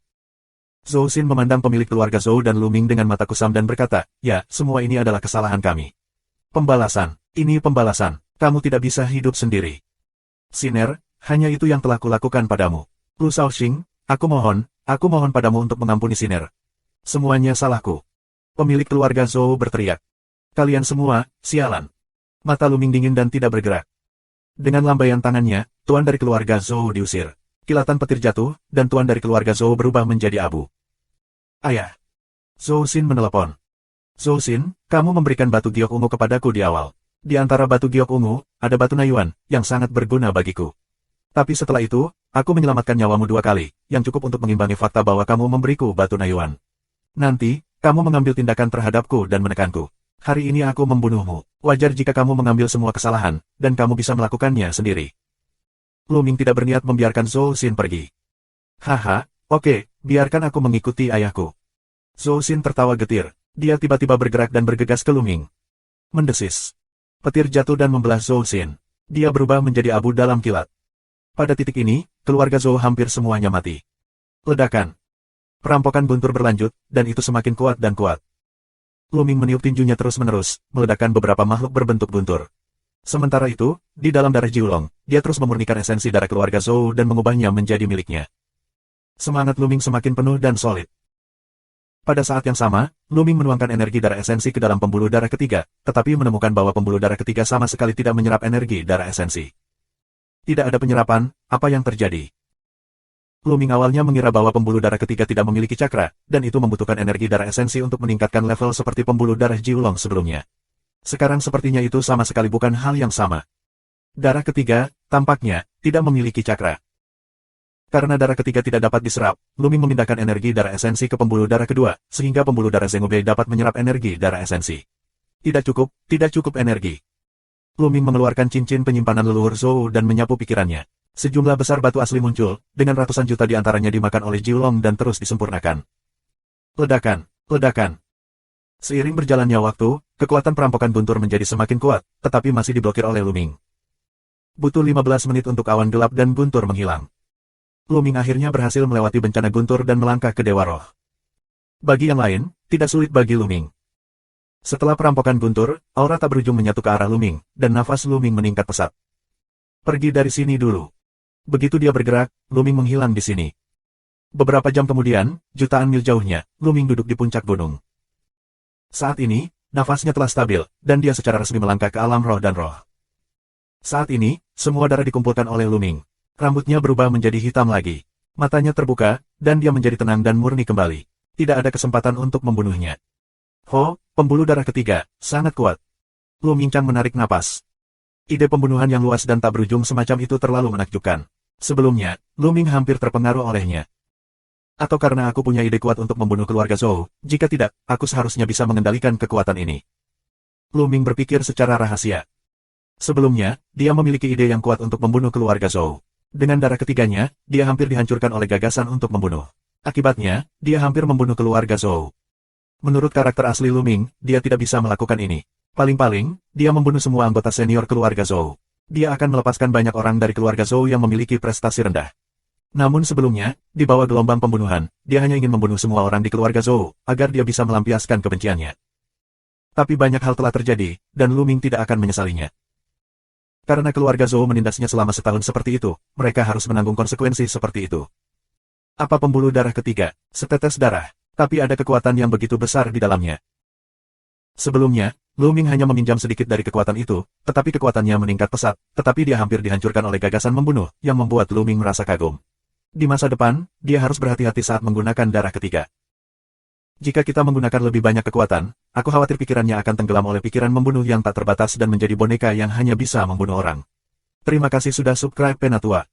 [SPEAKER 1] Zhou Xin memandang pemilik keluarga Zhou dan Luming dengan mata kusam dan berkata, ya, semua ini adalah kesalahan kami. Pembalasan. Ini pembalasan. Kamu tidak bisa hidup sendiri. Siner, hanya itu yang telah kulakukan padamu. Lu Shaoxing, aku mohon padamu untuk mengampuni Siner. Semuanya salahku. Pemilik keluarga Zhou berteriak. Kalian semua, sialan. Mata Luming dingin dan tidak bergerak. Dengan lambaian tangannya, tuan dari keluarga Zhou diusir. Kilatan petir jatuh, dan tuan dari keluarga Zhou berubah menjadi abu. Ayah. Zhou Xin menelepon. Zhou Xin, kamu memberikan batu giok ungu kepadaku di awal. Di antara batu giok ungu, ada batu Nayuan, yang sangat berguna bagiku. Tapi setelah itu, aku menyelamatkan nyawamu 2 kali, yang cukup untuk mengimbangi fakta bahwa kamu memberiku batu Nayuan. Nanti, kamu mengambil tindakan terhadapku dan menekanku. Hari ini aku membunuhmu. Wajar jika kamu mengambil semua kesalahan, dan kamu bisa melakukannya sendiri. Luming tidak berniat membiarkan Zhou Xin pergi. Haha, oke, biarkan aku mengikuti ayahku. Zhou Xin tertawa getir. Dia tiba-tiba bergerak dan bergegas ke Luming. Mendesis. Petir jatuh dan membelah Zhou Xin. Dia berubah menjadi abu dalam kilat. Pada titik ini, keluarga Zhou hampir semuanya mati. Ledakan. Perampokan guntur berlanjut, dan itu semakin kuat dan kuat. Luming meniup tinjunya terus-menerus, meledakkan beberapa makhluk berbentuk guntur. Sementara itu, di dalam darah Jiulong, dia terus memurnikan esensi darah keluarga Zhou dan mengubahnya menjadi miliknya. Semangat Luming semakin penuh dan solid. Pada saat yang sama, Luming menuangkan energi darah esensi ke dalam pembuluh darah ketiga, tetapi menemukan bahwa pembuluh darah ketiga sama sekali tidak menyerap energi darah esensi. Tidak ada penyerapan, apa yang terjadi? Luming awalnya mengira bahwa pembuluh darah ketiga tidak memiliki cakra, dan itu membutuhkan energi darah esensi untuk meningkatkan level seperti pembuluh darah Jiulong sebelumnya. Sekarang sepertinya itu sama sekali bukan hal yang sama. Darah ketiga, tampaknya, tidak memiliki cakra. Karena darah ketiga tidak dapat diserap, Luming memindahkan energi darah esensi ke pembuluh darah kedua, sehingga pembuluh darah Zhengube dapat menyerap energi darah esensi. Tidak cukup energi. Luming mengeluarkan cincin penyimpanan leluhur Zhou dan menyapu pikirannya. Sejumlah besar batu asli muncul, dengan ratusan juta di antaranya dimakan oleh Jiulong dan terus disempurnakan. Ledakan. Seiring berjalannya waktu, kekuatan perampokan guntur menjadi semakin kuat, tetapi masih diblokir oleh Luming. Butuh 15 menit untuk awan gelap dan guntur menghilang. Luming akhirnya berhasil melewati bencana guntur dan melangkah ke Dewa Roh. Bagi yang lain, tidak sulit bagi Luming. Setelah perampokan guntur, aura tak berujung menyatu ke arah Luming, dan nafas Luming meningkat pesat. Pergi dari sini dulu. Begitu dia bergerak, Luming menghilang di sini. Beberapa jam kemudian, jutaan mil jauhnya, Luming duduk di puncak gunung. Saat ini, nafasnya telah stabil, dan dia secara resmi melangkah ke alam roh dan roh. Saat ini, semua darah dikumpulkan oleh Luming. Rambutnya berubah menjadi hitam lagi. Matanya terbuka, dan dia menjadi tenang dan murni kembali. Tidak ada kesempatan untuk membunuhnya. Ho, pembuluh darah ketiga, sangat kuat. Luming Chang menarik napas. Ide pembunuhan yang luas dan tak berujung semacam itu terlalu menakjubkan. Sebelumnya, Luming hampir terpengaruh olehnya. Atau karena aku punya ide kuat untuk membunuh keluarga Zhou, jika tidak, aku seharusnya bisa mengendalikan kekuatan ini. Luming berpikir secara rahasia. Sebelumnya, dia memiliki ide yang kuat untuk membunuh keluarga Zhou. Dengan darah ketiganya, dia hampir dihancurkan oleh gagasan untuk membunuh. Akibatnya, dia hampir membunuh keluarga Zhou. Menurut karakter asli Luming, dia tidak bisa melakukan ini. Paling-paling, dia membunuh semua anggota senior keluarga Zhou. Dia akan melepaskan banyak orang dari keluarga Zhou yang memiliki prestasi rendah. Namun sebelumnya, di bawah gelombang pembunuhan, dia hanya ingin membunuh semua orang di keluarga Zhou, agar dia bisa melampiaskan kebenciannya. Tapi banyak hal telah terjadi, dan Luming tidak akan menyesalinya. Karena keluarga Zhou menindasnya selama setahun seperti itu, mereka harus menanggung konsekuensi seperti itu. Apa pembuluh darah ketiga? Setetes darah. Tapi ada kekuatan yang begitu besar di dalamnya. Sebelumnya, Lu Ming hanya meminjam sedikit dari kekuatan itu, tetapi kekuatannya meningkat pesat, tetapi dia hampir dihancurkan oleh gagasan membunuh, yang membuat Lu Ming merasa kagum. Di masa depan, dia harus berhati-hati saat menggunakan darah ketiga. Jika kita menggunakan lebih banyak kekuatan, aku khawatir pikirannya akan tenggelam oleh pikiran membunuh yang tak terbatas dan menjadi boneka yang hanya bisa membunuh orang. Terima kasih sudah subscribe Penatua.